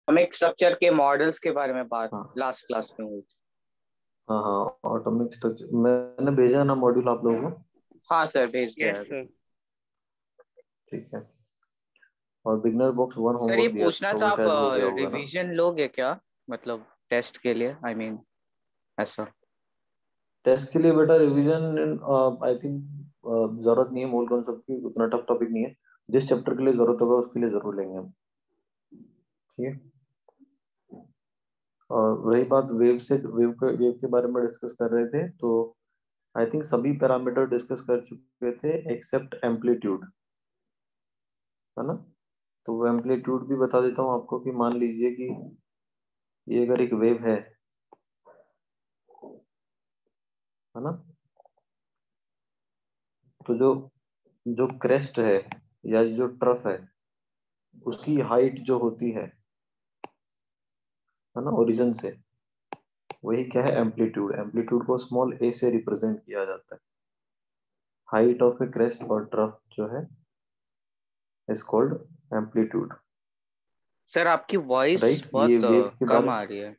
Atomic structure के models के बारे में बात हाँ लास्ट क्लास में हुई थी। हाँ हाँ, एटॉमिक स्ट्रक्चर मैंने भेजा ना मॉड्यूल आप लोगों को। हाँ सर, भेज दिया यस है अभी। सर। ठीक है। और बिगनर बॉक्स वन सर ये होमवर्क दिया पूछना था, था, वो आप शायद हो गया होगा ना। रिवीजन लोगे क्या, मतलब टेस्ट के लिए, आई मीन ऐसा। टेस्ट के लिए बेटा रिवीजन आई थिंक जरूरत नहीं है, मूल कॉन्सेप्ट की उतना टफ टॉपिक नहीं है। जिस चैप्टर के लिए जरूरत होगा उसके लिए जरूर लेंगे हम। ठीक है। और रही बात वेव के बारे में डिस्कस कर रहे थे, तो आई थिंक सभी पैरामीटर डिस्कस कर चुके थे एक्सेप्ट एम्पलीट्यूड, है ना। तो वो एम्पलीट्यूड भी बता देता हूँ आपको कि मान लीजिए कि ये अगर एक वेव है ना, तो जो जो क्रेस्ट या जो ट्रफ है उसकी हाइट जो होती है ना, ओरिजिन से, वही क्या है, एम्पलीट्यूड। एम्पलीट्यूड को स्मॉल ए से रिप्रेजेंट किया जाता है। हाइट ऑफ ए क्रेस्ट और ट्रफ जो है इज कॉल्ड एम्पलीट्यूड। सर आपकी वॉइस राइट, ये बहुत वेव के कम बारे आ रही है।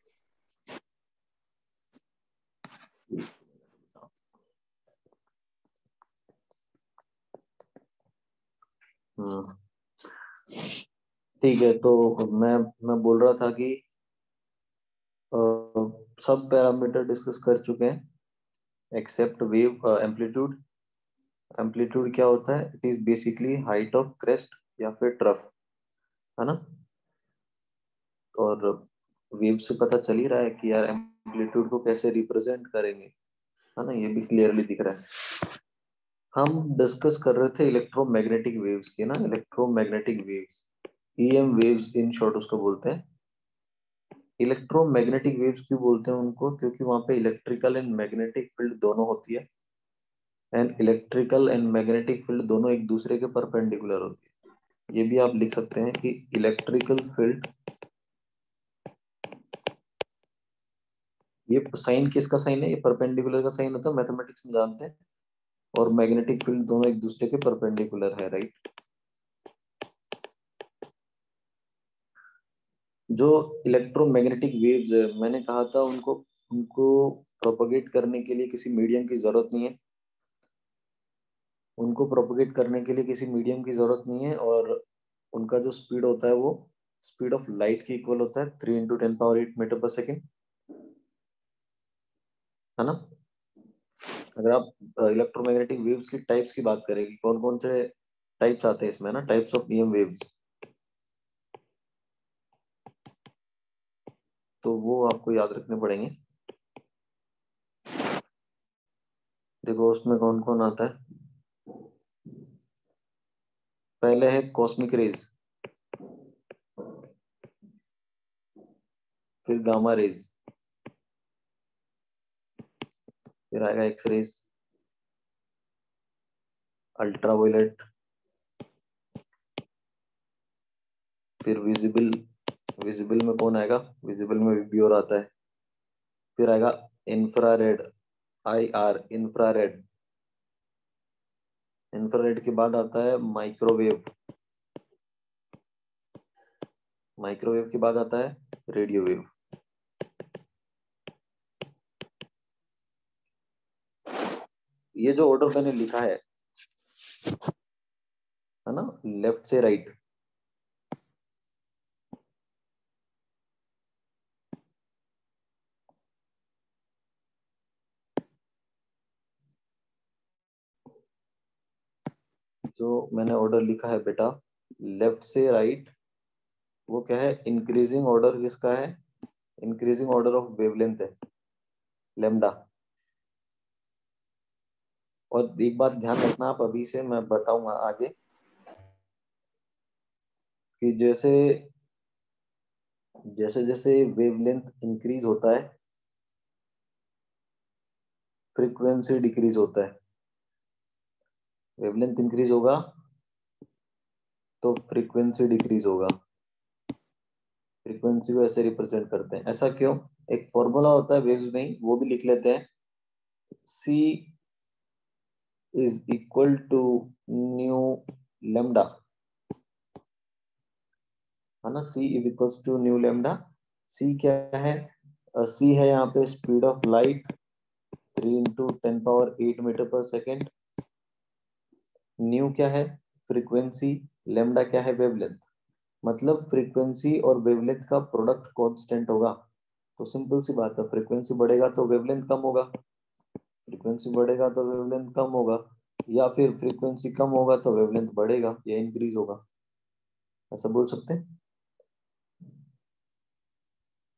हम्म, ठीक है। तो मैं बोल रहा था कि अ, सब पैरामीटर डिस्कस कर चुके हैं एक्सेप्ट वेव एम्पलीट्यूड। एम्पलीट्यूड क्या होता है, it is basically height of crest या फिर ट्रफ, है ना। और वेव से पता चल ही रहा है कि यार एम्पलीट्यूड को कैसे रिप्रेजेंट करेंगे, है ना, ये भी क्लियरली दिख रहा है। हम डिस्कस कर रहे थे इलेक्ट्रोमैग्नेटिक वेव्स की ना, electromagnetic waves, EM waves in short उसको बोलते हैं। इलेक्ट्रोमैग्नेटिक वेव्स क्यों बोलते हैं उनको, क्योंकि वहां पे इलेक्ट्रिकल एंड मैग्नेटिक फील्ड दोनों होती है, and electrical and magnetic field दोनों एक दूसरे के परपेंडिकुलर होती है। ये भी आप लिख सकते हैं कि इलेक्ट्रिकल फील्ड, ये साइन किसका साइन है, ये परपेंडिकुलर का साइन होता है, मैथमेटिक्स में जानते हैं। और मैग्नेटिक फील्ड दोनों एक दूसरे के परपेंडिकुलर है, राइट। जो इलेक्ट्रोमैग्नेटिक वेव्स है, मैंने कहा था उनको उनको प्रोपगेट करने के लिए किसी मीडियम की जरूरत नहीं है। उनको प्रोपगेट करने के लिए किसी मीडियम की जरूरत नहीं है, और उनका जो स्पीड होता है वो स्पीड ऑफ लाइट के इक्वल होता है, 3 × 10⁸मीटर पर सेकेंड, है ना। अगर आप इलेक्ट्रोमैग्नेटिक वेव्स की टाइप्स की बात करेंगे, कौन कौन से टाइप्स आते हैं इसमें ना, टाइप्स ऑफ ईएम वेव्स, तो वो आपको याद रखने पड़ेंगे। देखो उसमें कौन कौन आता है। पहले है कॉस्मिक रेज, फिर गामा रेज, फिर आएगा एक्स रेज, अल्ट्रावायलेट, फिर विजिबल। विजिबल में कौन आएगा, विजिबल में विब्योर आता है। फिर आएगा इंफ्रारेड, IR, इंफ्रारेड। इंफ्रारेड के बाद आता है माइक्रोवेव। माइक्रोवेव के बाद आता है रेडियो वेव। ये जो ऑर्डर मैंने लिखा है ना, लेफ्ट से राइट, जो मैंने ऑर्डर लिखा है बेटा लेफ्ट से राइट, वो क्या है, इंक्रीजिंग ऑर्डर किसका है, इंक्रीजिंग ऑर्डर ऑफ वेवलेंथ है, लेमडा। और एक बात ध्यान रखना आप, अभी से मैं बताऊंगा आगे कि जैसे जैसे जैसे वेवलेंथ इंक्रीज होता है, फ्रीक्वेंसी डिक्रीज होता है। वेवलेंथ इंक्रीज होगा तो फ्रीक्वेंसी डिक्रीज होगा। फ्रीक्वेंसी को ऐसे रिप्रेजेंट करते हैं, ऐसा क्यों, एक फॉर्मूला होता है वेव्स में ही, वो भी लिख लेते हैं। C is equal to nu lambda. है ना, c is equals to nu lambda. c क्या है? c है यहाँ पे speed of light 3 into 10⁸ metre पर सेकेंड। न्यू क्या है? फ्रीक्वेंसी। लेमडा क्या है? वेवलेंथ। मतलब फ्रीक्वेंसी और वेवलेंथ का प्रोडक्ट कांस्टेंट होगा। तो सिंपल सी बात है, फ्रीक्वेंसी बढ़ेगा तो वेवलेंथ कम होगा, फ्रीक्वेंसी बढ़ेगा तो वेवलेंथ कम होगा, या फिर फ्रीक्वेंसी कम होगा तो वेवलेंथ बढ़ेगा या इंक्रीज होगा, ऐसा बोल सकते हैं,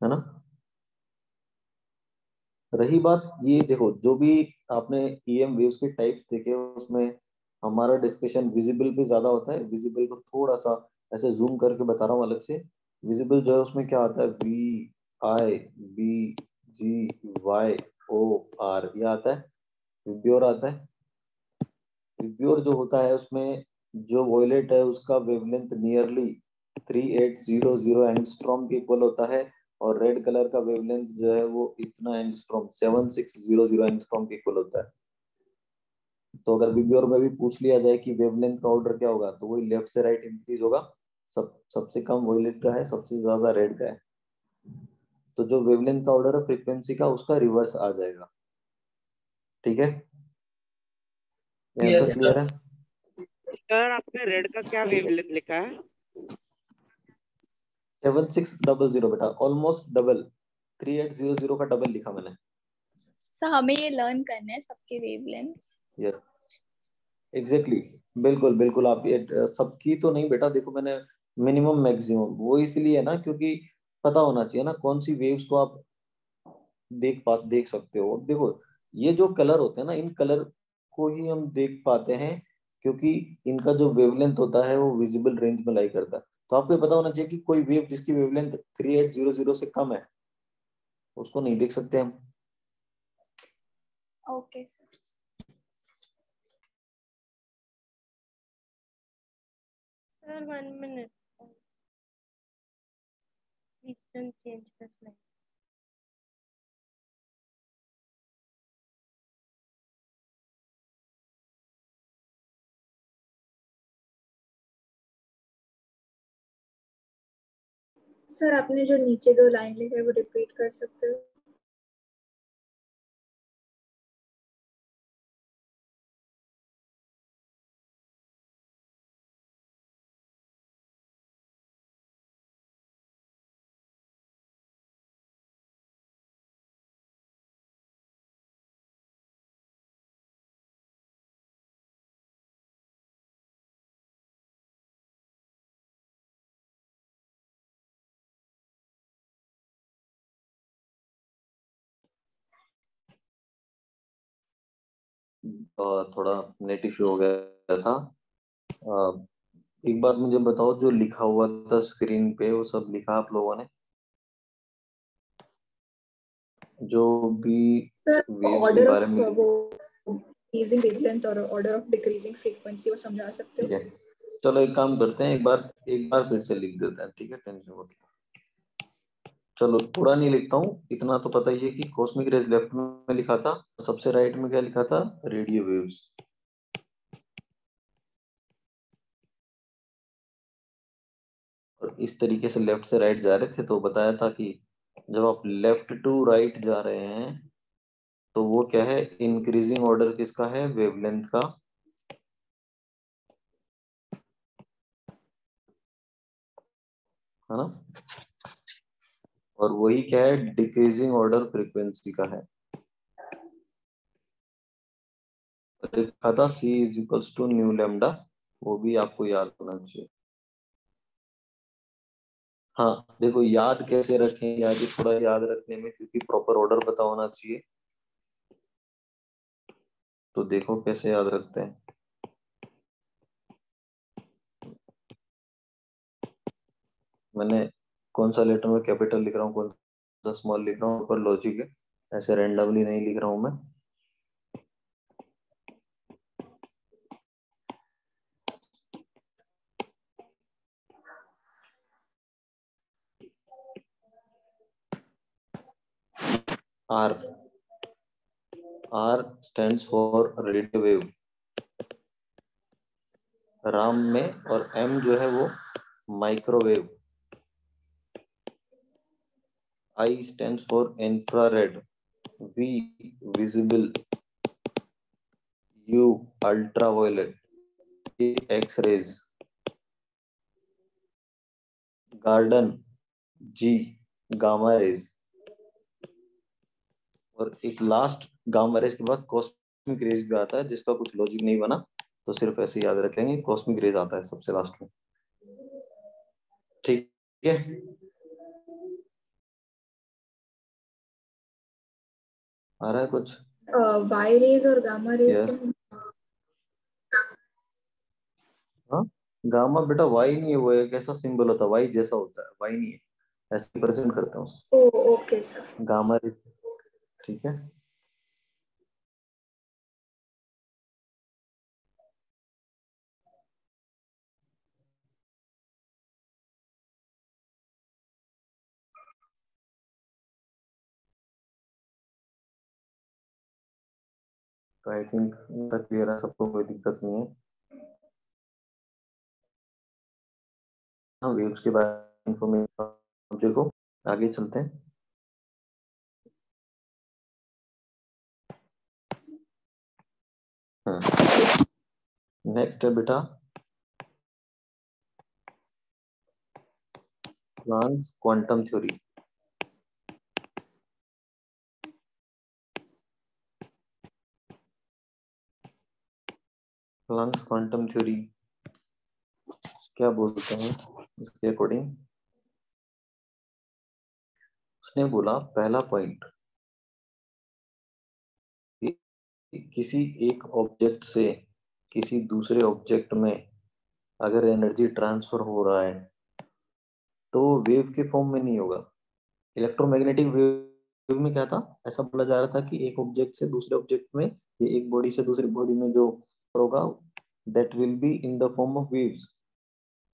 है ना। रही बात ये, देखो जो भी आपने ईएम वेव्स के टाइप्स देखे उसमें हमारा डिस्कशन विजिबल पे ज्यादा होता है। विजिबल को थोड़ा सा ऐसे जूम करके बता रहा हूँ अलग से। विजिबल जो है उसमें क्या आता है? V I B G Y O R, ये आता है। विब्योर आता है। विब्योर जो होता है उसमें जो वॉयलेट है उसका वेवलेंथ नियरली 3800 एंगस्ट्रॉम के इक्वल होता है, और रेड कलर का वेवलेंथ जो है वो इतना एंगस्ट्रॉम 7600 एंगस्ट्रॉम के इक्वल होता है। तो अगर विब्योर में भी पूछ लिया जाए कि वेवलेंथ का ऑर्डर क्या होगा, तो वही लेफ्ट से राइट इंक्रीज होगा। सबसे कम वॉयलेट का है, सबसे ज्यादा रेड का है। तो जो वेवलेंथ का ऑर्डर है फ्रीक्वेंसी का, उसका रिवर्स आ जाएगा। ठीक है, यहाँ यस तक सर। क्लियर है? सर आपने रेड का क्या वेवलेंथ लिखा है? 7600 बेटा, ऑलमोस्ट डबल। 3800 का डबल लिखा मैंने। सर हमें ये लर्न करना है सबके वेवलेंथ्स। यस एग्जैक्टली, बिल्कुल बिल्कुल। आप ये सबकी तो नहीं बेटा, देखो मैंने मिनिमम मैक्सिमम वो इसलिए है ना, क्योंकि पता होना चाहिए ना कौन सी वेव्स को आप देख सकते हो। अब देखो ये जो कलर होते हैं ना, इन कलर को ही हम देख पाते हैं, क्योंकि इनका जो वेवलेंथ होता है वो विजिबल रेंज में लाई करता है। तो आपको ये पता होना चाहिए कि कोई वेव जिसकी वेवलेंथ 3800 से कम है उसको नहीं देख सकते हम। Okay sir. Sir 1 minute. Please don't change the slide. Sir आपने जो नीचे 2 लाइन लिखे वो रिपीट कर सकते हो? थोड़ा नेट इशू हो गया था। एक बार मुझे बताओ, जो लिखा हुआ था स्क्रीन पे वो सब लिखा आप लोगों ने? जो भी सर वेव्स के ऑर्डर बारे ऑफ में वो इंक्रीजिंग वेवलेंथ और ऑर्डर ऑफ डिक्रीजिंग फ्रीक्वेंसी वो समझा सकते ठीक हो? है, चलो एक काम करते हैं, एक बार फिर से लिख देते हैं, ठीक है, टेंशन मत लो। चलो पूरा नहीं लिखता हूँ, इतना तो पता ही है कि कॉस्मिक रेज लेफ्ट में लिखा था, सबसे राइट में क्या लिखा था? Radio waves. और इस तरीके से लेफ्ट से राइट जा रहे थे, तो बताया था कि जब आप लेफ्ट टू राइट जा रहे हैं तो वो क्या है? इंक्रीजिंग ऑर्डर किसका है? वेवलेंथ का। है ना? और वही क्या है? डिक्रीजिंग ऑर्डर फ्रीक्वेंसी का है। लिखा था c is equals to nu lambda, वो भी आपको याद होना चाहिए। हाँ देखो, याद कैसे रखें, याद थोड़ा याद रखने में, क्योंकि प्रॉपर ऑर्डर पता होना चाहिए। तो देखो कैसे याद रखते हैं। मैंने कौन सा लेटर में कैपिटल लिख रहा हूँ, कौन सा स्मॉल लिख रहा हूँ, पर लॉजिक है, ऐसे रैंडमली नहीं लिख रहा हूँ मैं। R, R stands for radio wave Ram में, और M जो है वो microwave. I stands for infrared, V visible, U ultraviolet, A X-rays, garden G gamma rays, और एक लास्ट गामा रेज के बाद कॉस्मिक रेज भी आता है जिसका कुछ लॉजिक नहीं बना, तो सिर्फ ऐसे याद रखेंगे कॉस्मिक रेज आता है सबसे लास्ट में। ठीक है, आ रहा है कुछ? वाई रेज और गामा रेज Yes. से हाँ, गामा बेटा वाई नहीं है, वो एक ऐसा सिंबल होता है, वाई जैसा होता है, वाई नहीं है, ऐसे प्रेजेंट करते हैं उसको, ओ ओके सर। Gamma rays. ठीक है, तो आई थिंक क्लियर है सबको, कोई दिक्कत नहीं है। हाँ, वेव्स के बारे में इंफॉर्मेशन देखो, आगे चलते हैं। नेक्स्ट है बेटा Planck's quantum theory. Planck's quantum theory क्या बोलते हैं इसके अकॉर्डिंग? उसने बोला पहला पॉइंट, किसी एक ऑब्जेक्ट से किसी दूसरे ऑब्जेक्ट में अगर एनर्जी ट्रांसफर हो रहा है तो वेव के फॉर्म में नहीं होगा। इलेक्ट्रोमैग्नेटिक वेव में क्या था, ऐसा बोला जा रहा था कि एक ऑब्जेक्ट से दूसरे ऑब्जेक्ट में, ये एक बॉडी से दूसरी बॉडी में जो होगा, that will be in the form of waves,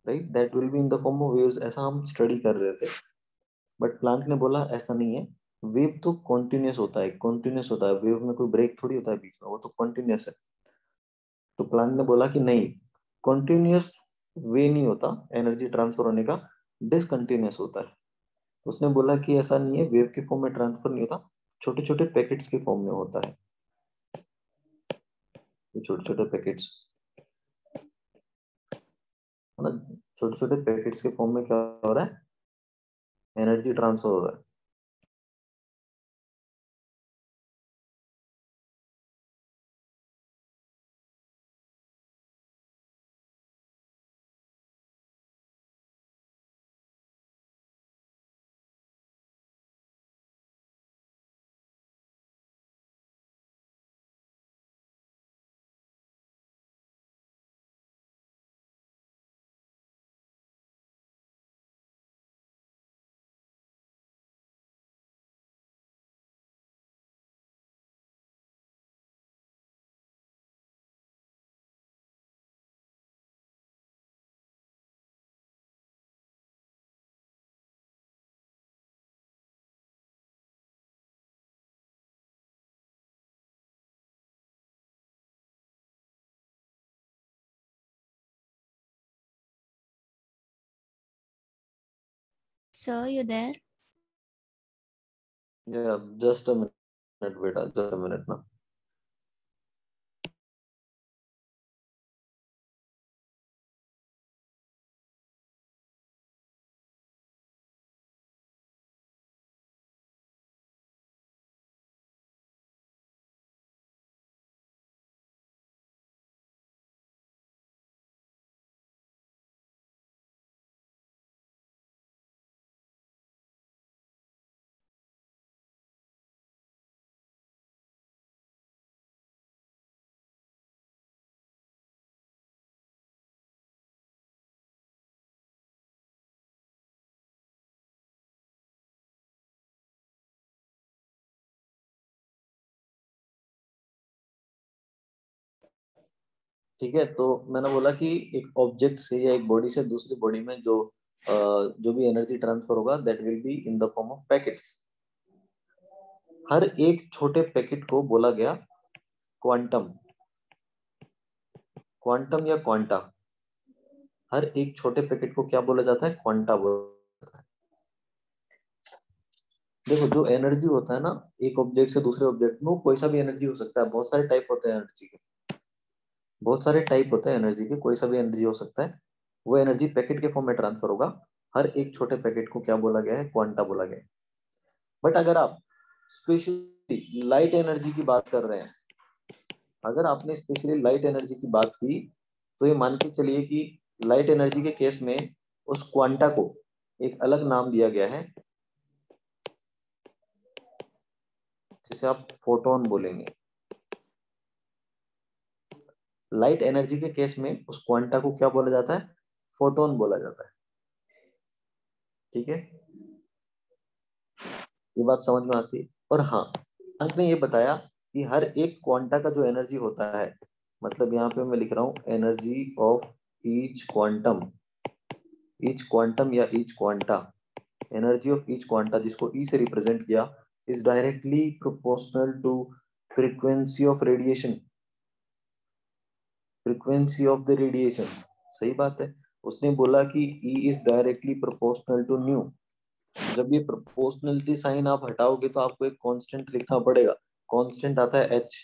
right, that will be in the form of waves, ऐसा हम स्टडी कर रहे थे। बट प्लांक ने बोला ऐसा नहीं है, वेव तो कॉन्टिन्यूस होता है, कॉन्टिन्यूस होता है, वेव में कोई ब्रेक थोड़ी होता है बीच में, वो तो कॉन्टिन्यूस है। तो प्लांक ने बोला कि नहीं, कॉन्टिन्यूस वे नहीं होता एनर्जी ट्रांसफर होने का, डिसकंटिन्यूस होता है। उसने बोला कि ऐसा नहीं है, वेव के फॉर्म में ट्रांसफर नहीं होता, छोटे छोटे पैकेट्स के फॉर्म में होता है, छोटे छोटे पैकेट्स, है ना, छोटे छोटे पैकेट्स के फॉर्म में क्या हो रहा है, एनर्जी ट्रांसफर हो रहा है। Sir, you there? Just a minute बेटा, जस्ट अ मिनट ना। ठीक है, तो मैंने बोला कि एक ऑब्जेक्ट से या एक बॉडी से दूसरी बॉडी में जो भी एनर्जी ट्रांसफर होगा, that will be in the form of packets. हर एक छोटे पैकेट को बोला गया क्वांटम, क्वांटम या क्वांटा। हर एक छोटे पैकेट को क्या बोला जाता है, क्वांटा बोला जाता है। देखो जो एनर्जी होता है ना एक ऑब्जेक्ट से दूसरे ऑब्जेक्ट में, वो कोई सा भी एनर्जी हो सकता है। बहुत सारे टाइप होते हैं एनर्जी के, बहुत सारे टाइप होते हैं एनर्जी के, कोई सा भी एनर्जी हो सकता है। वो एनर्जी पैकेट के फॉर्म में ट्रांसफर होगा। हर एक छोटे पैकेट को क्या बोला गया है? क्वांटा बोला गया है। बट अगर आप स्पेशली लाइट एनर्जी की बात कर रहे हैं, अगर आपने स्पेशली लाइट एनर्जी की बात की, तो ये मान के चलिए कि लाइट एनर्जी के केस में उस क्वांटा को एक अलग नाम दिया गया है, जिसे आप फोटोन बोलेंगे। लाइट एनर्जी के केस में उस क्वांटा को क्या बोला जाता है? फोटोन बोला जाता है। ठीक है, ये बात समझ में आती है। और हाँ, अंक ने ये बताया कि हर एक क्वांटा का जो एनर्जी होता है, मतलब यहाँ पे मैं लिख रहा हूँ energy of each quantum, each quantum या each quanta, energy of each quanta जिसको ई से रिप्रेजेंट किया, is directly proportional to frequency of radiation, frequency of the radiation. सही बात है, उसने बोला कि E is directly proportional to nu. जब ये प्रोपोर्शनलिटी साइन आप हटाओगे तो आपको एक कांस्टेंट लिखना पड़ेगा। कांस्टेंट आता है H,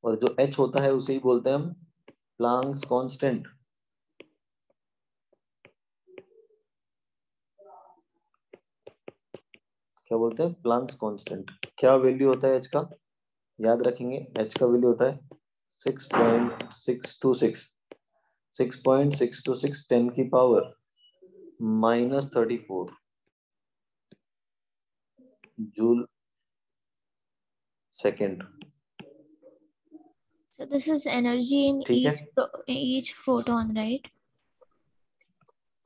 और जो H होता है उसे ही बोलते हैं हम प्लांक्स कांस्टेंट। क्या बोलते हैं? Planck's constant. क्या वैल्यू होता है H का? याद रखेंगे, H का वैल्यू होता है 6.626, 6.626 10 की power -34 joule second. So this is energy in ठीक है, each photon, right?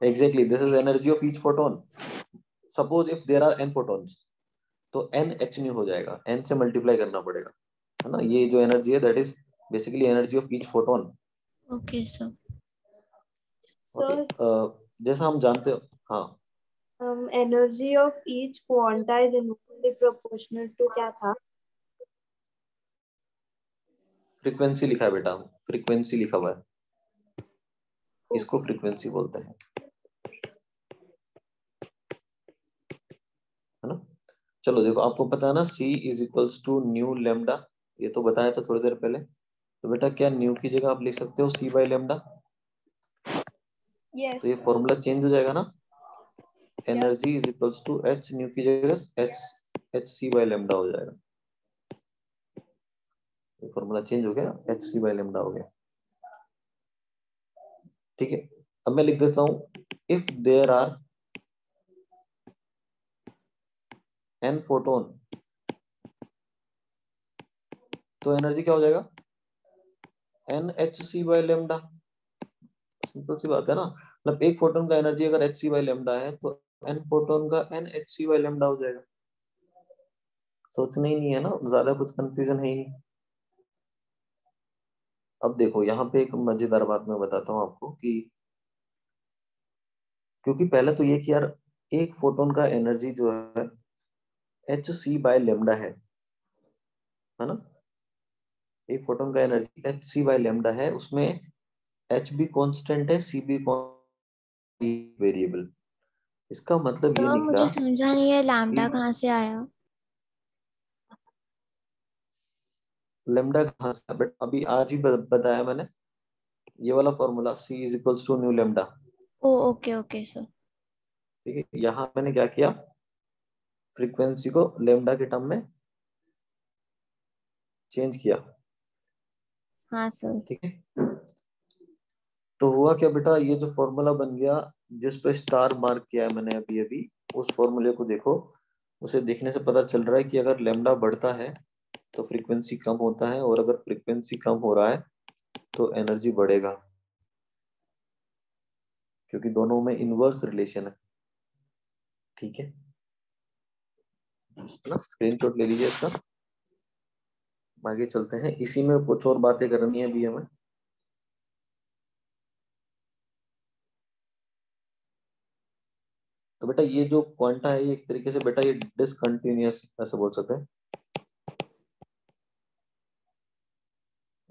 exactly, this is energy of each photon. Suppose if there are n photons, तो n h nu हो जाएगा, n से मल्टीप्लाई करना पड़ेगा, है ना। ये जो एनर्जी है that is basically energy of each photon. Okay, sir. Okay, जैसा हम जानते हो, हाँ, energy of each quanta is inversely proportional to क्या था? फ्रीक्वेंसी लिखा है बेटा, फ्रीक्वेंसी लिखा हुआ है, इसको फ्रीक्वेंसी बोलते हैं, है ना। चलो देखो, आपको पता है ना C is equals to nu lambda, ये तो बताया था थोड़ी देर पहले। तो बेटा क्या न्यू की जगह आप लिख सकते हो C बाय लेमडा? Yes. तो ये फॉर्मूला चेंज हो जाएगा ना, energy is equals to H nu की जगह H C बाय लेमडा हो जाएगा। ये फॉर्मूला चेंज हो गया, H C बाय लेमडा हो गया। ठीक है, अब मैं लिख देता हूं if there are n photon, तो एनर्जी क्या हो जाएगा? NHC by lambda. सिंपल सी बात है ना, मतलब एक फोटोन का एनर्जी अगर Hc बाय लेमडा है तो n फोटोन का NHc बाय लेमडा हो जाएगा। सोचना ही नहीं है ना, ज्यादा कुछ कंफ्यूजन है ही नहीं। अब देखो यहाँ पे एक मजेदार बात मैं बताता हूँ आपको कि क्योंकि पहले तो ये कि यार एक फोटोन का एनर्जी जो है Hc बाय लेमडा है ना। एक फोटोन का एनर्जी Hc बाय लेमडा है, उसमें H भी कांस्टेंट है, C भी वेरिएबल। इसका मतलब ये तो निकला मुझे समझा नहीं है लैम्डा कि कहाँ से आया? लेमडा कहाँ से? बट अभी आज ही बताया मैंने, ये वाला formula C is equals to nu lambda. Oh okay okay sir. ठीक है, यहाँ मैंने क्या किया, फ्रीक्वेंसी को लेमडा के टर्म में चेंज किया। हाँ सर। ठीक है, तो हुआ क्या बेटा, ये जो फॉर्मूला बन गया जिस पे स्टार मार्क किया है मैंने अभी अभी, उस फॉर्मूले को देखो, उसे देखने से पता चल रहा है कि अगर लेमडा बढ़ता है तो फ्रीक्वेंसी कम होता है, और अगर फ्रीक्वेंसी कम हो रहा है तो एनर्जी बढ़ेगा, क्योंकि दोनों में इनवर्स रिलेशन है। ठीक है ना, स्क्रीनशॉट ले लीजिए इसका। आगे चलते हैं, इसी में कुछ और बातें करनी है अभी हमें। तो बेटा ये जो क्वांटा है, ये एक तरीके से बेटा ये डिसकंटिन्यूअस ऐसे बोल सकते हैं,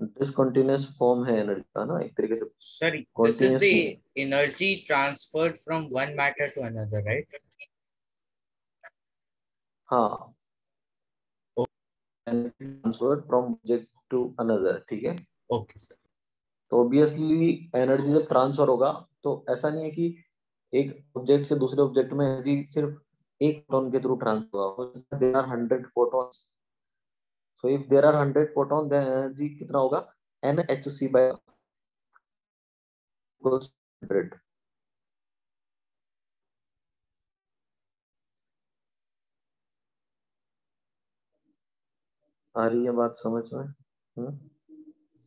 डिसकंटिन्यूअस फॉर्म है एनर्जी का ना, एक तरीके से Sorry, this is कॉन्टिन्यूअस नहीं the energy transferred from one matter to another, right? हाँ, transfer from object to another, ठीक है। Okay sir. तो ऑब्वियसली एनर्जी जब ट्रांसफर होगा तो ऐसा नहीं है कि एक ऑब्जेक्ट से दूसरे ऑब्जेक्ट में एनर्जी सिर्फ एक फोटोन के थ्रू ट्रांसफर होगा। There are 100 photons, so if there are 100 photon then energy कितना होगा, NhC by 100। आ रही है बात समझ में?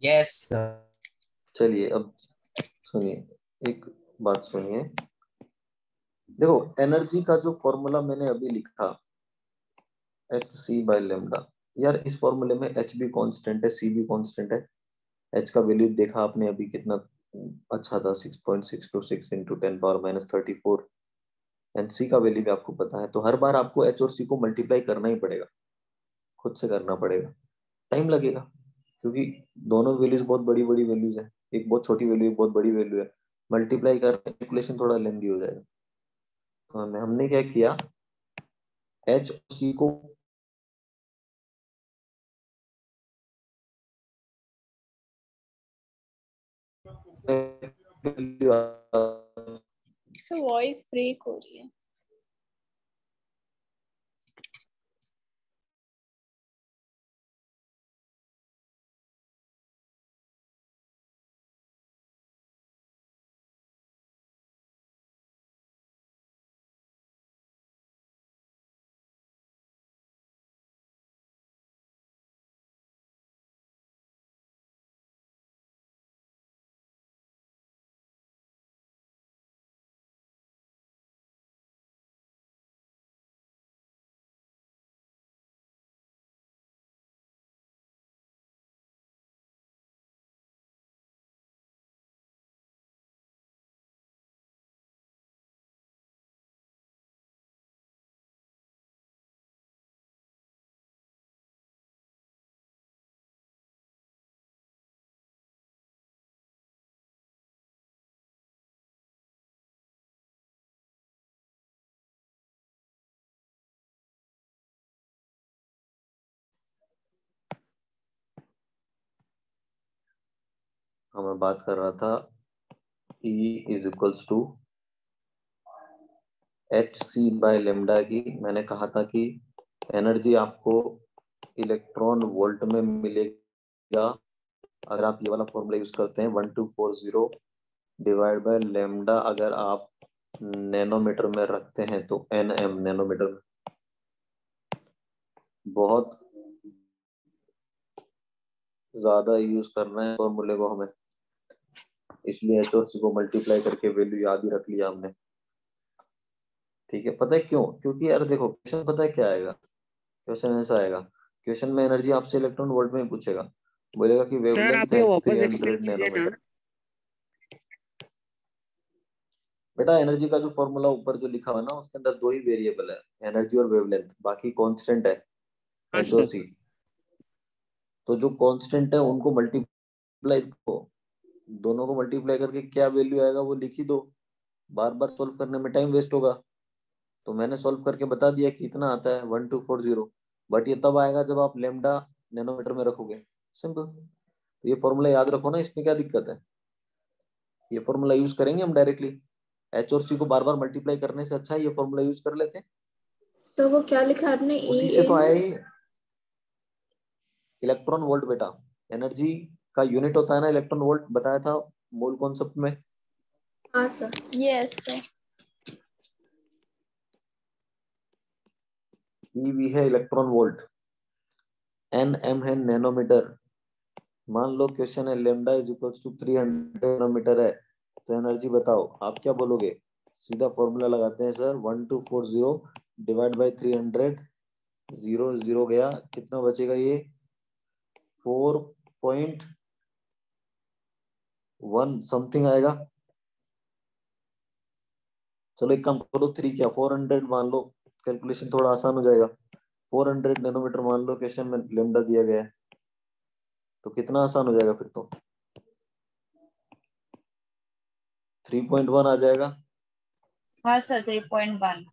Yes sir. चलिए अब सुनिए, एक बात सुनिए। देखो एनर्जी का जो फॉर्मूला मैंने अभी लिखा HC/λ, यार इस फॉर्मूले में H भी कांस्टेंट है, C भी कांस्टेंट है। H का वैल्यू देखा आपने अभी कितना अच्छा था, 6.626 इंटू 10⁻34। एंड C का वैल्यू भी आपको पता है। तो हर बार आपको H और C को मल्टीप्लाई करना ही पड़ेगा, खुद से करना पड़ेगा, टाइम लगेगा, क्योंकि दोनों वैल्यूज बहुत बड़ी बड़ी वैल्यूज है। एक बहुत छोटी वैल्यू, एक बहुत बड़ी वैल्यू है। मल्टीप्लाई करना, कैलकुलेशन थोड़ा लेंदी हो जाएगा। तो हमने क्या किया, H और C को वॉइस ब्रेक हो रही है। मैं बात कर रहा था, E is equals to HC/λ की। मैंने कहा था कि एनर्जी आपको इलेक्ट्रॉन वोल्ट में मिलेगा अगर आप ये वाला फॉर्मूला यूज करते हैं, 1240 डिवाइड बाय लेमडा अगर आप नैनोमीटर में रखते हैं तो NM नैनोमीटर में। बहुत ज्यादा यूज करना है फॉर्मूले को हमें, इसलिए H और C को मल्टीप्लाई करके वैल्यू याद ही रख लिया हमने। ठीक है, पता है क्यों? क्योंकि यार देखो क्वेश्चन पता है क्या आएगा, क्वेश्चन ऐसा आएगा, क्वेश्चन में एनर्जी आपसे इलेक्ट्रॉन वोल्ट में ही पूछेगा, बोलेगा कि सर वेवलेंथ आप ये है वापस 300 एक्सप्लेन कीजिए ना। नैनोमीटर। बेटा एनर्जी का जो फॉर्मूला ऊपर जो लिखा हुआ है ना, उसके अंदर दो ही वेरिएबल है, एनर्जी और वेवलेंथ, बाकी कांस्टेंट है हाँ H और सर। C। तो जो कांस्टेंट है उनको मल्टीप्लाई को, दोनों को मल्टीप्लाई करके क्या वैल्यू आएगा वो लिख ही दो, बार बार सोल्व करने में टाइम वेस्ट होगा। तो मैंने सोल्व करके बता दिया कि इतना आता है 1240, बट ये तब आएगा जब आप लेमडा नैनोमीटर में रखोगे, सिंपल। तो ये फॉर्मूला याद रखो ना, इसमें क्या दिक्कत है, ये फॉर्मूला यूज करेंगे हम डायरेक्टली। H और C को बार बार मल्टीप्लाई करने से अच्छा है ये फॉर्मूला यूज कर लेते हैं। तो वो क्या लिखा है आपने, उसी E से तो in? आया ही इलेक्ट्रॉन वोल्ट। बेटा एनर्जी का यूनिट होता है ना इलेक्ट्रॉन वोल्ट, बताया था मोल कॉन्सेप्ट में। हाँ सर, यस सर। EV है इलेक्ट्रॉन वोल्ट, NM है नैनोमीटर। मान लो क्वेश्चन है lambda is equal to 300 nanometre है, तो एनर्जी बताओ, आप क्या बोलोगे? सीधा फॉर्मूला लगाते हैं सर, 1240 डिवाइड बाई 300, 0 0 गया, कितना बचेगा ये 4.1 समथिंग आएगा। चलो एक काम करो, 3 क्या 400 मान लो, कैलकुलेशन थोड़ा आसान हो जाएगा। 400 नैनोमीटर मान लो क्वेश्चन में लेमडा दिया गया है, तो कितना आसान हो जाएगा फिर तो 3.1 आ जाएगा। हाँ सर 3.1।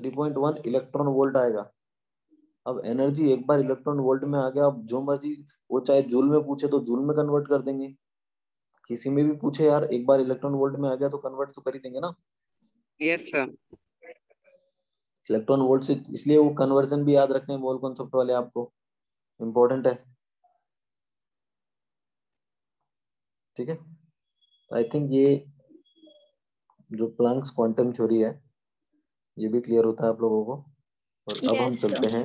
3.1 इलेक्ट्रॉन वोल्ट आएगा। अब एनर्जी एक बार इलेक्ट्रॉन वोल्ट में आ गया, अब जो मर्जी वो चाहे जूल में पूछे तो जूल में कन्वर्ट कर देंगे, किसी में भी पूछे यार एक बार इलेक्ट्रॉन वोल्ट में आ गया तो कन्वर्ट तो कर ही देंगे ना। Yes sir. इलेक्ट्रॉन वोल्ट से, इसलिए वो कन्वर्जन भी याद रखने मोल कॉन्सेप्ट वाले आपको इम्पोर्टेंट है। ठीक है, आई थिंक ये जो प्लैंक्स क्वांटम थ्योरी है ये भी क्लियर होता है आप लोगों को। और अब हम Yes, sir. चलते हैं,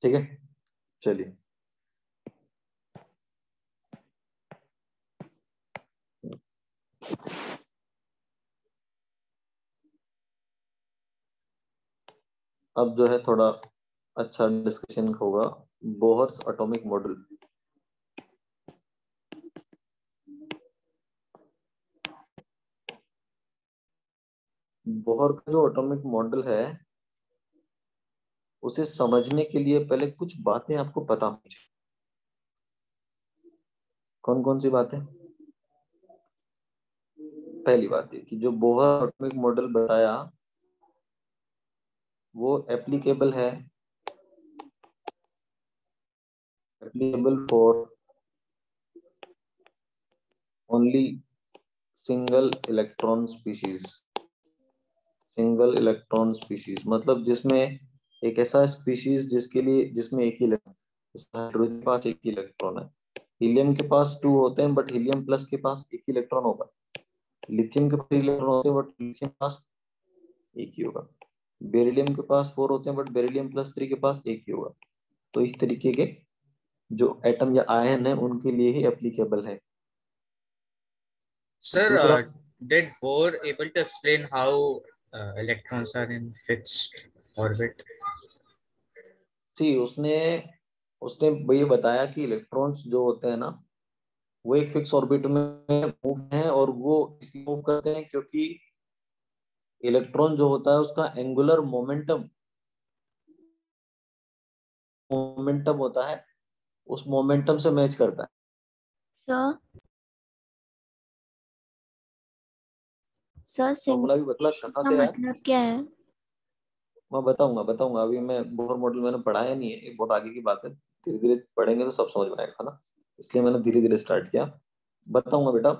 ठीक है चलिए। अब जो है थोड़ा अच्छा डिस्कशन होगा बोहर्स एटॉमिक मॉडल। बोहर का जो एटॉमिक मॉडल है उसे समझने के लिए पहले कुछ बातें आपको पता होनी चाहिए। कौन कौन सी बातें? पहली बात है कि जो बोहर एटॉमिक मॉडल बताया वो एप्लीकेबल है, applicable for only single electron species. Single electron species मतलब जिसमें एक ऐसा स्पीशीज जिसके लिए जिसमें एक ही इलेक्ट्रॉन, हाइड्रोजन के पास एक ही इलेक्ट्रॉन है, हीलियम के पास 2 होते हैं बट हीलियम प्लस के पास एक ही इलेक्ट्रॉन होगा, लिथियम के पास इलेक्ट्रॉन होते हैं बट लिथियम के पास एक ही होगा, बेरिलियम के पास 4 होते हैं बट बेरिलियम प्लस 3 के पास एक ही होगा। तो इस तरीके के जो एटम या आयन है उनके लिए ही एप्लीकेबल है। Sir, दूसरा, did Bohr able to explain how electrons are in fixed orbit? सी उसने उसने ये बताया कि इलेक्ट्रॉन्स जो होते हैं ना वो एक फिक्स ऑर्बिट में मूव हैं, और वो इसलिए मूव करते हैं क्योंकि इलेक्ट्रॉन जो होता है उसका एंगुलर मोमेंटम मोमेंटम होता है, उस मोमेंटम से मैच करता है। सर सर फॉर्मूला भी बतला सिंगल कहाँ का से यार? मतलब क्या है? मैं बताऊंगा अभी, मैं बोहर मॉडल मैंने पढ़ाया नहीं है, ये बहुत आगे की बात है, धीरे धीरे पढ़ेंगे तो सब समझ में आएगा ना, इसलिए मैंने धीरे धीरे स्टार्ट किया। बताऊंगा बेटा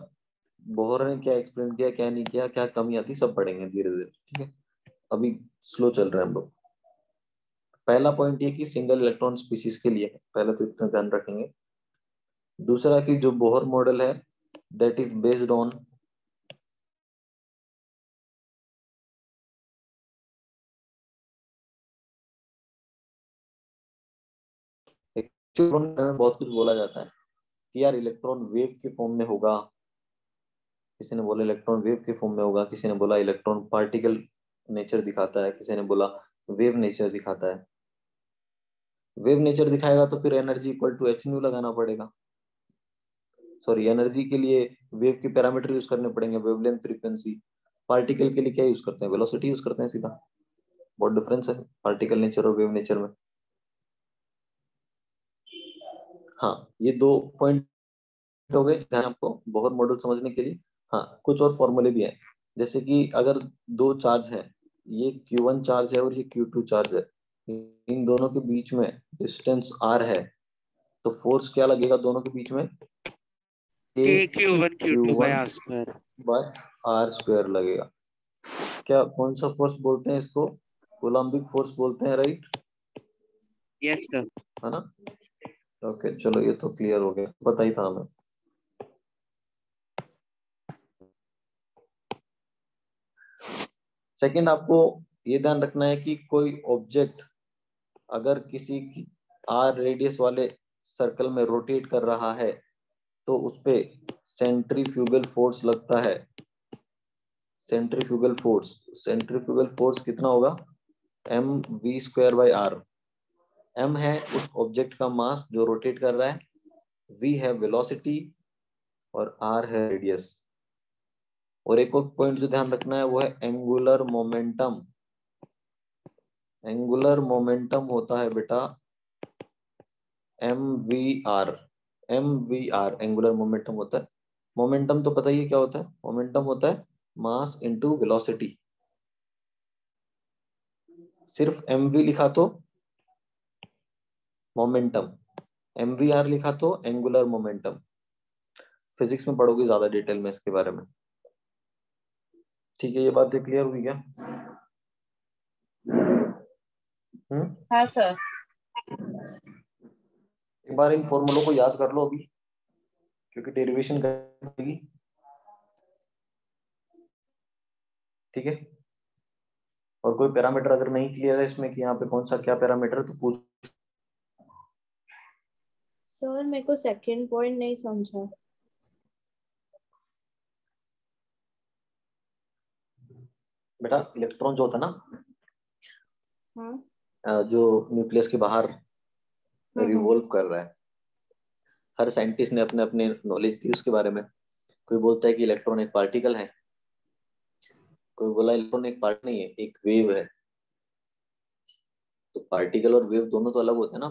बोहर ने क्या एक्सप्लेन किया, क्या नहीं किया, क्या कमी आती, सब पढ़ेंगे धीरे धीरे, ठीक है। अभी स्लो चल रहे हैं हम लोग। पहला पॉइंट ये कि सिंगल इलेक्ट्रॉन स्पीशीज के लिए है, पहले तो इतना ध्यान रखेंगे। दूसरा कि जो बोहर मॉडल है दैट इज बेस्ड ऑन में बहुत कुछ बोला जाता है कि यार इलेक्ट्रॉन वेव के फॉर्म में होगा, किसी ने बोला इलेक्ट्रॉन वेव के फॉर्म में होगा, किसी ने बोला इलेक्ट्रॉन पार्टिकल नेचर दिखाता है, किसी ने बोला वेव नेचर दिखाता है। वेव नेचर दिखाएगा तो फिर energy equal to H nu लगाना पड़ेगा, सॉरी एनर्जी के लिए वेव के पैरामीटर यूज करने पड़ेंगे, वेवलेंथ, फ्रीक्वेंसी। पार्टिकल के लिए क्या यूज करते हैं? वेलोसिटी यूज करते हैं सीधा। बहुत डिफरेंस है पार्टिकल नेचर और वेव नेचर में। हाँ ये 2 पॉइंट हो गए ध्यान आपको बोहर मॉडल समझने के लिए। हाँ कुछ और फॉर्मूले भी हैं, जैसे कि अगर 2 चार्ज है, ये Q1 चार्ज है और ये Q2 चार्ज है, इन दोनों के बीच में डिस्टेंस r है, तो फोर्स क्या लगेगा दोनों के बीच में? Q1 Q2 by R square। By R square लगेगा। क्या कौन सा फोर्स बोलते हैं इसको? कोलम्बिक फोर्स बोलते हैं, राइट? Yes sir. है ना? ओके चलो ये तो क्लियर हो गया, पता ही था हमें। सेकंड आपको ये ध्यान रखना है कि कोई ऑब्जेक्ट अगर किसी आर रेडियस वाले सर्कल में रोटेट कर रहा है तो उस पे सेंट्रीफ्यूगल फोर्स लगता है। सेंट्रीफ्यूगल फोर्स कितना होगा? mv² r। m है उस ऑब्जेक्ट का मास जो रोटेट कर रहा है, v है वेलोसिटी और r है रेडियस। और एक और पॉइंट जो ध्यान रखना है वो है एंगुलर मोमेंटम। एंगुलर मोमेंटम होता है बेटा mvr। एंगुलर मोमेंटम होता है। मोमेंटम तो पता ही है क्या होता है? मोमेंटम होता है मास इनटू वेलोसिटी। सिर्फ mv लिखा तो मोमेंटम, mvr लिखा तो एंगुलर मोमेंटम। फिजिक्स में पढ़ोगे ज्यादा डिटेल में इसके बारे में। ठीक है, ये बात क्लियर हुई क्या? हाँ सर। एक बार इन फॉर्मूलों को याद कर लो अभी, क्योंकि डेरिवेशन करेगी। ठीक है, और कोई पैरामीटर अगर नहीं क्लियर है इसमें कि यहाँ पे कौन सा क्या पैरामीटर है तो पूछ। सर मेरे को सेकंड पॉइंट नहीं समझा। बेटा इलेक्ट्रॉन जो होता है ना, हाँ। जो न्यूक्लियस के बाहर रिवॉल्व कर रहा है, हर साइंटिस्ट ने अपने अपने नॉलेज दी उसके बारे में। कोई बोलता है कि इलेक्ट्रॉन एक पार्टिकल है, कोई बोला इलेक्ट्रॉन एक पार्ट नहीं है, एक वेव है। तो पार्टिकल और वेव दोनों तो अलग होते हैं ना।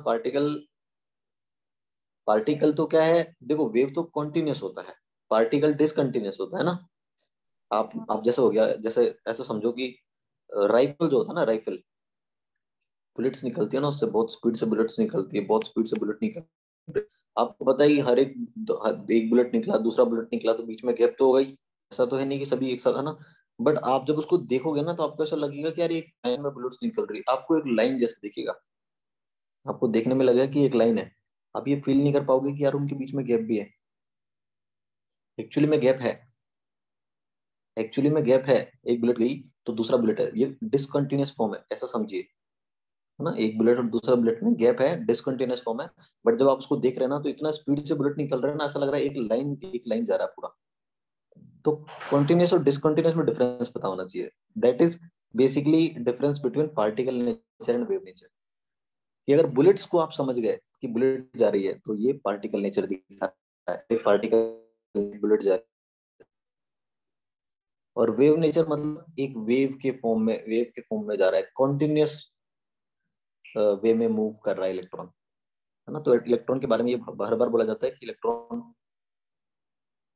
पार्टिकल तो क्या है, देखो वेव तो कॉन्टिन्यूस होता है, पार्टिकल डिसकंटिन्यूस होता है ना। आप जैसे हो गया, जैसे ऐसे समझो कि राइफल जो होता है ना, राइफल बुलेट्स निकलती है ना, उससे बहुत स्पीड से बुलेट्स निकलती है, बहुत स्पीड से बुलेट निकलती है। आपको पता ही हर एक बुलेट निकला, दूसरा बुलेट निकला तो बीच में गैप तो होगा ही। ऐसा तो है नहीं कि सभी एक साथ है ना। बट आप जब उसको देखोगे ना तो आपको ऐसा लगेगा कि यार एक लाइन में बुलेट्स निकल रही है, आपको एक लाइन जैसे दिखेगा, आपको देखने में लगेगा कि एक लाइन है। आप ये फील नहीं कर पाओगे कि यार उनके बीच में गैप भी है। एक्चुअली में गैप है, एक्चुअली में गैप है। एक बुलेट गई तो दूसरा बुलेट है, ये डिसकंटिन्यूस फॉर्म है, ऐसा समझिए, है ना। एक बुलेट और दूसरा बुलेट में गैप है, डिसकंटिन्यूस फॉर्म है। बट जब आप उसको देख रहे हैं ना तो इतना स्पीड से बुलेट निकल रहा है ना, ऐसा लग रहा है एक लाइन जा रहा है पूरा। तो कंटिन्यूस और डिसकंटिन्यूस में डिफरेंस पता होना चाहिए। That is basically difference between particle nature and wave nature. कि अगर बुलेट्स को आप समझ गए कि बुलेट जा रही है तो ये पार्टिकल नेचर दिखा रहा है, एक पार्टिकल बुलेट जा रही है। और वेव नेचर मतलब एक वेव के फॉर्म में जा रहा है, कॉन्टिन्यूस वे में मूव कर रहा है इलेक्ट्रॉन, है ना। तो इलेक्ट्रॉन के बारे में ये हर बार बोला जाता है कि इलेक्ट्रॉन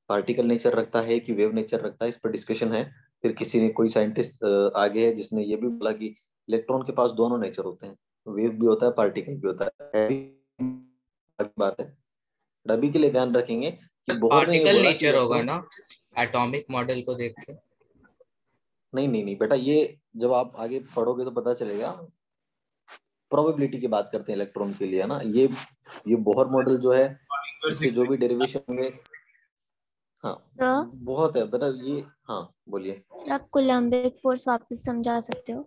पार्टिकल नेचर रखता है कि वेव नेचर रखता है, इस पर डिस्कशन है। फिर किसी ने, कोई साइंटिस्ट आगे है जिसने ये भी बोला कि इलेक्ट्रॉन के पास दोनों नेचर होते हैं, वेव भी होता है, पार्टिकल भी होता है। बात है, अभी के लिए ध्यान रखेंगे कि बोहर ने ये पार्टिकल बोला कि नेचर होगा इलेक्ट्रॉन, ना एटॉमिक मॉडल को देख के। नहीं नहीं नहीं बेटा, ये जब आप आगे पढ़ोगे तो पता चलेगा। प्रोबेबिलिटी की बात करते हैं इलेक्ट्रॉन के लिए, है ना। ये बोहर मॉडल जो है, इसके जो भी डेरिवेशन होंगे, हाँ सर बहुत है बेटा ये। हाँ बोलिए। सर आप कोलम्बिक फोर्स वापस समझा सकते हो?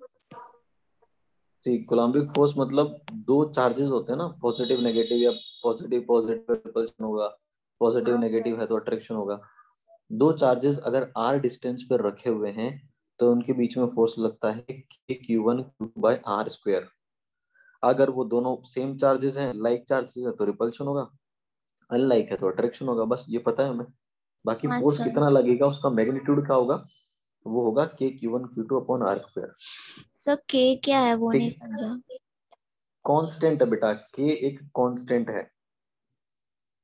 ठीक, कोलम्बिक फोर्स मतलब दो चार्जेस होते हैं ना, पॉजिटिव नेगेटिव, या पॉजिटिव पॉजिटिव रिपल्शन होगा, पॉजिटिव हाँ नेगेटिव सर। है तो अट्रैक्शन होगा। दो चार्जेस अगर r डिस्टेंस पर रखे हुए हैं तो उनके बीच में फोर्स लगता है Q1 बाय आर स्क्वायर। अगर वो दोनों सेम चार्जेस हैं, लाइक चार्जेस है तो रिपल्शन होगा, अनलाइक है तो अट्रैक्शन होगा। बस ये पता है हमें। बाकी हाँ फोर्स सर। कितना लगेगा, उसका मैग्नीट्यूड क्या होगा, वो होगा Q1 Q2 upon R square. Sir के क्या है वो नहीं ठीक, समझा। कांस्टेंट है बेटा, के एक कांस्टेंट है।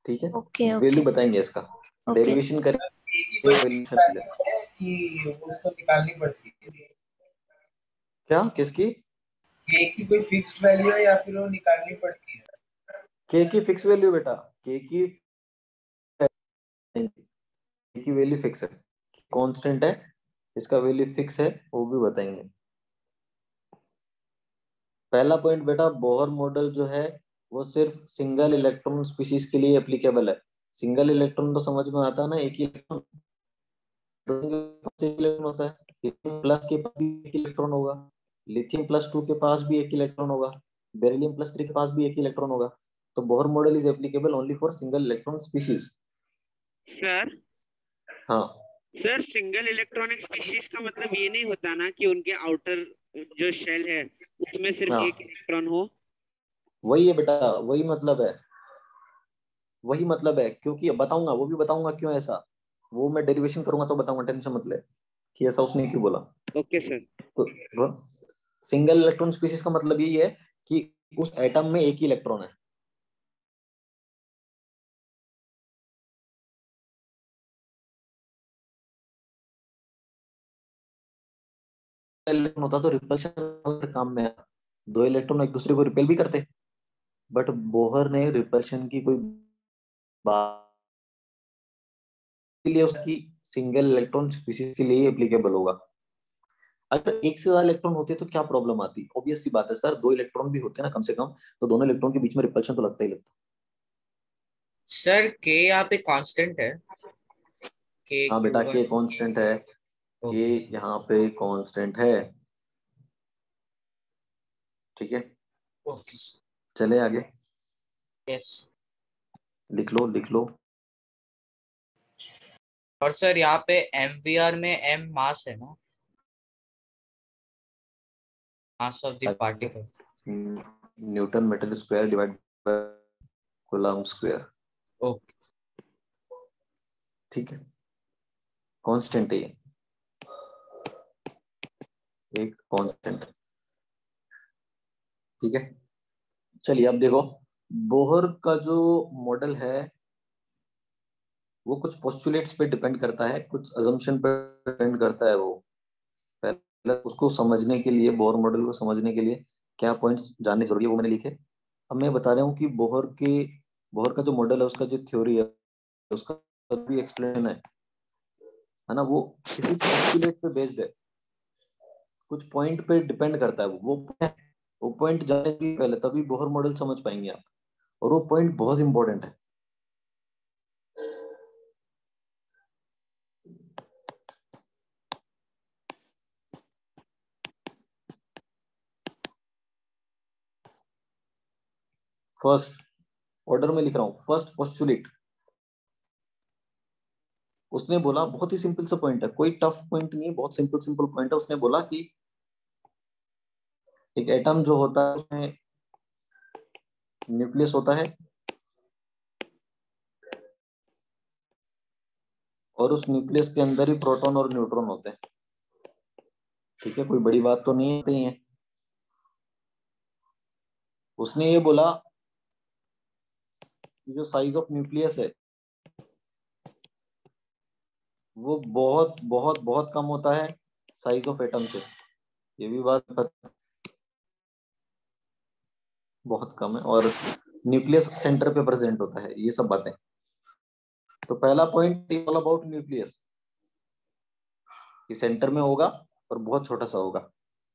ठीक है, ओके वैल्यू ओके बताएंगे इसका, ओके। डेरिवेशन के की कोई करेंगे, फिक्स वैल्यूशन मिलेगा। वैल्यू है कि उसको निकालनी पड़ती है? क्या, किसकी? के की कोई फिक्स्ड वैल्यू है या फिर वो निकालनी पड़ती है? के की फिक्स वैल्यू बेटा, के की वैल्यू फिक्स है, कांस्टेंट है, इसका वैल्यू फिक्स है, वो भी बताएंगे। पहला पॉइंट बेटा, बोहर मॉडल जो है वो सिर्फ सिंगल इलेक्ट्रॉन स्पीशीज के लिए एप्लीकेबल है। सिंगल इलेक्ट्रॉन तो समझ में आता है ना, एक ही इलेक्ट्रॉन होता है। लिथियम प्लस के पास भी एक इलेक्ट्रॉन होगा, लिथियम प्लस 2 के पास भी एक इलेक्ट्रॉन होगा, बेरिलियम प्लस 3 के पास भी एक इलेक्ट्रॉन होगा। तो Bohr model is applicable only for single electron species. Sir हाँ सर सिंगल इलेक्ट्रॉनिक स्पीशीज का मतलब ये नहीं होता ना कि उनके आउटर जो शेल है उसमें सिर्फ हाँ, एक इलेक्ट्रॉन हो? वही है बेटा, वही मतलब है, वही मतलब है। क्योंकि बताऊंगा, वो भी बताऊंगा क्यों ऐसा, वो मैं डेरिवेशन करूंगा तो बताऊंगा, टेंशन मत ले कि ऐसा उसने क्यों बोला। Okay sir. तो सिंगल इलेक्ट्रॉन स्पीशीज का मतलब यही है कि उस एटम में एक ही इलेक्ट्रॉन है। इलेक्ट्रॉन होता तो रिपल्शन काम में आता। दो इलेक्ट्रॉन एक दूसरे को रिपेल भी करते, बट बोहर ने रिपल्शन की कोई बात, इसलिए उसकी सिंगल इलेक्ट्रॉन स्पीशीज के लिए एप्लीकेबल होगा। अगर एक से ज्यादा इलेक्ट्रॉन होते तो क्या प्रॉब्लम आती? ऑब्वियस सी बात है सर, दो इलेक्ट्रॉन भी होते हैं ना कम से कम, तो दोनों इलेक्ट्रॉन के बीच में रिपल्शन तो लगता ही लगता। सर के यहाँ पे कांस्टेंट है, के हाँ बेटा, Q1। के कांस्टेंट है, के ओके यहाँ पे कांस्टेंट है, ठीक है। ओके चले आगे, यस। लिख लो लिख लो। और सर यहाँ पे MVR में m मास है ना, mass of the particle. Newton metre square divide by coulomb square, okay ठीक है। कांस्टेंट है ये, एक कांस्टेंट, ठीक है। चलिए अब देखो, बोहर का जो मॉडल है वो कुछ पोस्टुलेट्स पे डिपेंड करता है, कुछ अजम्पशन पे डिपेंड करता है। वो पहले उसको समझने के लिए, बोहर मॉडल को समझने के लिए क्या पॉइंट्स जानने जरूरी है वो मैंने लिखे। अब मैं बता रहा हूँ कि बोहर का जो मॉडल है, उसका जो थ्योरी है, उसका भी एक्सप्लेन है ना, वो किसी पोस्टुलेट पे बेस्ड है, कुछ पॉइंट पे डिपेंड करता है। वो पॉइंट जानने के लिए पहले तभी बोहर मॉडल समझ पाएंगे आप, और वो पॉइंट बहुत इंपॉर्टेंट है। फर्स्ट ऑर्डर में लिख रहा हूं, फर्स्ट पोस्टुलेट, उसने बोला, बहुत ही सिंपल सा पॉइंट है, कोई टफ पॉइंट नहीं है, बहुत सिंपल सिंपल पॉइंट है। उसने बोला कि एक एटम जो होता है उसमें न्यूक्लियस होता है, और उस न्यूक्लियस के अंदर ही प्रोटॉन और न्यूट्रॉन होते हैं, ठीक है। कोई बड़ी बात तो नहीं है। उसने ये बोला कि जो साइज ऑफ न्यूक्लियस है वो बहुत बहुत बहुत कम होता है साइज ऑफ एटम से। ये भी बात बहुत कम है, और न्यूक्लियस सेंटर पे प्रेजेंट होता है, ये सब बातें। तो पहला पॉइंट ऑल अबाउट न्यूक्लियस, कि सेंटर में होगा और बहुत छोटा सा होगा,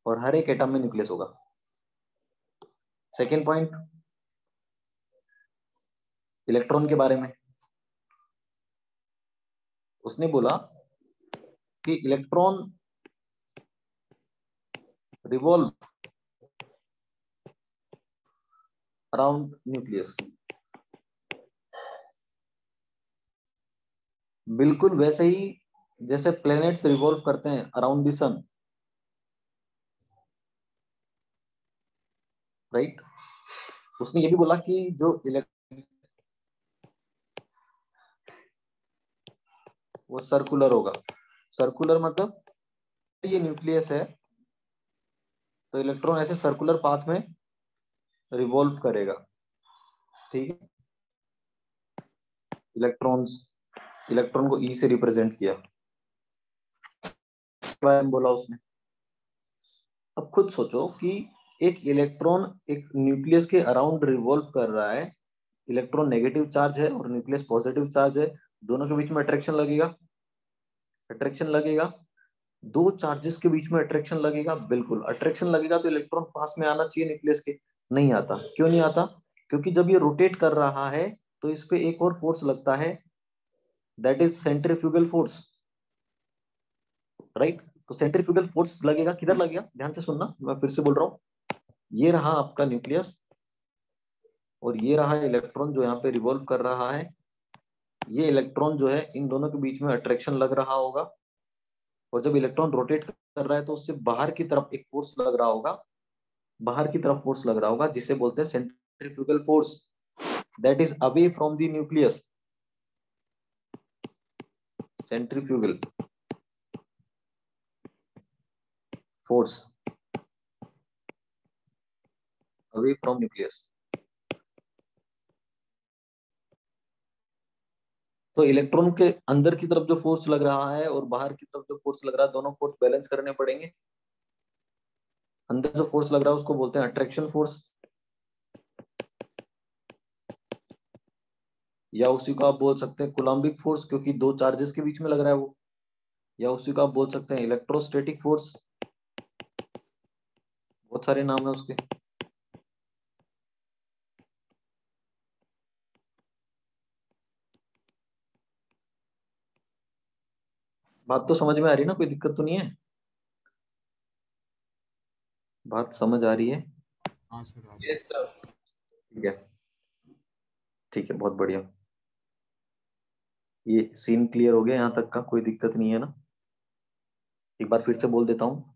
और हर एक एटम में न्यूक्लियस होगा। सेकेंड पॉइंट इलेक्ट्रॉन के बारे में, उसने बोला कि इलेक्ट्रॉन रिवॉल्व अराउंड न्यूक्लियस, बिल्कुल वैसे ही जैसे प्लैनेट्स रिवॉल्व करते हैं अराउंड द सन, राइट। उसने ये भी बोला कि जो वो सर्कुलर होगा। सर्कुलर मतलब ये न्यूक्लियस है तो इलेक्ट्रॉन ऐसे सर्कुलर पाथ में रिवॉल्व करेगा, ठीक है। इलेक्ट्रॉन को ई से रिप्रेजेंट किया, बोला उसने। अब खुद सोचो कि एक इलेक्ट्रॉन एक न्यूक्लियस के अराउंड रिवॉल्व कर रहा है, इलेक्ट्रॉन नेगेटिव चार्ज है और न्यूक्लियस पॉजिटिव चार्ज है, दोनों के बीच में अट्रैक्शन लगेगा, अट्रैक्शन लगेगा। दो चार्जेस के बीच में अट्रैक्शन लगेगा, बिल्कुल अट्रैक्शन लगेगा, तो इलेक्ट्रॉन पास में आना चाहिए न्यूक्लियस के, नहीं आता। क्यों नहीं आता? क्योंकि जब ये रोटेट कर रहा है तो इस पे एक और फोर्स लगता है, that is centrifugal force, right. तो सेंट्रीफ्यूगल फोर्स लगेगा, किधर लगेगा? ध्यान से सुनना, मैं फिर से बोल रहा हूँ, ये रहा आपका न्यूक्लियस और ये रहा इलेक्ट्रॉन जो यहाँ पे रिवॉल्व कर रहा है। ये इलेक्ट्रॉन जो है, इन दोनों के बीच में अट्रैक्शन लग रहा होगा, और जब इलेक्ट्रॉन रोटेट कर रहा है तो उससे बाहर की तरफ एक फोर्स लग रहा होगा, बाहर की तरफ फोर्स लग रहा होगा, जिसे बोलते हैं centrifugal force, that is away from the nucleus. Centrifugal force away from nucleus. तो इलेक्ट्रॉन के अंदर की तरफ जो फोर्स लग रहा है और बाहर की तरफ जो फोर्स लग रहा है, दोनों फोर्स बैलेंस करने पड़ेंगे, अंदर जो फोर्स लग रहा है उसको बोलते हैं अट्रैक्शन फोर्स, या उसी को आप बोल सकते हैं कूलम्बिक फोर्स क्योंकि दो चार्जेस के बीच में लग रहा है वो, या उसी को आप बोल सकते हैं इलेक्ट्रोस्टैटिक फोर्स। बहुत सारे नाम है उसके। बात तो समझ में आ रही है ना, कोई दिक्कत तो नहीं है? बात समझ आ रही है? हाँ सर। Yes sir. ठीक है, ठीक है, बहुत बढ़िया। ये सीन क्लियर हो गया यहाँ तक का? कोई दिक्कत नहीं है ना? एक बार फिर से बोल देता हूँ।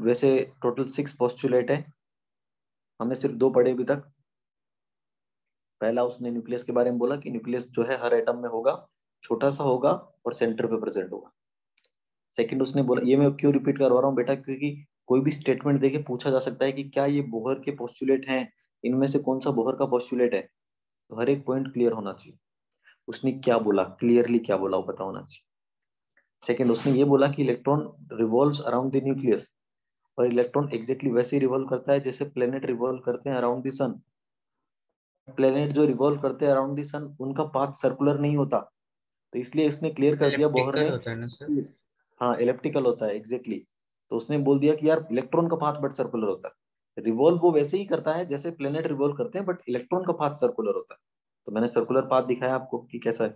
वैसे टोटल 6 पोस्टुलेट है, हमने सिर्फ 2 पढ़े अभी तक। पहला उसने न्यूक्लियस के बारे में बोला कि न्यूक्लियस जो है हर एटम में होगा, छोटा सा होगा और सेंटर पे प्रेजेंट होगा। सेकंड उसने बोला, ये मैं क्यों रिपीट करवा रहा हूँ बेटा, क्योंकि कोई भी स्टेटमेंट देके पूछा जा सकता है कि क्या ये बोहर के पोस्टुलेट हैं, इनमें से कौन सा बोहर का पोस्टुलेट है, तो हर एक पॉइंट क्लियर होना चाहिए। उसने क्या बोला, क्लियरली क्या बोला वो पता होना चाहिए। सेकंड उसने ये बोला कि electron revolves around the nucleus, और इलेक्ट्रॉन एग्जैक्टली वैसे ही रिवॉल्व करता है जैसे प्लेनेट रिवॉल्व करते हैं अराउंड द सन। प्लेनेट जो रिवॉल्व करते हैं अराउंड द सन उनका पाथ सर्कुलर नहीं होता, तो इसलिए इसने क्लियर कर दिया बोहर इलेप्टिकल ने। होता है ना सर? हाँ, इलेप्टिकल होता है एग्जैक्टली। तो उसने बोल दिया कि यार इलेक्ट्रॉन का पाथ बट सर्कुलर होता है। रिवॉल्व वो वैसे ही करता है जैसे प्लेनेट रिवॉल्व करते हैं, बट इलेक्ट्रॉन का पाथ सर्कुलर होता है। तो मैंने सर्कुलर पाथ दिखाया आपको कि कैसा है।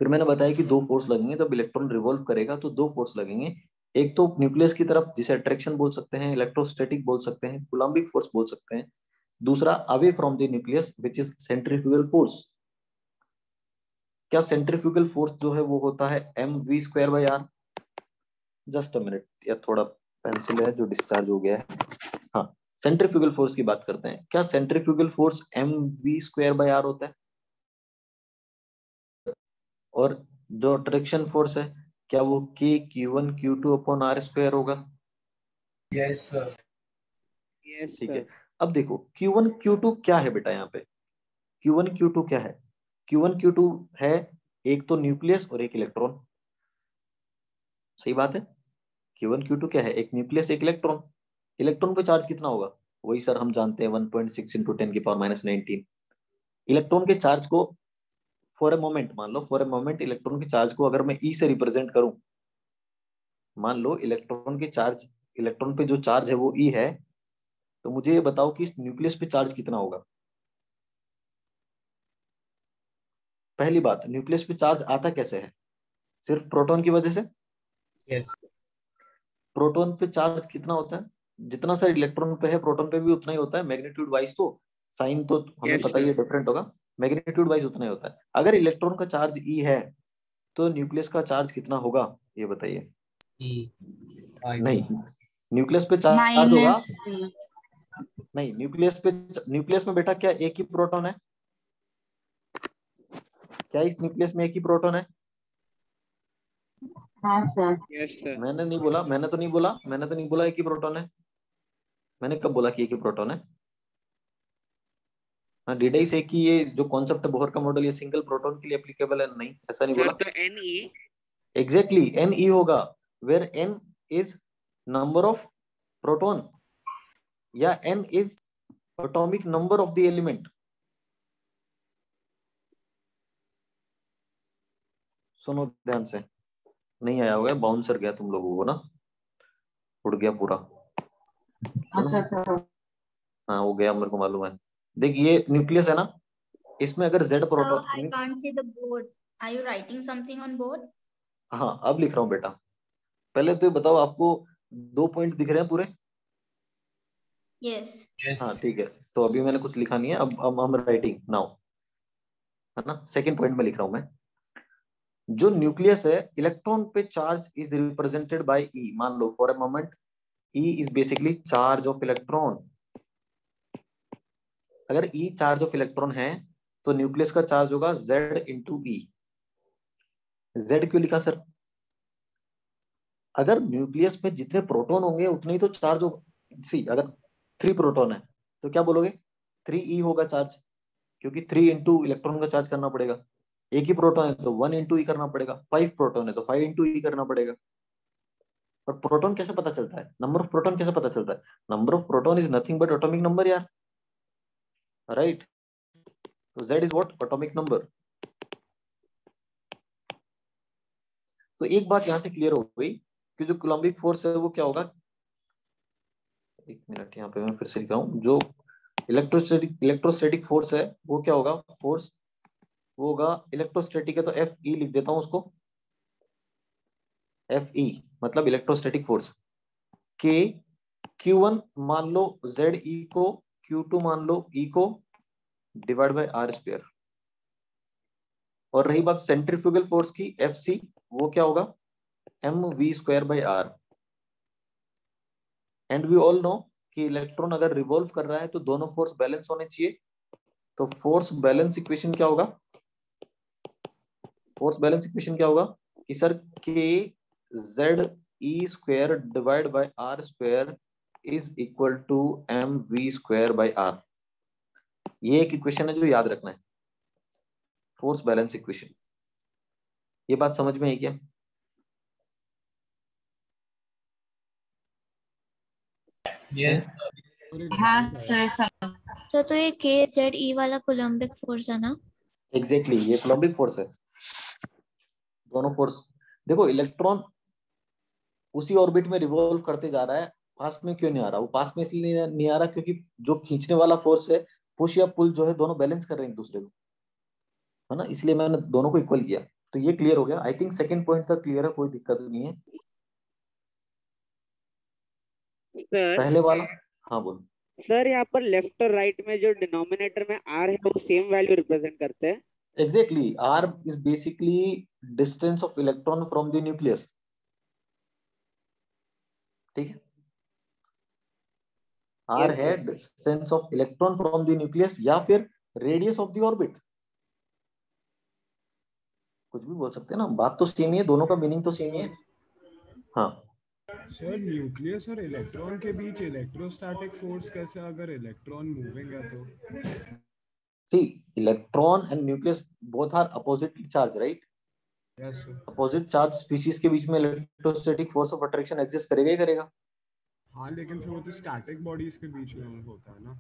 फिर मैंने बताया कि 2 फोर्स लगेंगे जब इलेक्ट्रॉन रिवॉल्व करेगा, तो 2 फोर्स लगेंगे। एक तो न्यूक्लियस की तरफ जिसे अट्रैक्शन बोल सकते हैं, इलेक्ट्रोस्टैटिक बोल सकते हैं, कूलम्बिक फोर्स बोल सकते हैं। दूसरा away from the nucleus which is centrifugal force. क्या सेंट्रीफ्यूगल फोर्स जो है वो होता है mv²/r। जस्ट अ मिनट, या थोड़ा पेंसिल है जो डिस्चार्ज हो गया है। हाँ, सेंट्रीफ्यूगल फोर्स की बात करते हैं। क्या सेंट्रीफ्यूगल फोर्स mv²/r होता है? और जो अट्रैक्शन फोर्स है क्या वो kq1q2/r² होगा? Yes sir. यस ठीक है। सर। अब देखो Q1 Q2 क्या है बेटा, यहाँ पे Q1 Q2 क्या है? Q1 Q2 है एक तो न्यूक्लियस और एक इलेक्ट्रॉन। सही बात है। Q1 Q2 क्या है? एक न्यूक्लियस एक इलेक्ट्रॉन। इलेक्ट्रॉन पे चार्ज कितना होगा? वही सर हम जानते हैं 1.6 × 10⁻⁻19। इलेक्ट्रॉन के चार्ज को फॉर ए मोमेंट, मान लो फॉर ए मोमेंट इलेक्ट्रॉन के चार्ज को अगर मैं E से रिप्रेजेंट करूं, मान लो इलेक्ट्रॉन के चार्ज, इलेक्ट्रॉन पे जो चार्ज है वो E है, तो मुझे ये बताओ कि इस न्यूक्लियस पे चार्ज कितना होगा। पहली बात, न्यूक्लियस पे चार्ज आता कैसे है? सिर्फ प्रोटॉन की वजह से। यस। प्रोटॉन पे चार्ज कितना होता है? जितना सा इलेक्ट्रॉन पे है प्रोटॉन पे भी उतना ही होता है, मैग्नीट्यूड वाइज। तो साइन तो हमें यस पता ही है सर। डिफरेंट होगा, मैग्नीट्यूड वाइज उतना ही होता है। अगर इलेक्ट्रॉन का चार्ज E है तो न्यूक्लियस का चार्ज कितना होगा, ये बताइए। नहीं, न्यूक्लियस पे चार्ज होगा। -3। नहीं, न्यूक्लियस में बेटा क्या एक ही प्रोटॉन है? क्या इस न्यूक्लियस में एक ही प्रोटॉन है? हाँ सर। Yes sir. मैंने नहीं बोला, मैंने तो नहीं बोला एक ही प्रोटॉन है। मैंने कब बोला कि एक ही प्रोटॉन है? हाँ, डिड आई से कि ये जो कॉन्सेप्ट है बोहर का मॉडल ये सिंगल प्रोटॉन के लिए एप्लीकेबल है? नहीं, ऐसा नहीं सर बोला। तो Ne। एग्जैक्टली Ne होगा, where N is number of proton या N is atomic number of the element. सुनो ध्यान से, नहीं आया होगा, बाउंसर गया तुम लोगों को ना, उड़ गया पूरा। हाँ सर। हाँ, वो गया, मेरे को मालूम है। देख ये न्यूक्लियस है ना, इसमें अगर Z I proton. can't see the board. Are you writing something on board? हाँ, अब लिख रहा हूँ बेटा। पहले तो ये बताओ, आपको 2 पॉइंट दिख रहे हैं पूरे? Yes. हाँ ठीक है, तो अभी मैंने कुछ लिखा नहीं है, अब हम राइटिंग नाउ, है ना। सेकंड पॉइंट में लिख रहा हूं मैं, जो न्यूक्लियस है इलेक्ट्रॉन पे charge is represented by E। मान लो for a moment E is basically charge of electron. अगर E चार्ज ऑफ इलेक्ट्रॉन है तो न्यूक्लियस का चार्ज होगा Z × E। Z क्यों लिखा सर? अगर न्यूक्लियस में जितने प्रोटॉन होंगे उतने ही तो चार्ज होगा। सी, अगर 3 प्रोटॉन है तो क्या बोलोगे? 3E होगा चार्ज, क्योंकि 3 × इलेक्ट्रॉन का चार्ज करना पड़ेगा। एक ही प्रोटॉन है तो 1 × E करना पड़ेगा, 5 प्रोटॉन है तो 5 × E करना पड़ेगा। पर प्रोटॉन कैसे पता चलता है, नंबर ऑफ प्रोटॉन कैसे पता चलता है? Number of proton is nothing but atomic number यार, राइट? तो Z is what? Atomic number. तो एक बात यहां से क्लियर हो गई कि जो कूलम्बिक फोर्स है वो क्या होगा, एक मिनट यहाँ पे मैं फिर से लिखाऊं, जो इलेक्ट्रोस्टैटिक फोर्स है वो क्या होगा, फोर्स वो होगा इलेक्ट्रोस्टैटिक है तो Fe लिख देता हूं उसको, Fe मतलब इलेक्ट्रोस्टैटिक फोर्स। K Q1 मान लो Ze को, Q2 मान लो E को, डिवाइड बाय R स्क्वायर। और रही बात सेंट्रीफ्यूगल फोर्स की, Fc वो क्या होगा, mv square by R। And we all know कि इलेक्ट्रॉन अगर रिवॉल्व कर रहा है तो दोनों फोर्स बैलेंस होने चाहिए। तो फोर्स बैलेंस इक्वेशन क्या होगा, फोर्स बैलेंस इक्वेशन क्या होगा कि sir K Z E square divide by R square is equal to M V square by R. ये एक इक्वेशन है जो याद रखना है, फोर्स बैलेंस इक्वेशन। ये बात समझ में आई क्या? यस हाँ सर सर तो ये KZE वाला कोलम्बिक फोर्स है ना? एग्जैक्टली ये कूलम्बिक फोर्स है। दोनों फोर्स देखो, इलेक्ट्रॉन उसी ऑर्बिट में रिवॉल्व करते जा रहा है, पास में क्यों नहीं आ रहा? वो पास में इसलिए नहीं आ रहा क्योंकि जो खींचने वाला फोर्स है, पुश या पुल जो है, दोनों बैलेंस कर रहे हैं एक दूसरे को, है ना, इसलिए मैंने दोनों को इक्वल किया। तो ये क्लियर हो गया, आई थिंक सेकंड पॉइंट तक क्लियर है, कोई दिक्कत नहीं है। सर पहले वाला, हाँ बोलो। सर यहाँ पर लेफ्ट और राइट में जो डिनोमिनेटर में आर है वो सेम वैल्यू रिप्रेजेंट करते हैं। Exactly, R is basically distance of electron from the nucleus, ठीक है? आर है distance of electron from the nucleus या फिर रेडियस ऑफ द ऑर्बिट, कुछ भी बोल सकते हैं ना, बात तो सेम ही है, दोनों का मीनिंग तो सेम ही है। हाँ सर न्यूक्लियस और इलेक्ट्रॉन के बीच इलेक्ट्रोस्टैटिक फोर्स कैसे, अगर इलेक्ट्रॉन मूविंग है तो? See, electron and nucleus both are oppositely charged, right? Yes sir. Opposite charge species के बीच में electrostatic force of attraction exist करेगा ही करेगा। हाँ लेकिन फिर वो तो स्टैटिक बॉडीज के बीच में होता है ना।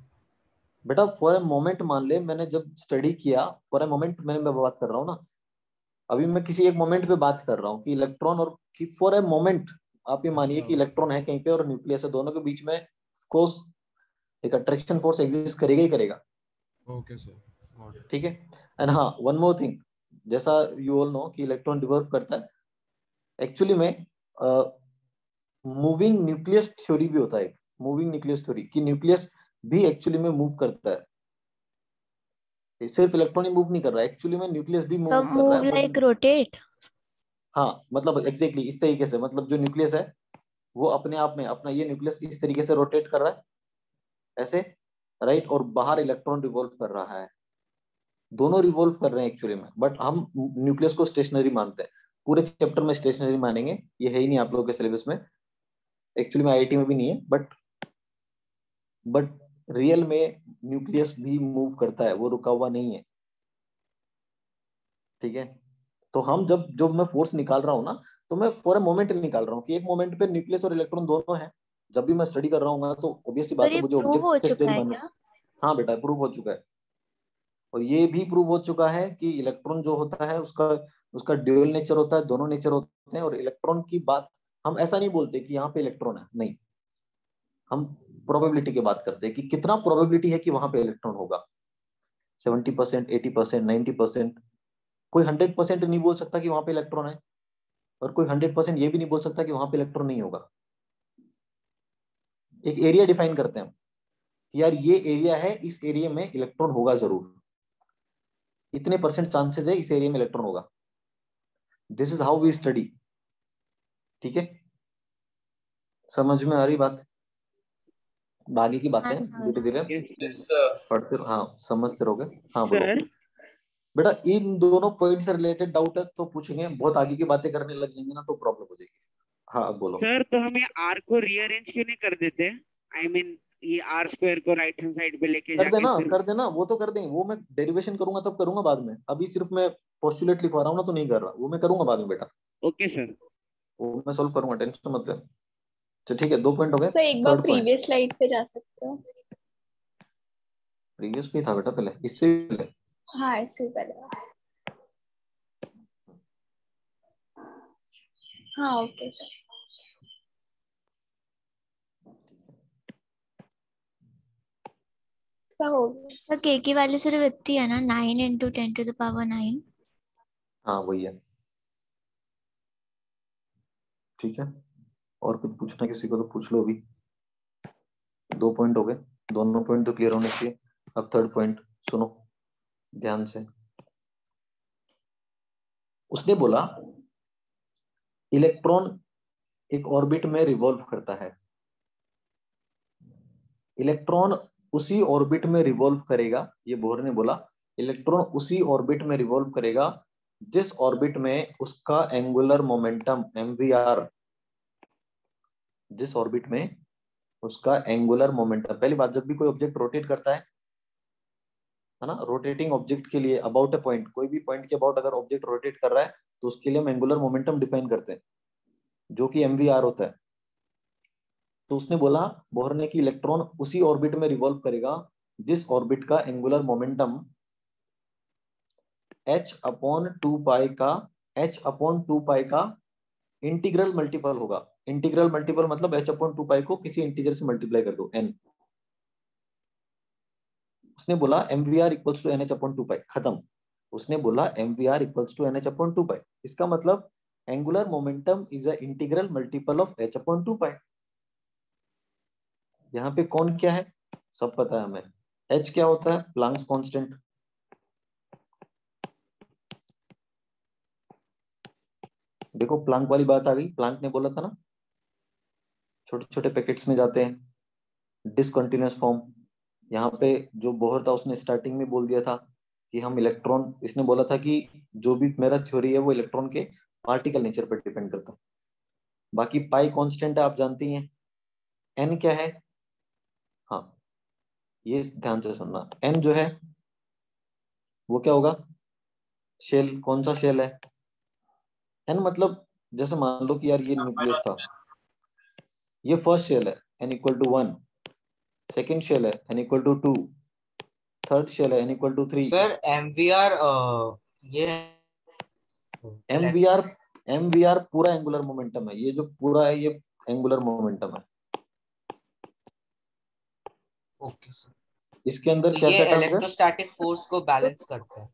बेटा फॉर ए मोमेंट मान ले, मैंने जब स्टडी किया, फॉर ए मोमेंट मैं बात कर रहा हूँ ना, अभी मैं किसी एक मोमेंट पे बात कर रहा हूँ कि इलेक्ट्रॉन और फॉर ए मोमेंट आप ये मानिए कि इलेक्ट्रॉन है कहीं पे और न्यूक्लियस है, दोनों के बीच में कोर्स एक अट्रैक्शन फोर्स एग्जिस्ट करेगा ही करेगा। ओके सर, ठीक है। एंड हाँ, वन मोर थिंग, जैसा यू ऑल नो कि इलेक्ट्रॉन रिवॉल्व करता है, एक्चुअली में मूविंग न्यूक्लियस थ्योरी भी होता है, मूविंग न्यूक्लियस थ्योरी कि न्यूक्लियस भी एक्चुअली में मूव करता है, सिर्फ इलेक्ट्रॉन ही मूव नहीं कर रहा है, एक्चुअली में न्यूक्लियस भी मूव कर रहा है। लाइक रोटेट, हाँ मतलब एग्जैक्टली इस तरीके से, मतलब जो न्यूक्लियस है वो अपने आप में अपना ये न्यूक्लियस इस तरीके से रोटेट कर रहा है ऐसे, राइट, और बाहर इलेक्ट्रॉन रिवॉल्व कर रहा है, दोनों रिवॉल्व कर रहे हैं एक्चुअली में, बट हम न्यूक्लियस को स्टेशनरी मानते हैं। पूरे चैप्टर में स्टेशनरी मानेंगे, ये है ही नहीं आप लोगों के सिलेबस में, एक्चुअली में आईआईटी में भी नहीं है, बट रियल में न्यूक्लियस भी मूव करता है, वो रुका हुआ नहीं है, ठीक है। तो हम जब मैं फोर्स निकाल रहा हूँ ना, तो मैं फॉर ए मोमेंट निकाल रहा हूँ कि एक मोमेंट पे न्यूक्लियस और इलेक्ट्रॉन दोनों हैं। जब भी मैं स्टडी कर रहा हूँ तो ऑब्वियसली बात है मुझे ऑब्जेक्ट से स्टडी मानना। हाँ बेटा प्रूव हो चुका है, और ये भी प्रूव हो चुका है कि इलेक्ट्रॉन जो होता है उसका ड्यूअल नेचर होता है, दोनों नेचर होते हैं। और इलेक्ट्रॉन की बात हम ऐसा नहीं बोलते कि यहाँ पे इलेक्ट्रॉन है, नहीं, हम प्रोबेबिलिटी की बात करते हैं कि कितना प्रोबेबिलिटी है कि वहां पे इलेक्ट्रॉन होगा, 70%, 80%, 90%। कोई 100% नहीं बोल सकता कि वहां पे इलेक्ट्रॉन है, और कोई 100% ये भी नहीं बोल सकता कि वहां पे इलेक्ट्रॉन नहीं होगा। एक एरिया डिफाइन करते हैं कि यार ये एरिया है, इस एरिया में इलेक्ट्रॉन होगा जरूर, इतने परसेंट चांसेस है इस एरिया में इलेक्ट्रॉन होगा। This is how we study, ठीक है, समझ में आ रही बात? बाकी की बातें धीरे धीरे पढ़ते, हाँ समझते रहोगे। हाँ बोलो बेटा, इन दोनों पॉइंट से रिलेटेड डाउट है तो पूछेंगे, बहुत आगे की बातें करने लग जाएंगे ना तो प्रॉब्लम हो जाएगी। हाँ बोलो सर, तो हम ये आर को रीअरेंज क्यों नहीं कर देते? आई मीन ये आर स्क्वायर को राइट हैंड साइड पे लेके कर देना, वो तो कर देंगे, वो मैं डेरिवेशन करूंगा तब करूंगा बाद में, अभी सिर्फ मैं पोस्टुलेट लिखवा रहा हूँ ना तो नहीं कर रहा, वो मैं करूंगा बाद में बेटा। ओके सर, वो मैं सॉल्व करूंगा, टेंशन मत ले। तो ठीक है, 2 पॉइंट हो गए। सर एक बार थर्ड पॉइंट, प्रीवियस स्लाइड पे जा सकते हो? प्रीवियस पे था बेटा, पहले इससे भी पहले। हाँ इससे पहले। हाँ ओके सर। सब हो गया। तो के की वैल्यू सिर्फ इतनी है ना, 9 इंटू 10⁻9। हाँ वही है। ठीक है, और कुछ पूछना किसी को तो पूछ लो अभी। 2 पॉइंट हो गए, दोनों पॉइंट तो क्लियर होने चाहिए। अब थर्ड पॉइंट सुनो ध्यान से। उसने बोला इलेक्ट्रॉन एक ऑर्बिट में रिवॉल्व करता है। इलेक्ट्रॉन उसी ऑर्बिट में रिवॉल्व करेगा, ये बोहर ने बोला इलेक्ट्रॉन उसी ऑर्बिट में रिवॉल्व करेगा जिस ऑर्बिट में उसका एंगुलर मोमेंटम mvr, जिस ऑर्बिट में उसका एंगुलर मोमेंटम। पहली बात, जब भी कोई ऑब्जेक्ट रोटेट करता है ना, रोटेटिंग ऑब्जेक्ट के लिए अबाउट अ पॉइंट, कोई भी पॉइंट के अबाउट अगर ऑब्जेक्ट रोटेट कर रहा है तो उसके लिए हम एंगुलर मोमेंटम डिफाइन करते हैं, जो कि mvr होता है। तो उसने बोला बोहर ने कि इलेक्ट्रॉन उसी ऑर्बिट में रिवॉल्व करेगा जिस ऑर्बिट का एंगुलर मोमेंटम h/2 का इंटीग्रल मल्टीपल होगा। इंटीग्रल मल्टीपल मतलब h/2 को किसी इंटीजर से मल्टीप्लाई कर दो n। उसने बोला mvr इक्वल्स टू nh/2, खत्म। उसने बोला mvr इक्वल्स टू nh/2। इसका मतलब angular momentum is a integral multiple of h/2। यहाँ पे कौन क्या है सब पता है हमें। h क्या होता है, प्लांक्स कांस्टेंट। देखो प्लांक वाली बात आ गई। प्लांक ने बोला था ना छोटे छोटे पैकेट्स में जाते हैं डिसकंटिन्यूअस फॉर्म। यहाँ पे जो बोहर था उसने स्टार्टिंग में बोल दिया था कि हम इलेक्ट्रॉन, इसने बोला था कि जो भी मेरा थ्योरी है वो इलेक्ट्रॉन के पार्टिकल नेचर पर डिपेंड करता है। बाकी पाई कांस्टेंट है, आप जानती हैं। एन क्या है, हाँ ये ध्यान से सुनना। एन जो है वो क्या होगा, शेल। कौन सा शेल है, एन मतलब जैसे मान लो कि यार ये न्यूक्लियस था, ये फर्स्ट शेल है n equal to 1, second shell है n equal to 2, third shell है n equal to 3। Sir MVR ये mvr पूरा एंगुलर मोमेंटम है, ये जो पूरा है ये एंगुलर मोमेंटम है। Okay sir. इसके अंदर तो क्या ये क्या टर्म्स है, इलेक्ट्रोस्टैटिक फोर्स को बैलेंस करता है।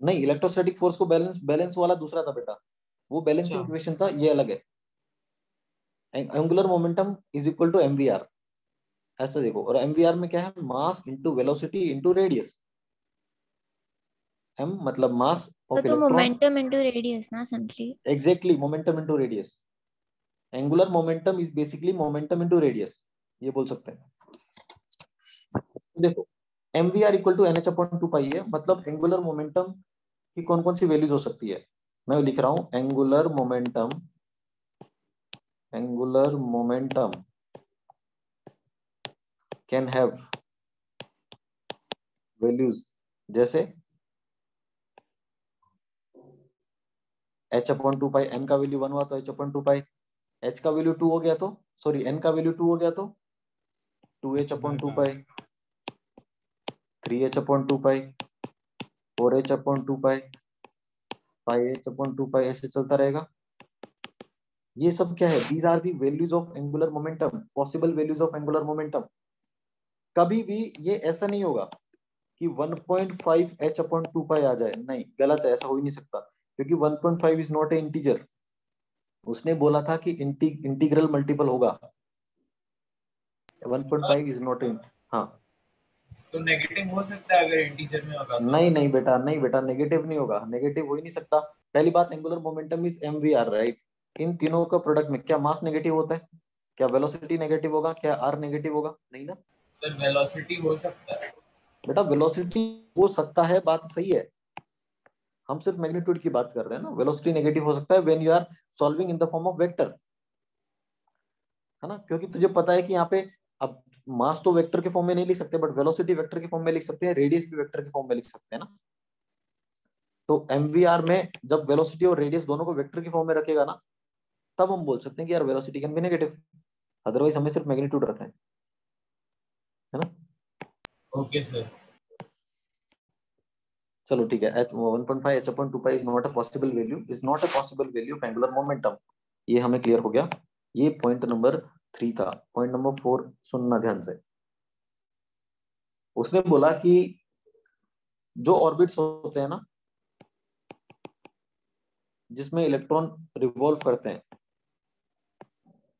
नहीं इलेक्ट्रोस्टैटिक फोर्स को बैलेंस वाला दूसरा था बेटा, वो बैलेंसिंग अच्छा इक्वेशन था, ये अलग है। Angular momentum is equal to mvr, ऐसा देखो। और mvr में क्या है, mass into velocity into radius. m मतलब मास ऑफ तो इलेक्ट्रॉन, मोमेंटम इंटू रेडियस ना simply. Exactly momentum into radius. Angular momentum is basically momentum into radius, ये बोल सकते हैं। देखो mvr इक्वल टू nh/2 है, मतलब एंगुलर मोमेंटम की कौन कौन सी वैल्यूज हो सकती है। मैं लिख रहा हूं angular momentum can have values जैसे h/2, n का वैल्यू 1 हुआ तो h/2, h का वैल्यू 2 हो गया तो सॉरी n का वैल्यू 2 हो गया तो 2h/2, 3h/2, 4h/2, 5h/2, ऐसे चलता रहेगा। ये सब क्या है, these are the values of angular momentum, possible values of angular momentum. कभी भी ये ऐसा नहीं होगा कि 1.5h/2 आ जाए, नहीं गलत है, ऐसा हो ही नहीं सकता, क्योंकि 1.5 इज नॉट ए इंटीजर। उसने बोला था कि इंटीग्रल मल्टीपल होगा, 1.5 इज नॉट ए। हाँ तो नेगेटिव हो सकता है अगर इंटीजर में होगा तो? नहीं बेटा, नहीं बेटा, नेगेटिव नहीं होगा, नेगेटिव हो ही नहीं सकता। पहली बात, angular momentum is mvr, right. इन तीनों का प्रोडक्ट में क्या मास नेगेटिव होता है, क्या वेलोसिटी नेगेटिव होगा, क्या r नेगेटिव होगा, नहीं ना। सर वेलोसिटी हो सकता है। बेटा वेलोसिटी हो सकता है, बात सही है, हम सिर्फ मैग्नीट्यूड की बात कर रहे हैं ना। वेलोसिटी नेगेटिव हो सकता है when you are solving in the form of vector, है ना, क्योंकि तुझे पता है कि यहाँ पे अब मास तो वेक्टर के फॉर्म में नहीं लिख सकते, बट वेलोसिटी वेक्टर के फॉर्म में लिख सकते हैं, रेडियस भी वेक्टर के फॉर्म में लिख सकते हैं ना। तो mvr में जब वेलोसिटी और रेडियस दोनों को वेक्टर के फॉर्म में रखेगा ना, तब हम बोल सकते हैं कि यार velocity can be negative. Otherwise हमें सिर्फ मैग्नीट्यूड रखना है ना। Okay sir. चलो ठीक है, 1.5 h/2 pi is not a possible value, is not a possible value of angular momentum. ये हमें क्लियर हो गया। ये पॉइंट नंबर 3 था। पॉइंट नंबर 4 सुनना ध्यान से। उसने बोला कि जो ऑर्बिट्स होते हैं ना, जिसमें इलेक्ट्रॉन रिवॉल्व करते हैं,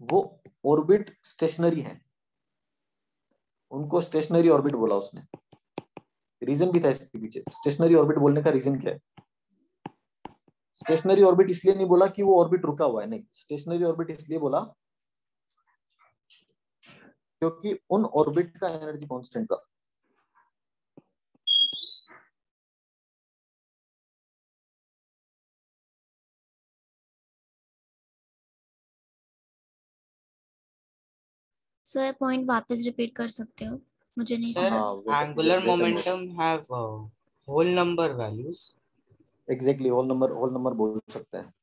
वो ऑर्बिट स्टेशनरी हैं, उनको स्टेशनरी ऑर्बिट बोला उसने। रीजन भी था इसके पीछे। स्टेशनरी ऑर्बिट बोलने का रीजन क्या है? स्टेशनरी ऑर्बिट इसलिए नहीं बोला कि वो ऑर्बिट रुका हुआ है, नहीं। स्टेशनरी ऑर्बिट इसलिए बोला क्योंकि उन ऑर्बिट का एनर्जी कांस्टेंट था। सर पॉइंट वापस रिपीट कर सकते हो, मुझे नहीं सर समझा। Angular momentum have whole number values. Exactly, whole number बोल सकते हैं।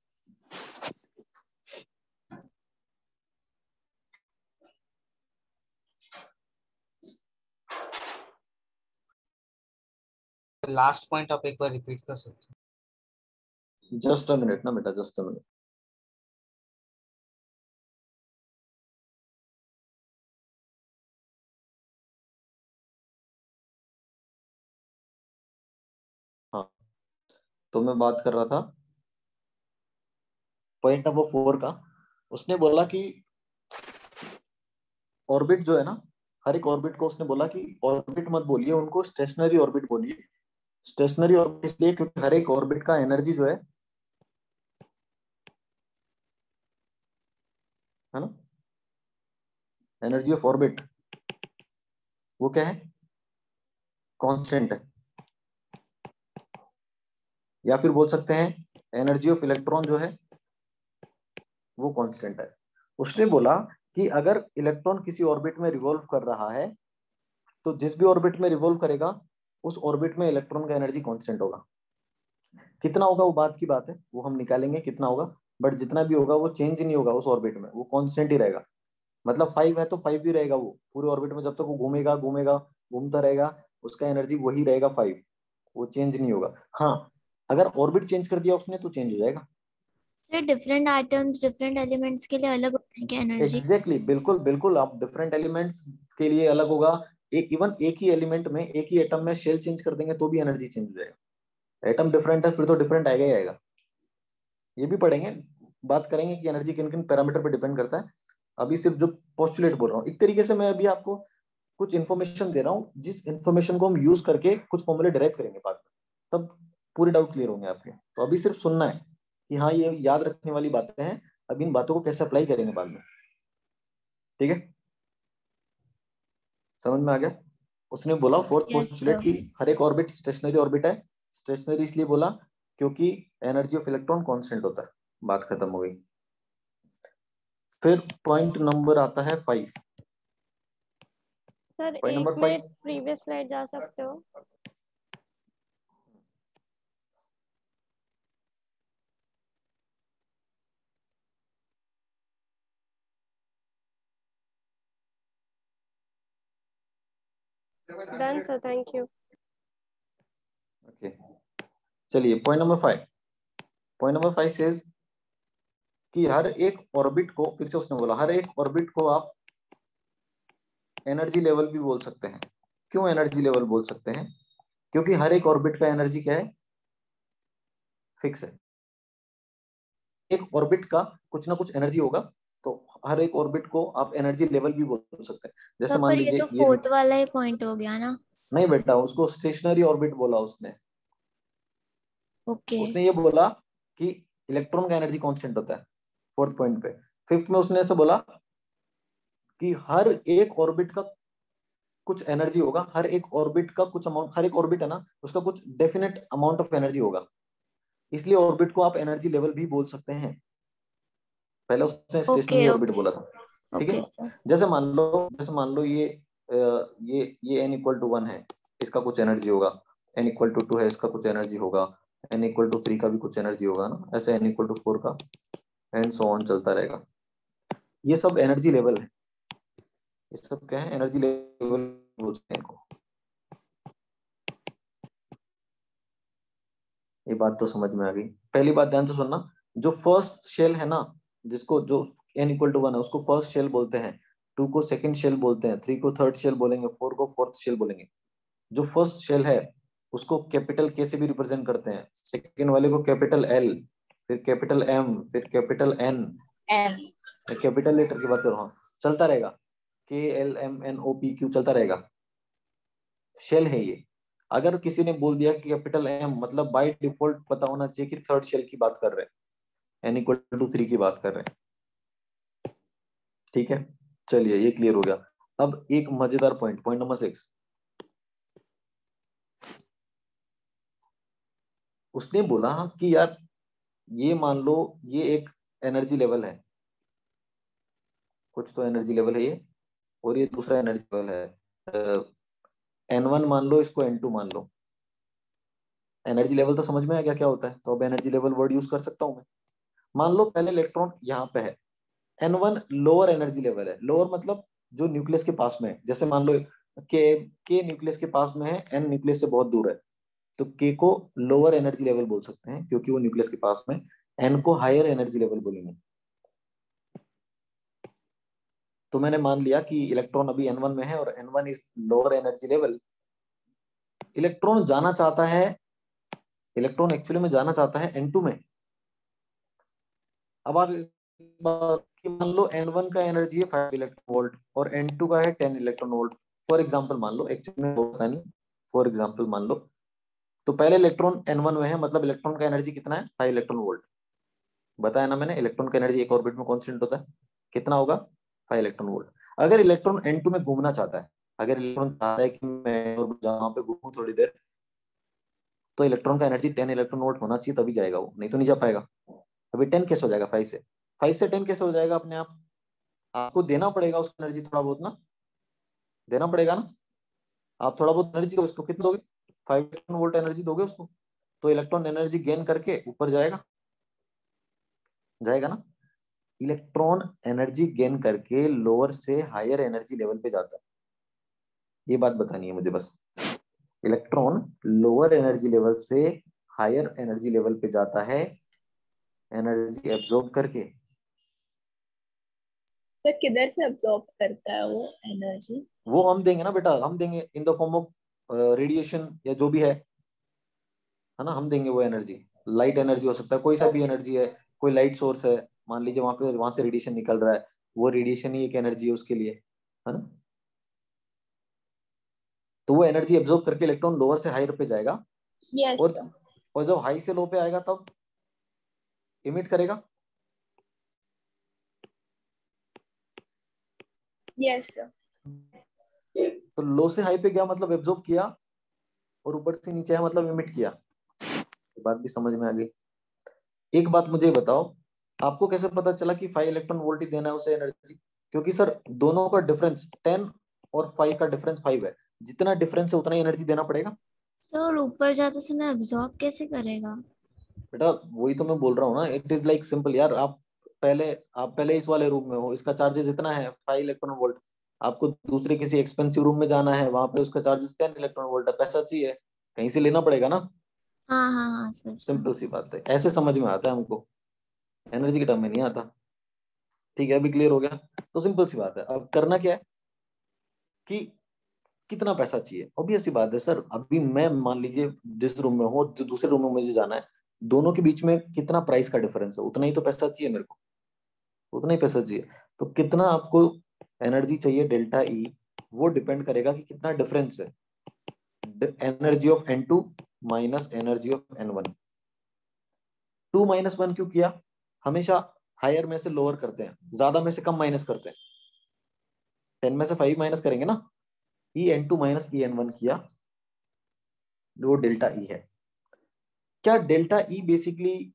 लास्ट पॉइंट आप एक बार रिपीट कर सकते हो? जस्ट अ मिनट ना बेटा, जस्ट अ मिनट। हाँ, तो मैं बात कर रहा था पॉइंट नंबर 4 का। उसने बोला कि ऑर्बिट जो है ना, हर एक ऑर्बिट को उसने बोला कि ऑर्बिट मत बोलिए, उनको स्टेशनरी ऑर्बिट बोलिए। स्टेशनरी ऑर्बिट इसलिए क्योंकि हर एक ऑर्बिट का एनर्जी जो है ना, एनर्जी ऑफ ऑर्बिट वो क्या है? कांस्टेंट है। या फिर बोल सकते हैं एनर्जी ऑफ इलेक्ट्रॉन जो है वो कांस्टेंट है। उसने बोला कि अगर इलेक्ट्रॉन किसी ऑर्बिट में रिवॉल्व कर रहा है, तो जिस भी ऑर्बिट में रिवॉल्व करेगा उस ऑर्बिट में इलेक्ट्रॉन का एनर्जी कांस्टेंट होगा। कितना होगा वो बात की बात है, वो हम निकालेंगे कितना होगा, बट जितना भी होगा वो चेंज नहीं होगा उस ऑर्बिट में, वो कांस्टेंट ही रहेगा। मतलब 5 है तो 5 ही रहेगा वो पूरे ऑर्बिट में, जब तक वो घूमेगा घूमेगा घूमता रहेगा, उसका एनर्जी वही रहेगा 5, वो चेंज नहीं होगा। हाँ, अगर ऑर्बिट चेंज कर दिया उसने तो चेंज हो जाएगा। Sir different items different elements के लिए अलग होते हैं क्या एनर्जी? एग्जैक्टली, बिल्कुल बिल्कुल। आप डिफरेंट एलिमेंट्स के लिए अलग होगा। इवन एक ही एलिमेंट में, एक ही एटम में शेल चेंज कर देंगे तो भी एनर्जी चेंज हो जाएगा। एटम डिफरेंट है फिर तो डिफरेंट आएगा ही आएगा। ये भी पढ़ेंगे, बात करेंगे कि एनर्जी किन किन पैरामीटर पर डिपेंड करता है। अभी सिर्फ जो पोस्टुलेट बोल रहा हूँ, एक तरीके से मैं अभी आपको कुछ इन्फॉर्मेशन दे रहा हूँ, जिस इन्फॉर्मेशन को हम यूज करके कुछ फॉर्मूले डिराइव करेंगे बाद में, तब पूरे डाउट क्लियर होंगे आपके। तो अभी सिर्फ सुनना है कि हाँ ये याद रखने वाली बातें हैं, अब इन बातों को कैसे अप्लाई करेंगे बाद में। ठीक है, समझ में आ गया? उसने बोला फोर्थ यस पोस्टुलेट सर। कि हर एक ऑर्बिट स्टेशनरी ऑर्बिट है। स्टेशनरी इसलिए बोला क्योंकि एनर्जी ऑफ इलेक्ट्रॉन कांस्टेंट होता है। बात खत्म हो गई। फिर पॉइंट नंबर आता है 5। सर पॉइंट एक नंबर 5, मिनट प्रीवियस स्लाइड जा सकते हो? Done sir, thank you. Okay चलिए point number 5। Point number 5 says कि हर एक ऑर्बिट को, फिर से उसने बोला हर एक ऑर्बिट को आप एनर्जी लेवल भी बोल सकते हैं। क्यों एनर्जी लेवल बोल सकते हैं? क्योंकि हर एक ऑर्बिट का एनर्जी क्या है? फिक्स है। एक ऑर्बिट का कुछ ना कुछ एनर्जी होगा, तो हर एक ऑर्बिट को आप एनर्जी लेवल भी बोल सकते हैं। जैसे सर मान पर ये लीजिए तो ये फोर्थ वाला ही पॉइंट हो गया ना। नहीं बेटा, उसको स्टेशनरी ऑर्बिट बोला उसने। ओके उसने ये बोला कि इलेक्ट्रॉन का एनर्जी कांस्टेंट होता है फोर्थ पॉइंट पे। फिफ्थ में उसने ऐसे बोला कि हर एक ऑर्बिट का कुछ एनर्जी होगा, हर एक ऑर्बिट का कुछ अमाउंट, हर एक ऑर्बिट है ना उसका कुछ डेफिनेट अमाउंट ऑफ एनर्जी होगा, इसलिए ऑर्बिट को आप एनर्जी लेवल भी बोल सकते हैं। पहले उसने स्टेशनरी ओके ऑर्बिट ओके बोला था। ठीक है, ओके सर। जैसे मान लो ये n इक्वल टू 1 है, इसका कुछ एनर्जी होगा। n इक्वल टू 2 है, इसका कुछ एनर्जी होगा। n इक्वल टू 3 का भी कुछ एनर्जी होगा ना, ऐसे n इक्वल टू 4 का एंड सो ऑन चलता रहेगा। ये सब एनर्जी लेवल है। ये सब क्या है, एनर्जी लेवल बोलते हैं इनको। ये बात तो समझ में आ गई। पहली बात ध्यान से सुनना, जो फर्स्ट शेल है ना, जिसको जो n इक्वल टू 1 है उसको फर्स्ट शेल बोलते हैं, 2 को सेकंड शेल बोलते हैं, 3 को थर्ड शेल बोलेंगे, 4 को फोर्थ शेल बोलेंगे। जो फर्स्ट शेल है उसको कैपिटल के से भी रिप्रेजेंट करते हैं, सेकंड वाले को कैपिटल एल, फिर कैपिटल एम, फिर कैपिटल एन, कैपिटल लेटर की बात कर रहा हूँ, चलता रहेगा, K L M N O P Q चलता रहेगा, शेल है ये। अगर किसी ने बोल दिया कि कैपिटल एम, मतलब बाय डिफॉल्ट पता होना चाहिए कि थर्ड शेल की बात कर रहे हैं, n इक्वल टू 3 की बात कर रहे हैं। ठीक है, चलिए ये क्लियर हो गया। अब एक मजेदार पॉइंट, पॉइंट नंबर 6। उसने बोला कि यार ये मान लो ये एक एनर्जी लेवल है, कुछ तो एनर्जी लेवल है ये, और ये दूसरा एनर्जी लेवल है, n1 मान लो, इसको n2 मान लो। एनर्जी लेवल तो समझ में आ गया क्या होता है, तो अब एनर्जी लेवल वर्ड यूज कर सकता हूं मैं। मान लो पहले इलेक्ट्रॉन यहाँ पे है, n1 लोअर एनर्जी लेवल है, लोअर मतलब जो न्यूक्लियस के पास में है, जैसे मान लो के न्यूक्लियस के पास में है, n न्यूक्लियस से बहुत दूर है, तो k को लोअर एनर्जी लेवल बोल सकते हैं क्योंकि वो न्यूक्लियस के पास में, n को हायर एनर्जी लेवल बोलेंगे। तो मैंने मान लिया कि इलेक्ट्रॉन अभी n1 में है और n1 is lower energy level. Electron जाना चाहता है, इलेक्ट्रॉन एक्चुअली में जाना चाहता है n2 में। अब आप मान लो n1 का एनर्जी है 5 इलेक्ट्रॉन वोल्ट और n2 का है 10 इलेक्ट्रॉन वोल्ट। फॉर एग्जांपल मान लो, एक्चुअली में पता नहीं, फॉर एग्जांपल मान लो, तो पहले इलेक्ट्रॉन n1 में है, मतलब इलेक्ट्रॉन का एनर्जी कितना है, 5 इलेक्ट्रॉन वोल्ट। बताया ना मैंने, इलेक्ट्रॉन का एनर्जी एक ऑर्बिट में कांस्टेंट होता है, कितना होगा, 5 इलेक्ट्रॉन वोल्ट। अगर इलेक्ट्रॉन n2 में घूमना चाहता है, अगर इलेक्ट्रॉन चाहता है कि मैं जहाँ पे घूमूं थोड़ी देर, तो इलेक्ट्रॉन का एनर्जी 10 इलेक्ट्रॉन वोल्ट होना चाहिए, तभी जाएगा वो, नहीं तो नहीं जा पाएगा। अभी 10 कैसे हो जाएगा 5 से, 5 से 10 कैसे हो जाएगा अपने आप, आपको देना पड़ेगा उसको एनर्जी थोड़ा बहुत ना, देना पड़ेगा ना, आप थोड़ा बहुत एनर्जी दो उसको, कितना दोगे, 5 इलेक्ट्रॉन वोल्ट एनर्जी दोगे उसको, तो इलेक्ट्रॉन एनर्जी गेन करके ऊपर जाएगा, जाएगा ना। इलेक्ट्रॉन एनर्जी गेन करके लोअर से हायर एनर्जी लेवल पे जाता है, ये बात बतानी है मुझे बस। इलेक्ट्रॉन लोअर एनर्जी लेवल से हायर एनर्जी लेवल पे जाता है एनर्जी एब्जॉर्ब करके। सर किधर से अब्सॉर्ब करता है वो एनर्जी? वो हम देंगे ना बेटा, हम देंगे इन द फॉर्म ऑफ रेडिएशन या जो भी है ना, हम देंगे वो एनर्जी। लाइट एनर्जी हो सकता है, कोई सा भी एनर्जी है, कोई लाइट सोर्स है, मान लीजिए वहां से रेडिएशन निकल रहा है, वो रेडिएशन ही एक एनर्जी है उसके लिए, है ना। तो वो एनर्जी एब्जॉर्ब करके इलेक्ट्रॉन लोअर से हायर पे जाएगा। yes, और जब हाई से लो पे आएगा तब इमिट करेगा। yes, तो लो से हाई पे गया मतलब एब्जॉर्ब किया, और ऊपर से नीचे आया मतलब इमिट किया। ये बात भी समझ में आ गई। एक बात मुझे बताओ, आपको कैसे पता चला कि 5 इलेक्ट्रॉन वोल्ट ही देना है उसे एनर्जी? क्योंकि सर दोनों का डिफरेंस 10 और 5 का डिफरेंस 5 है, जितना डिफरेंस है उतना ही एनर्जी देना पड़ेगा। सर ऊपर जाते समय अब्सॉर्ब कैसे करेगा? बेटा वही तो मैं बोल रहा हूँ ना, इट इज लाइक सिंपल यार। आप पहले इस वाले रूम में हो, इसका चार्जेस इतना है 5 इलेक्ट्रॉन वोल्ट, आपको दूसरे किसी एक्सपेंसिव रूम में जाना है, वहां पे उसका चार्जेस 10 इलेक्ट्रॉन वोल्ट है, पैसा चाहिए, कहीं से लेना पड़ेगा ना। हाँ हाँ हाँ सर, सिंपल सी बात है, ऐसे समझ में आता है हमको, एनर्जी के टर्म में नहीं आता। ठीक है, अभी क्लियर हो गया। तो सिंपल सी बात है, अब करना क्या है कि कितना पैसा चाहिए। ऑब्वियस सी बात है सर, अभी मैं मान लीजिए जिस रूम में हो, जो दूसरे रूम में मुझे जाना है, दोनों के बीच में कितना प्राइस का डिफरेंस है, उतना ही तो पैसा चाहिए मेरे को, उतना ही पैसा चाहिए। तो कितना आपको एनर्जी चाहिए डेल्टा ई, वो डिपेंड करेगा कि कितना डिफरेंस है energy of n2 minus energy of n1। 2 minus 1 क्यों किया? हमेशा हायर में से लोअर करते हैं, ज्यादा में से कम माइनस करते हैं। 10 में से 5 माइनस करेंगे ना, ई n2 माइनस ई n1 किया, वो डेल्टा ई है। क्या delta E basically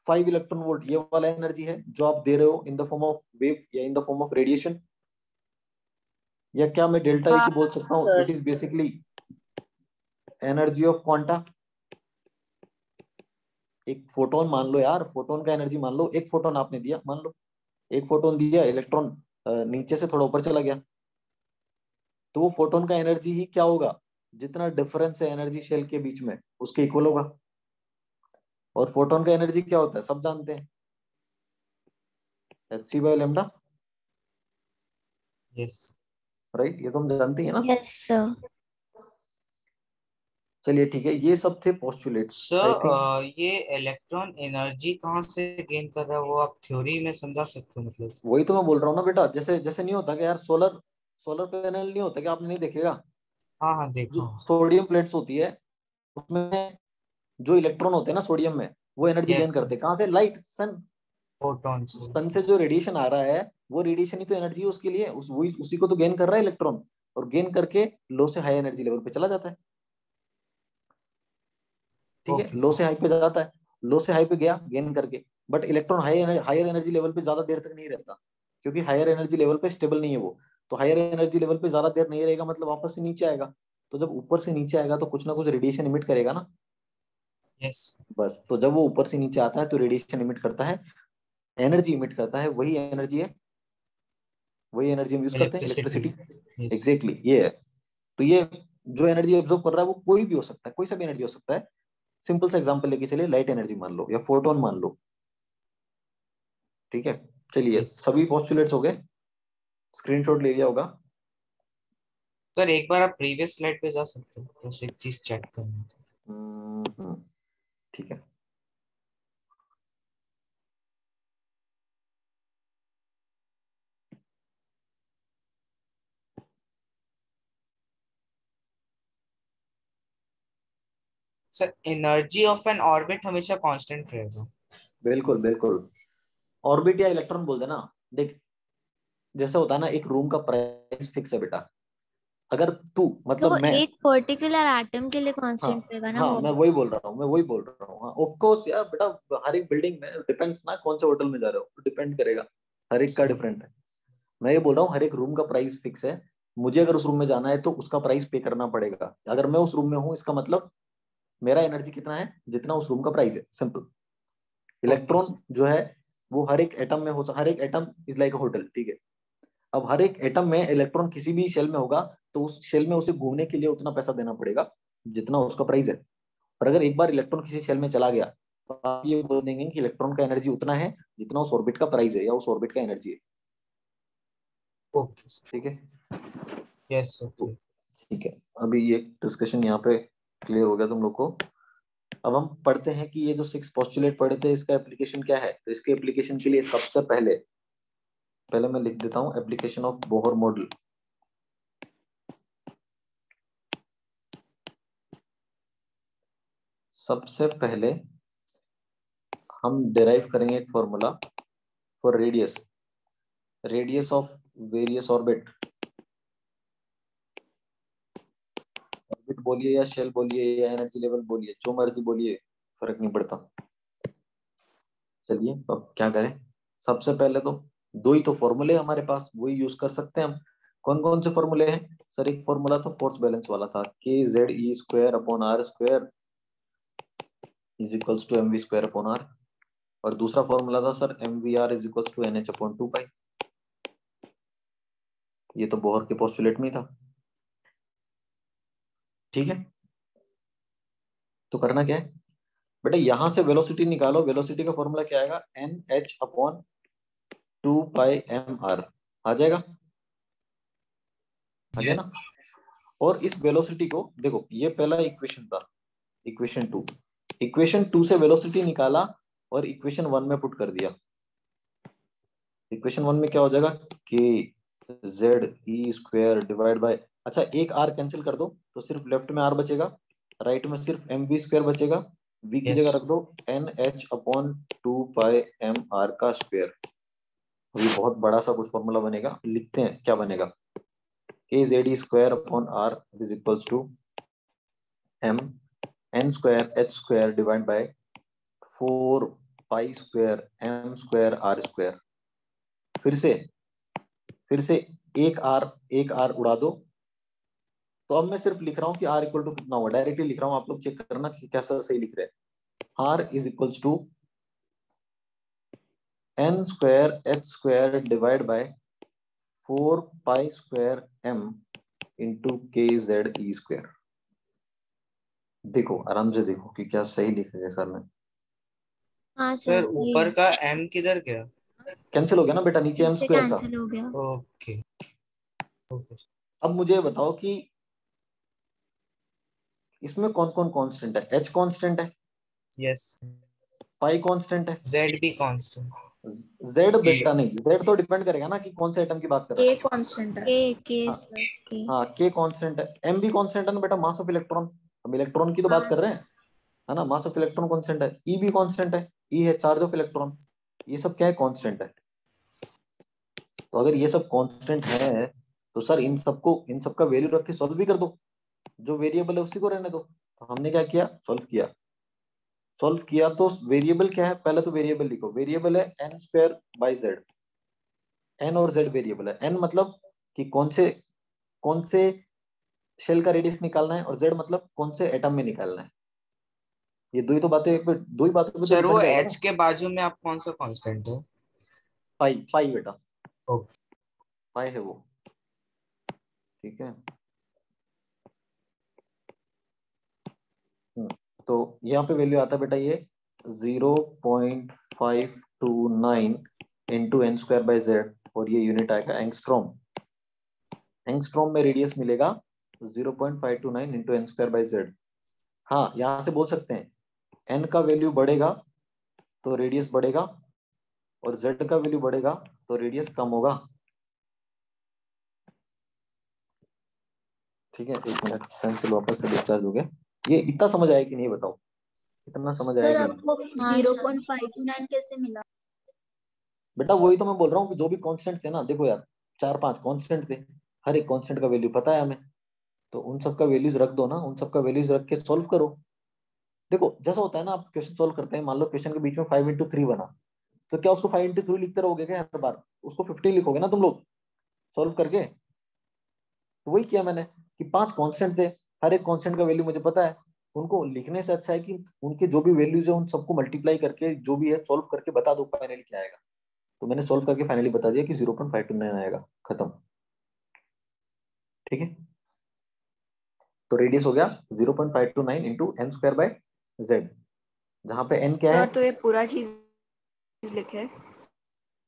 5 electron volt ये वाला एनर्जी है जो आप दे रहे हो in the form of wave या in the form of radiation? या क्या मैं डेल्टा ई को बोल सकता हूँ it is basically energy of quanta? एक फोटोन मान लो यार, फोटोन का एनर्जी मान लो, एक फोटोन आपने दिया, मान लो एक फोटोन दिया, इलेक्ट्रॉन नीचे से थोड़ा ऊपर चला गया, तो वो फोटोन का एनर्जी ही क्या होगा, जितना डिफरेंस है एनर्जी शेल के बीच में उसके इक्वल होगा। और फोटोन का एनर्जी क्या होता है सब जानते हैं, hc/λ, यस राइट, ये तो हम जानते हैं ना। Yes sir. चलिए ठीक है, ये सब थे पोस्टुलेट्स। आई थिंक सर ये इलेक्ट्रॉन एनर्जी कहाँ से गेन कर रहा है वो आप थ्योरी में समझा सकते हो मतलब? वही तो मैं बोल रहा हूँ ना बेटा, जैसे जैसे नहीं होता कि यार सोलर सोलर पैनल नहीं होता कि आपने नहीं देखेगा, हाँ हाँ देखा जो हूँ। सोडियम प्लेट्स होती है उसमें जो इलेक्ट्रॉन होते हैं ना सोडियम में, वो एनर्जी गेन यस करते हैं कहाँ से, लाइट, सन। फोटॉन से। सन से जो रेडिएशन आ रहा है वो रेडिएशन ही तो एनर्जी है उसके लिए, उसी को तो गेन कर रहा है इलेक्ट्रॉन, और गेन करके लो से हाई एनर्जी लेवल पे चला जाता है। ठीक है, ओके लो सर। से हाई पे जाता है, लो से हाई पे गया गेन करके, but electron higher energy level पे ज्यादा देर तक नहीं रहता, क्योंकि हायर एनर्जी लेवल पे स्टेबल नहीं है वो। तो हायर एनर्जी लेवल पे ज्यादा देर नहीं रहेगा मतलब वापस से नीचे आएगा। तो जब ऊपर से नीचे आएगा तो कुछ ना कुछ रेडिएशन इमिट करेगा ना। यस बस, तो जब वो ऊपर से नीचे आता है तो रेडिएशन इमिट करता है, एनर्जी इमिट करता है, वही एनर्जी है, वही एनर्जी हम यूज करते हैं, इलेक्ट्रिसिटी। इलेक्ट्रिसिटी। यस एग्जैक्टली ये है। तो ये जो एनर्जी एब्जॉर्ब कर रहा है वो कोई भी हो सकता है, कोई सा भी एनर्जी हो सकता है। सिंपल सा एग्जांपल लेके चलिए, लाइट एनर्जी मान लो या फोटोन मान लो। ठीक है, चलिए यस सभी पोस्टुलेट्स हो गए, स्क्रीनशॉट ले लिया होगा। सर एक बार आप प्रीवियस स्लाइड पे जा सकते हो, बस एक चीज चेक करनी थी। ठीक है, sir energy of N orbit हमेशा कांस्टेंट रहेगा? बिल्कुल बिल्कुल। ऑर्बिट या इलेक्ट्रॉन बोल देना। देख, जैसे होता है ना, एक रूम का प्राइस फिक्स है बेटा, अगर तू तो मतलब मैं, एक पर्टिकुलर एटम के लिए हाँ कांस्टेंट रहेगा ना हाँ वो? मैं वही बोल रहा हूँ, मैं वही बोल रहा हूँ, हाँ ऑफ कोर्स यार बेटा, हर एक बिल्डिंग में डिपेंड्स ना कौन से होटल में जा रहे हो, डिपेंड करेगा, हर एक का डिफरेंट है। मैं ये बोल रहा हूँ हर एक रूम का प्राइस फिक्स है, मुझे अगर उस रूम में जाना है तो उसका प्राइस पे करना पड़ेगा। अगर मैं उस रूम में हूँ इसका मतलब मेरा एनर्जी कितना है, जितना उस रूम का प्राइस है, सिंपल। ओके इलेक्ट्रॉन जो है वो हर एक एटम में हो, हर एक atom is like a hotel, ठीक है। अब हर एक एटम में इलेक्ट्रॉन किसी भी शेल में होगा तो उस शेल में उसे घूमने के लिए उतना पैसा देना पड़ेगा जितना उसका प्राइस है। और अगर एक बार इलेक्ट्रॉन किसी शेल में चला गया तो आप ये बोल देंगे कि इलेक्ट्रॉन का एनर्जी उतना है जितना उस ऑर्बिट का प्राइस है या उस ऑर्बिट का एनर्जी है। ओके ठीक है, यस तो ओके। ठीक है, अभी ये डिस्कशन यहाँ पे क्लियर हो गया तुम लोग को। अब हम पढ़ते हैं कि ये जो 6 पोस्टुलेट पढ़े थे इसका एप्लीकेशन क्या है। तो इसके एप्लीकेशन के लिए सबसे पहले पहले मैं लिख देता हूँ एप्लीकेशन ऑफ बोहर मॉडल। सबसे पहले हम डिराइव करेंगे एक formula for radius of various orbit. Orbit बोलिए या शेल बोलिए या एनर्जी लेवल बोलिए, जो मर्जी बोलिए, फर्क नहीं पड़ता। चलिए अब क्या करें, सबसे पहले तो दो ही तो फॉर्मूले हमारे पास, वही यूज कर सकते हैं हम। कौन कौन से फॉर्मूले हैं सर? एक फॉर्मूला तो फोर्स बैलेंस वाला था, K Z E square upon R square is equals to M V square upon R. और दूसरा फॉर्मूला था sir M V R is equals to N H upon 2 pi. ये तो Bohr के postulate में ही था। ठीक है, तो करना क्या है बेटा, यहां से वेलोसिटी निकालो। वेलोसिटी का फॉर्मूला क्या आएगा, एन एच अपॉन 2 पाई m r। आ जाएगा, आ गया ना। और इस वेलोसिटी को देखो, ये पहला इक्वेशन था, इक्वेशन 2। इक्वेशन 2 से वेलोसिटी निकाला और इक्वेशन 1 में पुट कर दिया। इक्वेशन 1 में क्या हो जाएगा, के Z E square divide bye, अच्छा एक आर कैंसिल कर दो तो सिर्फ लेफ्ट में आर बचेगा, राइट में सिर्फ एम वी स्क्वायर बचेगा। वी की जगह रख दो एन एच अपॉन 2 पाई m r का स्क्वायर। अभी बहुत बड़ा सा कुछ फॉर्मूला बनेगा, लिखते हैं क्या बनेगा, K Z E square upon R is equals to M N square H square divide by 4 pi square m square r square. फिर से एक आर उड़ा दो। तो अब मैं सिर्फ लिख रहा हूँ कि आर इक्वल टू कितना हुआ, डायरेक्टली लिख रहा हूँ, आप लोग चेक करना कि कैसा सही लिख रहे हैं। R is equals to N square H square divide by 4 pi square m into K Z E square. देखो आराम से देखो कि क्या सही लिखा है सर ने। हाँ सर सर सही ऊपर है। का m किधर गया? कैंसिल हो गया ना बेटा, नीचे एम नीचे स्क्वायर था। कैंसिल हो गया। Okay okay. अब मुझे बताओ कि इसमें कौन कौन कांस्टेंट है? एच कांस्टेंट है, यस। पाई कांस्टेंट है, z भी कांस्टेंट। जेड बेटा नहीं, जेड तो डिपेंड करेगा ना कि कौन से एटम की बात कर रहा है। ए कांस्टेंट है। के हाँ, सर के। हाँ के कांस्टेंट है, एम भी कांस्टेंट है ना बेटा, मास ऑफ इलेक्ट्रॉन। हम इलेक्ट्रॉन की तो बात हाँ कर रहे हैं, है ना। मास ऑफ इलेक्ट्रॉन कांस्टेंट है, ई भी कांस्टेंट है, ई है चार्ज ऑफ इलेक्ट्रॉन। ये सब क्या है? कांस्टेंट है। तो अगर ये सब कांस्टेंट है तो सर इन सबका वैल्यू रख के सॉल्व भी कर दो, जो वेरिएबल है उसी को रहने दो। तो हमने क्या किया? सॉल्व किया तो वेरिएबल क्या है? पहले तो वेरिएबल लिखो, वेरिएबल है N square by Z. N और जेड वेरिएबल है। एन मतलब कि कौन से शेल का रेडियस निकालना है, और जेड मतलब कौन से एटम में निकालना है। ये दो ही बातों पे तो सर वो डिपेंड करेगा ना। h के बाजू में आप कौन सा कांस्टेंट है? पाई, पाई बेटा, ओके। पाई है वो, ठीक है। तो यहाँ पे वैल्यू आता है बेटा ये 0.529 into N square by Z, और ये यूनिट आएगा एंगस्ट्रॉम। एंगस्ट्रॉम में रेडियस मिलेगा 0.529 into N square by Z. हाँ यहाँ से बोल सकते हैं एन का वैल्यू बढ़ेगा तो रेडियस बढ़ेगा, और जेड का वैल्यू बढ़ेगा तो रेडियस कम होगा। ठीक है, एक मिनट, पेंसिल वापस से डिस्चार्ज हो गया। ये इतना समझ आया कि नहीं बताओ? इतना समझ आया सर कि नहीं? आपको हाँ सर। 0.529 कैसे मिला? बेटा वही तो मैं बोल रहा हूँ कि जो भी कांस्टेंट थे ना, देखो यार 4-5 कांस्टेंट थे, हर एक कांस्टेंट का वैल्यू पता है हमें, तो उन सब का वैल्यूज रख दो ना, उन सब का वैल्यूज रख के सॉल्व करो। देखो जैसा होता है ना, आप क्वेश्चन सॉल्व करते हैं, मान लो क्वेश्चन के बीच में 5 into 3 बना, तो क्या उसको 5 into 3 लिखते रहोगे क्या हर बार? उसको 50 लिखोगे ना तुम लोग सॉल्व करके। तो वही किया मैंने कि 5 कांस्टेंट थे, हर एक कांस्टेंट का वैल्यू मुझे पता है, उनको लिखने से अच्छा है कि उनके जो भी वैल्यूज है उन सबको मल्टीप्लाई करके जो भी है सॉल्व करके बता दो फाइनली क्या आएगा। तो मैंने सॉल्व करके फाइनली बता दिया कि 0.529 आएगा, खत्म। ठीक है, तो रेडियस हो गया 0.529 into N square by Z, जहां पे एन क्या है? तो ये पूरा चीज लिखे।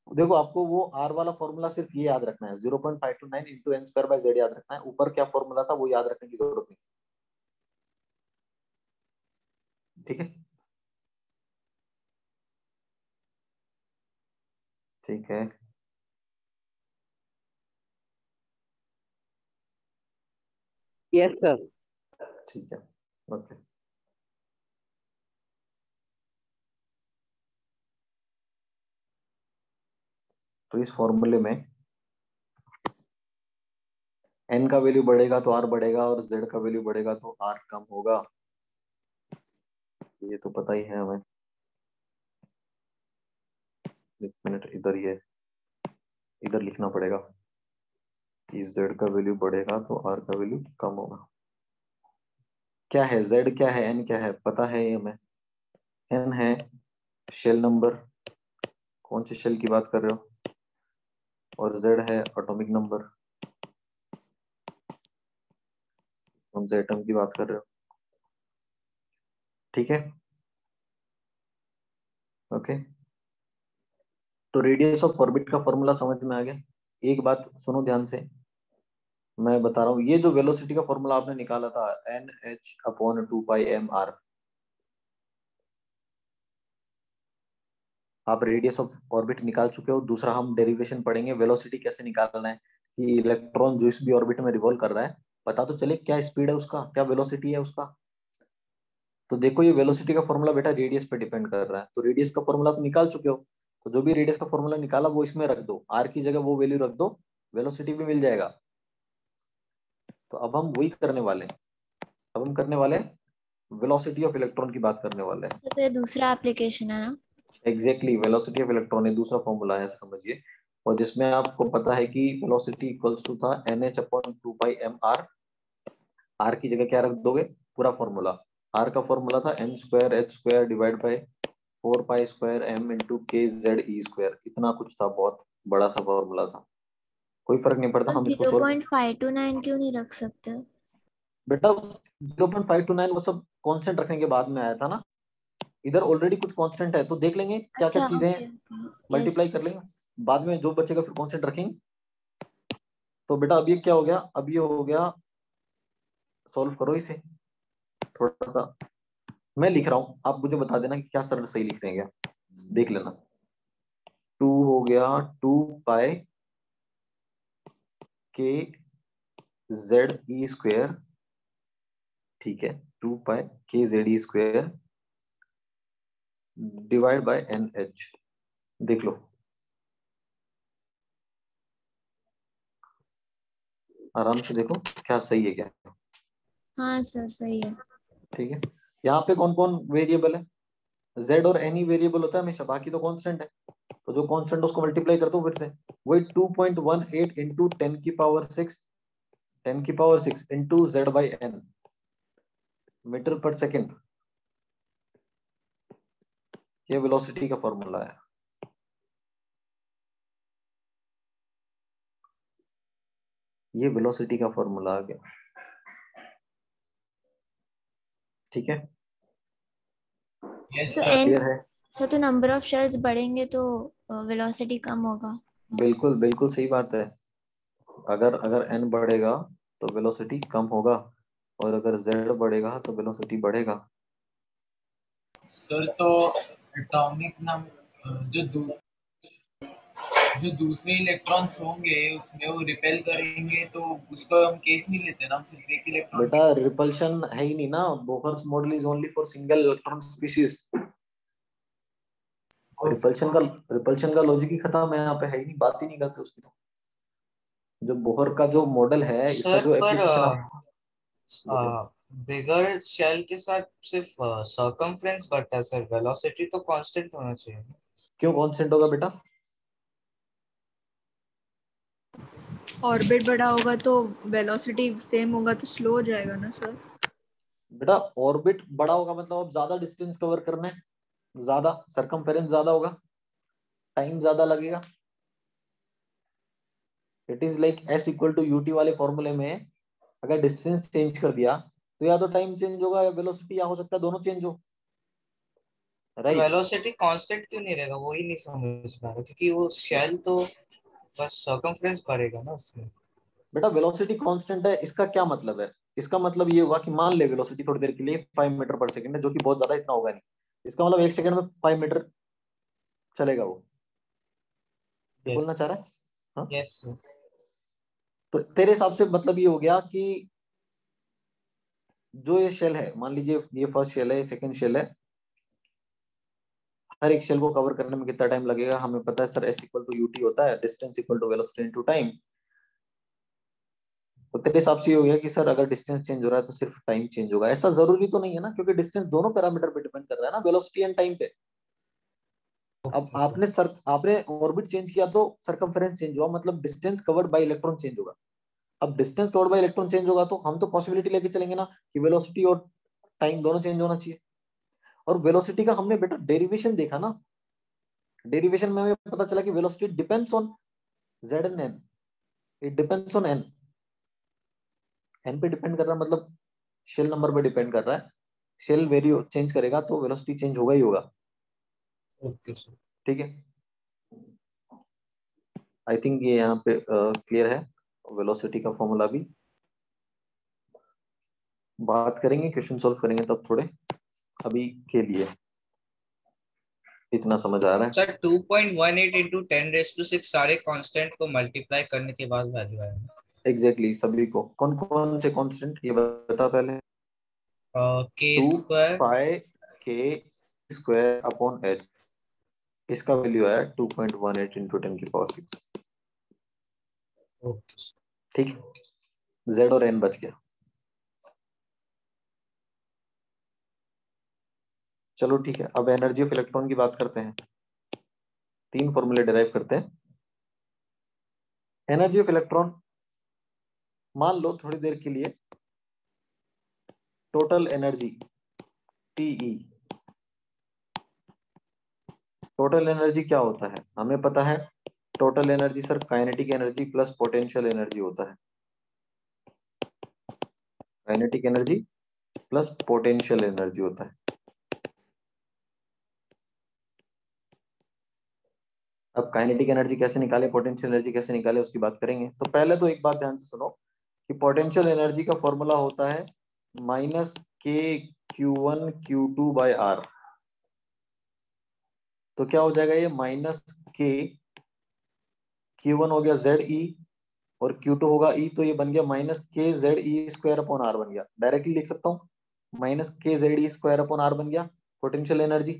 देखो आपको वो आर वाला फॉर्मूला सिर्फ ये याद रखना है, 0.529 into N square by Z याद रखना है, ऊपर क्या फॉर्मूला था वो याद रखने की जरूरत नहीं। ठीक है, ठीक है, यस सर। ठीक है, ओके। तो इस फॉर्मूले में एन का वैल्यू बढ़ेगा तो आर बढ़ेगा, और जेड का वैल्यू बढ़ेगा तो आर कम होगा, ये तो पता ही है हमें। एक मिनट, इधर ये इधर लिखना पड़ेगा कि जेड का वैल्यू बढ़ेगा तो आर का वैल्यू कम होगा। क्या है जेड, क्या है एन, क्या है पता है ये हमें। एन है शेल नंबर, कौन से शेल की बात कर रहे हो, और जेड है एटॉमिक नंबर, कौन से एटम की बात कर रहे हो। ठीक है, ओके। तो रेडियस ऑफ ऑर्बिट का फॉर्मूला समझ में आ गया। एक बात सुनो ध्यान से, मैं बता रहा हूँ, ये जो वेलोसिटी का फॉर्मूला आपने निकाला था NH/2πmr, आप रेडियस ऑफ ऑर्बिट निकाल चुके हो। दूसरा हम डेरिवेशन पढ़ेंगे वेलोसिटी कैसे निकालना है, कि इलेक्ट्रॉन जो इस भी ऑर्बिट में रिवॉल्व कर रहा है, पता तो चले क्या स्पीड है उसका, क्या वेलोसिटी है उसका। तो देखो ये वेलोसिटी का फॉर्मूला बेटा रेडियस पे डिपेंड कर रहा है, तो रेडियस का फॉर्मूला तो निकाल चुके हो, तो जो भी रेडियस का फॉर्मूला निकाला वो इसमें रख दो, आर की जगह वो वैल्यू रख दो, वेलोसिटी भी मिल जाएगा। तो अब हम वही करने वाले हैं, अब हम करने वाले हैं वेलोसिटी ऑफ इलेक्ट्रॉन की बात करने वाले हैं। तो ये दूसरा एप्लीकेशन है ना? एग्जैक्टली, वेलोसिटी ऑफ इलेक्ट्रॉन ये दूसरा फॉर्मूला है, ऐसा समझिए। और जिसमें आपको पता है कि वेलोसिटी इक्वल्स टू था NH/2πmr, आर की जगह क्या रख दोगे, पूरा फॉर्मूला। आर का फॉर्मूला था n²h² divide by 4π² m into K Z E square, इतना कुछ था, बहुत बड़ा सा फॉर्मूला था। कोई फर्क नहीं पड़ता, तो हम इसको सोल्व 0.529 क्यों नहीं रख सकते? बेटा 0.529 वो सब कांस्टेंट रखने के बाद में आया था ना, इधर ऑलरेडी कुछ कांस्टेंट है तो देख लेंगे क्या क्या अच्छा चीजें ओके ओके यस। मल्टीप्लाई कर लेंगे, बाद में जो बचेगा फिर कांस्टेंट रखेंगे। तो बेटा अब ये क्या हो गया, अब ये हो गया, सॉल्व करो इसे थोड़ा सा, मैं लिख रहा हूं आप मुझे बता देना कि क्या सर सही लिख रहे हैं क्या, देख लेना। 2 हो गया 2 pi K Z E square, ठीक है, 2 pi K Z E square divide by N H, देख लो आराम से देखो क्या सही है क्या। हाँ सर सही है। ठीक है, यहाँ पे कौन कौन वेरिएबल है, z और n ही वेरिएबल होता है हमेशा, बाकी तो कांस्टेंट है, तो जो कांस्टेंट उसको मल्टीप्लाई करते हो फिर से वही 2.18 इंटू 10 की power 6 into z by n metre पर सेकेंड, ये वेलोसिटी का फॉर्मूला है। ये वेलोसिटी का फॉर्मूला आ गया, ठीक है, यस तो सर। एन क्लियर है। सर, तो नंबर ऑफ शेल्स बढ़ेंगे तो वेलोसिटी कम होगा। बिल्कुल बिल्कुल सही बात है, अगर अगर n बढ़ेगा तो वेलोसिटी कम होगा, और अगर z बढ़ेगा तो वेलोसिटी बढ़ेगा। सर तो एटॉमिक नंबर जो दूसरे इलेक्ट्रॉन्स होंगे उसमें वो रिपेल करेंगे, तो उसको हम केस नहीं लेते ना, हम सिर्फ एक इलेक्ट्रॉन बेटा रिपल्शन है ही नहीं ना, Bohr's model is only for single electron species, repulsion का लॉजिक ही खत्म है, यहाँ पे है ही नहीं, बात ही नहीं करते उसकी। तो जो बोहर का जो मॉडल है इसका सर जो पर एप्लीकेशन आप बिगर शेल के साथ सिर्फ सर्कमफ्रेंस बढ़ता है सर, वेलोसिटी तो कांस्टेंट होना चाहिए। क्यों कांस्टेंट होगा बेटा, ऑर्बिट बड़ा होगा तो वेलोसिटी सेम होगा तो स्लो हो जाएगा ना सर। बेटा ऑर्बिट बड़ा होगा मतलब अब ज्यादा डिस्टेंस कवर करना है, ज्यादा सरकमफेरेंस ज्यादा होगा, टाइम ज्यादा लगेगा। It is like S equal to UT वाले फॉर्मूले में अगर डिस्टेंस चेंज कर दिया तो या तो टाइम चेंज होगा या वेलोसिटी, या हो सकता है दोनों चेंज हो, राइट। वेलोसिटी कांस्टेंट क्यों नहीं रहेगा, वही नहीं समझ पा रहा, क्योंकि वो शेल तो बस सर्कमफ्रेंस बढ़ेगा ना उसमें। बेटा वेलोसिटी कांस्टेंट है, इसका क्या मतलब है, इसका मतलब ये हुआ कि मान ले वेलोसिटी थोड़ी देर के लिए 5 मीटर पर सेकंड है, जो कि बहुत ज्यादा इतना होगा नहीं, इसका मतलब 1 सेकंड में 5 मीटर चलेगा वो, ये यस बोलना चाह रहा है। हाँ? यस। तो तेरे हिसाब से मतलब ये हो गया कि जो ये शेल है, मान लीजिए ये फर्स्ट शेल है, ये सेकंड शेल है, हर एक शेल को कवर करने में कितना टाइम लगेगा, हमें पता है sir S equal to UT होता है, distance equal to velocity into time. तो तेरे हिसाब से ये हो गया कि सर अगर डिस्टेंस चेंज हो रहा है तो सिर्फ टाइम चेंज होगा, ऐसा जरूरी तो नहीं है ना, क्योंकि डिस्टेंस दोनों पैरामीटर पे डिपेंड कर रहा है ना, वेलोसिटी एंड टाइम पे। अब ओके सर। आपने ऑर्बिट चेंज किया तो सरकमफेरेंस चेंज हुआ, मतलब distance covered by electron change होगा। अब distance covered by electron change होगा तो हम तो पॉसिबिलिटी लेके चलेंगे ना कि वेलोसिटी और टाइम दोनों चेंज होना चाहिए। और वेलोसिटी का हमने बेटा डेरिवेशन देखा ना, डेरिवेशन में हमें पता चला कि velocity depends on Z and N, it depends on N, N पे डिपेंड कर रहा है, मतलब शेल नंबर पे डिपेंड कर रहा है, शेल वेरी चेंज करेगा तो वेलोसिटी चेंज होगा ही होगा, ओके सर। ठीक है। आई थिंक ये यहाँ पे क्लियर है, वेलोसिटी का फॉर्मूला भी बात करेंगे, क्वेश्चन सॉल्व करेंगे तब थोड़े, अभी के लिए इतना समझ आ रहा है। सर 2.18 इंटू 10⁶ सारे कांस्टेंट को मल्टीप्लाई करने के बाद वैल्यू आएगा। एग्जैक्टली सभी को, कौन कौन से कांस्टेंट ये बता पहले। के 2 स्क्वायर। पाई के स्क्वायर अपॉन एच, इसका वैल्यू आया 2.18 इंटू 10⁶। Okay sir. ठीक है, जेड और एन बच गया। चलो ठीक है, अब एनर्जी ऑफ इलेक्ट्रॉन की बात करते हैं, 3 फॉर्मूले डिराइव करते हैं। एनर्जी ऑफ इलेक्ट्रॉन, मान लो थोड़ी देर के लिए total energy TE, total energy क्या होता है हमें पता है, total energy sir kinetic energy plus potential energy होता है, kinetic energy plus potential energy होता है। अब काइनेटिक एनर्जी कैसे निकाले, पोटेंशियल एनर्जी कैसे निकाले, उसकी बात करेंगे। तो पहले तो एक बात ध्यान से सुनो कि पोटेंशियल एनर्जी का फॉर्मूला होता है माइनस के Q1 Q2 बाय आर। तो क्या हो जाएगा ये माइनस के Q1 हो गया जेड ई और Q2 होगा ई, तो ये बन गया minus K Z E square upon R बन गया। डायरेक्टली लिख सकता हूँ, minus K Z E square upon R बन गया पोटेंशियल एनर्जी।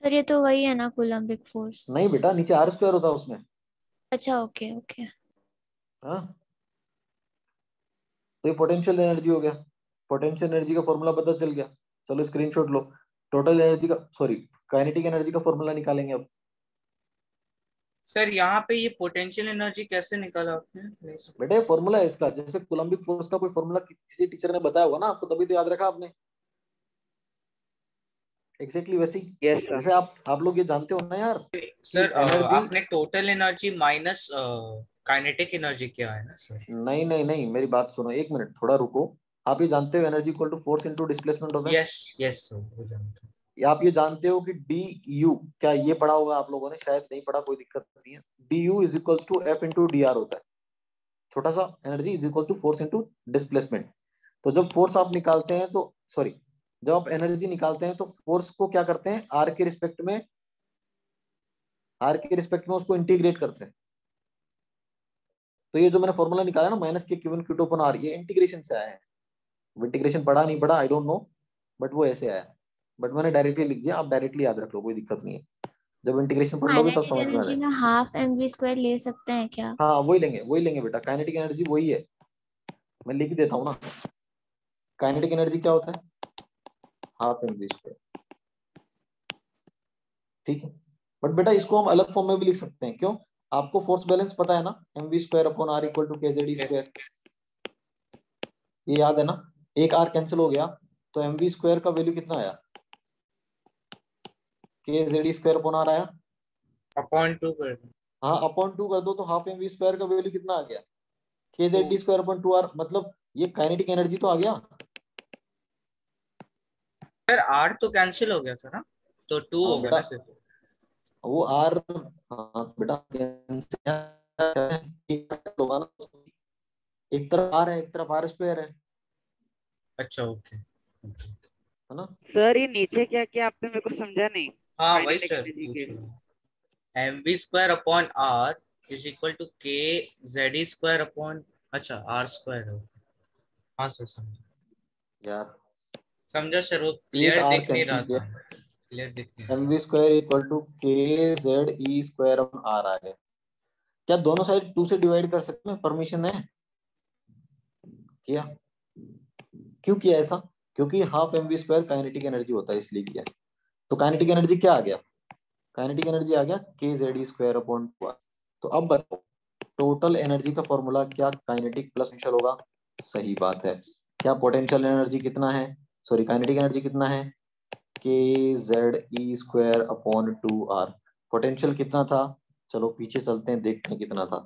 सर ये तो वही है ना कूलम्बिक फोर्स? नहीं बेटा, नीचे आर स्क्वायर होता है उसमें। अच्छा ओके ओके। हाँ, तो ये पोटेंशियल एनर्जी हो गया। पोटेंशियल एनर्जी का फॉर्मूला पता चल गया, चलो स्क्रीनशॉट लो। टोटल एनर्जी का सॉरी काइनेटिक एनर्जी का फॉर्मूला निकालेंगे अब। सर यहाँ पे ये पोटेंशियल एनर्जी कैसे निकाला आपने? बेटे फॉर्मूला है इसका, जैसे कूलम्बिक फोर्स का कोई फॉर्मूला किसी टीचर ने बताया होगा ना आपको, तभी तो याद रखा आपने। एग्जैक्टली वैसी। जैसे आप लोग ये जानते हो ना यार सर एनर्जी। आपने total energy minus kinetic energy क्या है ना सर? नहीं नहीं नहीं, मेरी बात सुनो, एक मिनट थोड़ा रुको। आप ये जानते हो energy equal to force into displacement होता है? यस यस सर, वो जानते हैं। आप ये जानते हो कि डी यू, क्या ये पढ़ा होगा आप लोगों ने? शायद नहीं पढ़ा, कोई दिक्कत नहीं है। D U is equal to F into D R होता है। छोटा सा energy is equal to force into displacement. तो जब फोर्स आप निकालते हैं तो सॉरी जब आप एनर्जी निकालते हैं तो फोर्स को क्या करते हैं, आर के रिस्पेक्ट में उसको इंटीग्रेट करते हैं। तो ये जो मैंने फॉर्मूला निकाला ना माइनस के Q1 Q2 अपॉन आर, ये इंटीग्रेशन से आया है। इंटीग्रेशन पढ़ा नहीं पढ़ा आई डोंट नो, बट वो ऐसे आया। बट मैंने डायरेक्टली लिख दिया, आप डायरेक्टली याद रख लो, कोई दिक्कत नहीं है। जब इंटीग्रेशन पढ़ लोगे तब समझ में आ एनर्जी जाएगा। में हाफ mv स्क्वायर ले सकते हैं क्या? हाँ वही लेंगे बेटा, काइनेटिक एनर्जी वही है, मैं लिख देता हूँ ना। काइनेटिक एनर्जी क्या होता है, हाफ mv स्क्वायर, ठीक है। बट बेटा इसको हम अलग फॉर्म में भी लिख सकते हैं, क्यों? आपको फोर्स बैलेंस पता है ना, mv square upon R equal to kzd square, ये याद है ना। एक आर कैंसिल हो गया तो mv स्क्वायर का वैल्यू कितना आया, kzd स्क्वायर अपॉन आर आया, अपॉन 2 कर दो। हाँ अपॉन 2 कर दो तो हाफ mv स्क्वायर का वैल्यू कितना आ गया, kzd स्क्वायर अपॉन 2r। मतलब ये काइनेटिक एनर्जी तो आ गया। सर आर तो कैंसिल हो गया था ना, तो 2 होगा ना सिर्फ। वो आर, हाँ बेटा होगा ना, एक तरफ आर है एक तरफ आर स्क्वायर है। अच्छा ओके, है ना सर? ये नीचे क्या क्या आपने मेरे को समझा नहीं। हाँ वही सर पूछ रहा हूँ। mv square upon R is equal to K Z square upon, अच्छा आर स्क्वायर है। हाँ सर समझा यार, समझा सर, वो क्लियर दिख नहीं रहा था, क्लियर दिख नहीं रहा। mv square equal to K Z E square upon R आ गया। क्या दोनों साइड 2 से डिवाइड कर सकते हैं? परमिशन है? किया? क्यों किया ऐसा? क्योंकि half mv square kinetic energy होता है इसलिए किया। तो काइनेटिक एनर्जी क्या आ गया, काइनेटिक एनर्जी आ गया के Z E square upon 2r। तो अब बताओ टोटल एनर्जी का फॉर्मूला क्या काइनेटिक प्लस पोटेंशियल होगा? सही बात है। क्या पोटेंशियल एनर्जी कितना है, सॉरी काइनेटिक एनर्जी कितना है, के Z E square upon 2r। Potential कितना था, चलो पीछे चलते हैं देखते हैं कितना था।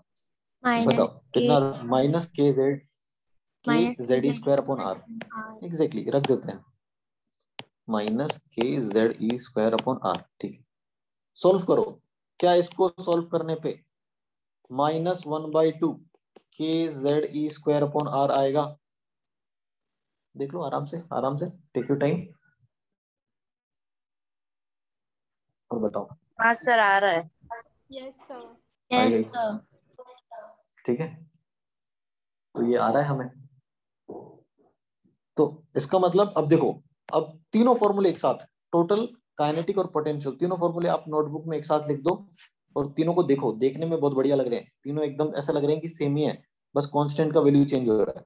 बताओ कितना था, minus K Z E square upon R. Exactly रख देते हैं, minus K Z E square upon R. ठीक है, सोल्व करो। क्या इसको सोल्व करने पे -1/2 K Z E square upon R आएगा? देख लो आराम से टेक योर टाइम और बताओ। हाँ सर आ रहा है। Yes sir. Yes sir. ठीक है, तो ये आ रहा है हमें। तो इसका मतलब अब देखो, अब तीनों फॉर्मूले एक साथ, टोटल काइनेटिक और पोटेंशियल, तीनों फॉर्मूले आप नोटबुक में एक साथ लिख दो और तीनों को देखो, देखने में बहुत बढ़िया लग रहे हैं। तीनों एकदम ऐसा लग रहे हैं कि सेम ही है, बस कांस्टेंट का वैल्यू चेंज हो रहा है।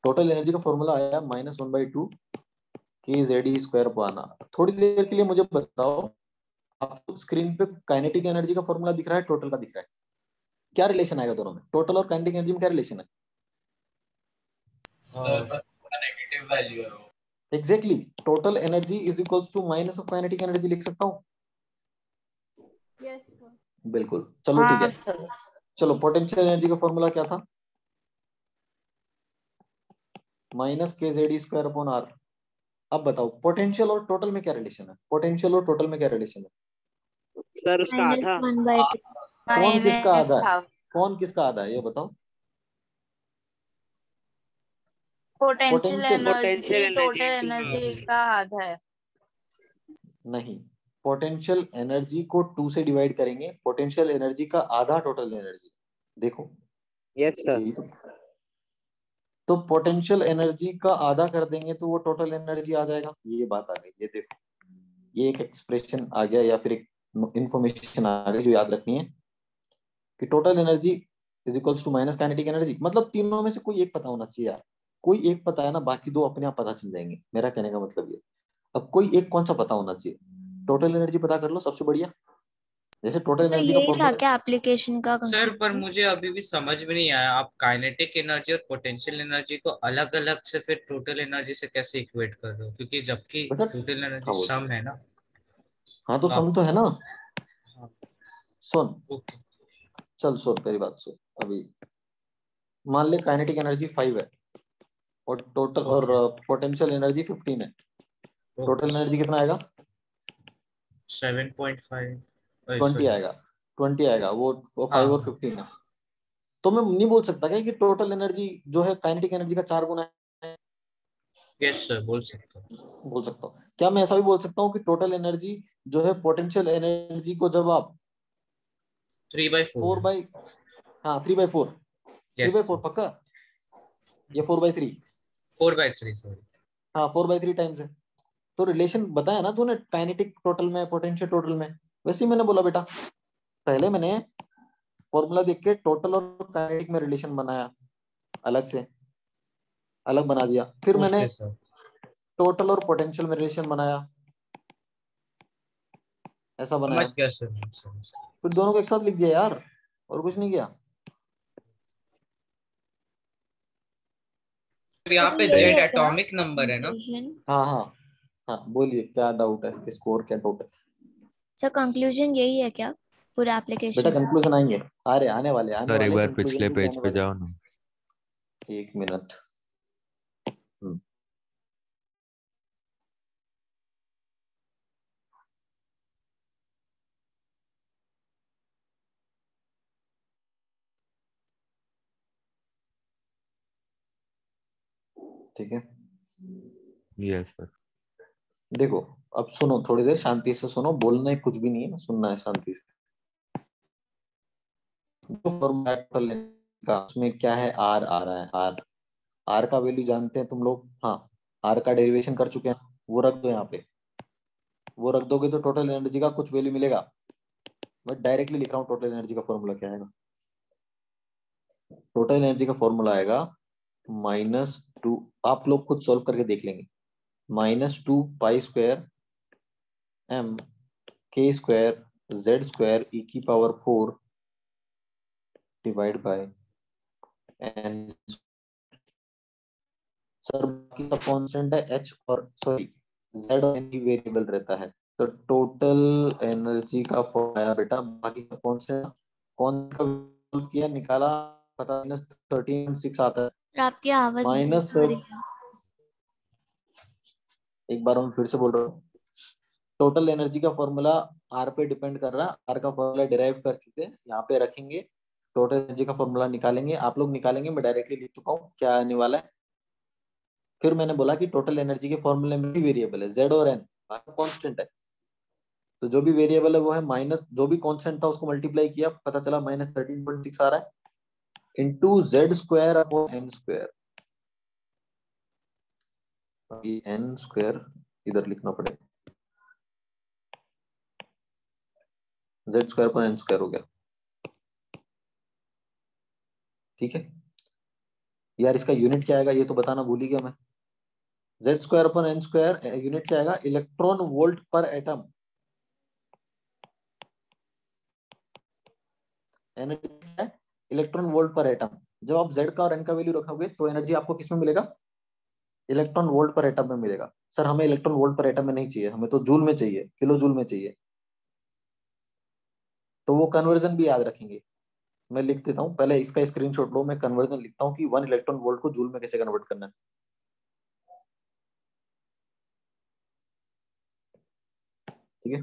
टोटल एनर्जी का फॉर्मूला आया -1/2 K Z E square upon R. थोड़ी देर के लिए मुझे बताओ, आपको स्क्रीन पे काइनेटिक एनर्जी का फॉर्मूला दिख रहा है, टोटल का दिख रहा है, क्या रिलेशन आएगा दोनों में? टोटल और काइनेटिक एनर्जी में क्या रिलेशन है? सर बस नेगेटिव वैल्यू है वो। Exactly, total energy is equal to minus of kinetic energy लिख सकता हूँ। Yes sir. बिल्कुल, चलो ठीक है। चलो पोटेंशियल एनर्जी का फॉर्मूला क्या था? -kZe²/r। अब बताओ पोटेंशियल और टोटल में क्या रिलेशन है? पोटेंशियल और टोटल में क्या रिलेशन है? सर उसका आधा। कौन किसका आधा है? कौन किसका आधा है ये बताओ? Potential Potential energy energy total into energy half. का आधा है। नहीं, पोटेंशियल एनर्जी को 2 से डिवाइड करेंगे, पोटेंशियल एनर्जी का आधा टोटल एनर्जी। देखो यस सर। यही तो पोटेंशियल एनर्जी का आधा कर देंगे तो वो टोटल एनर्जी आ जाएगा। ये बात आ गई। ये देखो, ये एक एक्सप्रेशन आ गया या फिर एक इंफॉर्मेशन आ गई जो याद रखनी है कि total energy is equals to minus kinetic energy. मतलब तीनों में से कोई एक पता होना चाहिए यार। कोई एक पता है ना, बाकी दो अपने आप पता चल जाएंगे। मेरा कहने का मतलब ये, अब कोई एक कौन सा पता होना चाहिए? टोटल एनर्जी पता कर लो, सबसे बढ़िया। जैसे टोटल तो एनर्जी का यही था फॉर्मूला क्या एप्लीकेशन का सर पर कंक्लूजन? मुझे अभी भी समझ में नहीं आया, आप काइनेटिक एनर्जी और पोटेंशियल एनर्जी को अलग अलग से फिर टोटल एनर्जी से कैसे इक्वेट कर रहे हो? क्योंकि जबकि बेटा टोटल एनर्जी हाँ बोल। सम है ना। हाँ तो आप सम तो है ना। हाँ, सुन, ओके। चल सुन मेरी बात सुन। अभी मान ले काइनेटिक एनर्जी 5 है और टोटल और ओके पोटेंशियल एनर्जी 15 है। ओके। टोटल एनर्जी कितना आएगा? 7.5 20 सॉरी। आएगा। 20 आएगा। वो 5 और हाँ 15 है। तो मैं नहीं बोल सकता क्या कि टोटल एनर्जी जो है काइनेटिक एनर्जी का 4 गुना है? यस सर बोल सकते हो। बोल सकता हूँ। क्या मैं ऐसा भी बोल सकता हूँ कि टोटल एनर्जी जो है पोटेंशियल एनर्जी को जब आप 3/4 4 है। बाई हाँ 3/4 यस 3/4 पक्का या 4/3? 4/3 सॉरी। हाँ 4/3 टाइम्स है। तो रिलेशन बताया ना तूने, काइनेटिक टोटल में पोटेंशियल टोटल में। वैसे ही मैंने बोला बेटा, पहले मैंने फॉर्मूला देख के टोटल और काइनेटिक में रिलेशन बनाया, अलग से अलग बना दिया। फिर मैंने ओके सर। टोटल और पोटेंशियल में रिलेशन बनाया, ऐसा बनाया। समझ गया सर समझ। फिर दोनों को एक साथ लिख दिया यार, और कुछ नहीं किया। तो यहाँ पे यही जेड है क्या एटॉमिक नंबर है ना? कंक्लूजन? हाँ हाँ हाँ, बोलिए क्या डाउट है? स्कोर क्या डाउट है? सर कंक्लूजन यही है क्या पूरे बेटा एप्लीकेशन? कंक्लूजन आएंगे, आने वाले सर एक बार कंक्लूजन पिछले भी पेज आने पे वाले। जाओ ना। एक मिनट। ठीक है यस सर। देखो, अब सुनो, थोड़ी देर शांति से सुनो। बोलना है कुछ भी नहीं है, सुनना है शांति से। जो फॉर्मूला का उसमें क्या है? आर आ रहा है। आर आर का वैल्यू जानते हैं तुम लोग? हाँ, आर का डेरिवेशन कर चुके हैं, वो रख दो यहाँ पे। वो रख दोगे तो टोटल एनर्जी का कुछ वैल्यू मिलेगा। मैं डायरेक्टली लिख रहा हूँ टोटल एनर्जी का फॉर्मूला क्या आएगा। टोटल एनर्जी का फॉर्मूला आएगा -2, आप लोग खुद सॉल्व करके देख लेंगे। -2 π² m k² z² e⁴ divide by n। Sir बाकी सब कांस्टेंट है, h और सॉरी z और n ही वेरिएबल रहता है। तो टोटल एनर्जी का फॉर्मूला बेटा, बाकी सब कांस्टेंट। कौन का सॉल्व किया, निकाला, पता -13.6 आता है। सर आपकी आवाज ब्रेक आ रही है। एक बार मैं फिर से बोल रहा हूँ, टोटल एनर्जी का फॉर्मूला आर पे डिपेंड कर रहा है। आर का फॉर्मूला डिराइव कर चुके हैं, यहाँ पे रखेंगे। टोटल एनर्जी का फॉर्मूला निकालेंगे, आप लोग निकालेंगे, मैं डायरेक्टली लिख चुका हूँ क्या आने वाला है। फिर मैंने बोला कि टोटल एनर्जी के फॉर्मूले में भी वेरिएबल है z और n, कांस्टेंट है। तो जो भी वेरिएबल है वो है माइनस, जो भी कांस्टेंट था उसको मल्टीप्लाई किया, पता चला -13.6 आ रहा है, इंटू z²/n²। ये n² इधर लिखना पड़ेगा, z²/n² हो गया। ठीक है यार, इसका यूनिट क्या आएगा ये तो बताना भूल ही गया मैं। z²/n² यूनिट क्या आएगा? इलेक्ट्रॉन वोल्ट पर एटम। एनर्जी क्या है? इलेक्ट्रॉन वोल्ट पर एटम। जब आप z का और n का वैल्यू रखोगे तो एनर्जी आपको किस में मिलेगा? इलेक्ट्रॉन वोल्ट पर एटम में मिलेगा। सर हमें इलेक्ट्रॉन वोल्ट पर एटम में नहीं चाहिए, हमें तो जूल में चाहिए, किलो जूल में चाहिए। तो वो कन्वर्जन भी याद रखेंगे। मैं लिख देता हूँ, पहले इसका स्क्रीनशॉट लो, मैं कन्वर्जन लिखता हूँ कि 1 इलेक्ट्रॉन वोल्ट को जूल में कैसे कन्वर्ट करना है। ठीक है,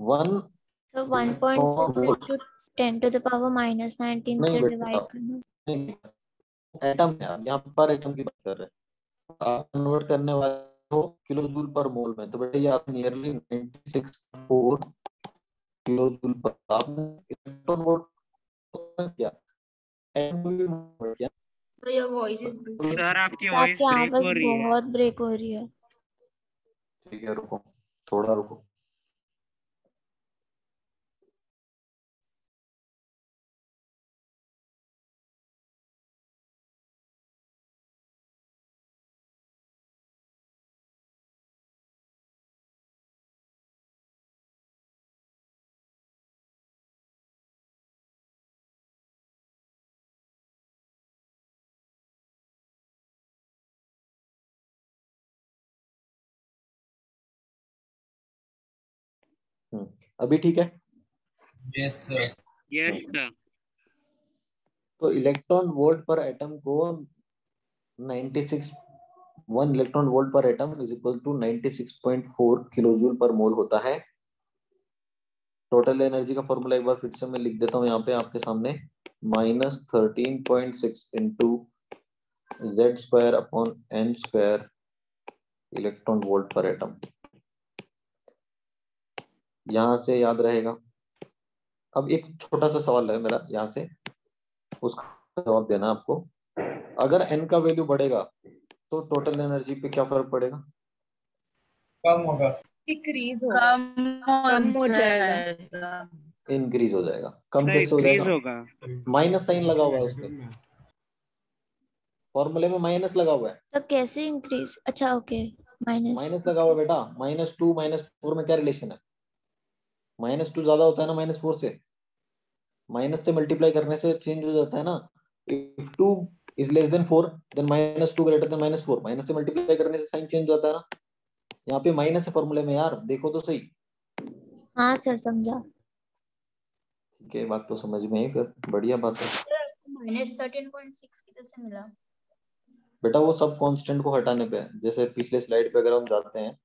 1 तो 1.6 into 10 to the power minus 19 नहीं से बेटा, डिवाइड करना। नहीं, एटम है, आप यहाँ पर एटम की बात कर रहे हैं, आप कन्वर्ट करने वाले हो किलो जूल पर मोल में, तो बेटा ये आप नियरली 96.4 किलो जूल पर आपने इलेक्ट्रॉन वोल्ट किया, एटम को भी convert किया। So your voice is breaking. Sir आपकी वॉइस आपकी ब्रेक आवाज हो रही है। बहुत ब्रेक हो रही है। ठीक है, रुको, थोड़ा रुको। अभी ठीक है? Yes sir. Yes sir. तो इलेक्ट्रॉन वोल्ट पर एटम को 96 1 इलेक्ट्रॉन वोल्ट पर atom is equal to 96.4 kilo joule per mole होता है। टोटल एनर्जी का फॉर्मूला एक बार फिर से मैं लिख देता हूँ यहाँ पे आपके सामने, -13.6 into Z square upon N square electron volt पर एटम। यहां से याद रहेगा। अब एक छोटा सा सवाल है मेरा यहाँ से, उसका जवाब देना आपको। अगर एन का वैल्यू बढ़ेगा तो टोटल एनर्जी पे क्या फर्क पड़ेगा? कम होगा। डिक्रीज होगा, कम हो जाएगा। इंक्रीज हो जाएगा। कम सर कैसे हो इंक्रीज जाएगा? होगा। माइनस साइन लगा हुआ है उसपे, फॉर्मूले में माइनस लगा हुआ है। तो कैसे इंक्रीज? अच्छा ओके, माइनस। माइनस लगा हुआ है बेटा। -2 -4 में क्या रिलेशन है? -2 ज्यादा होता है ना -4 से, माइनस से मल्टीप्लाई करने से चेंज हो जाता है ना। If 2 is less than 4 then -2 greater than -4, minus से मल्टीप्लाई करने से साइन चेंज हो जाता है ना। यहाँ पे माइनस है फॉर्मूले में यार, देखो तो सही। हाँ सर समझा। ठीक है, बात तो समझ में आई, फिर बढ़िया बात है। -13.6 किधर से मिला? बेटा वो सब कांस्टेंट को हटाने पे है, जैसे पिछले स्लाइड पे अगर हम जाते हैं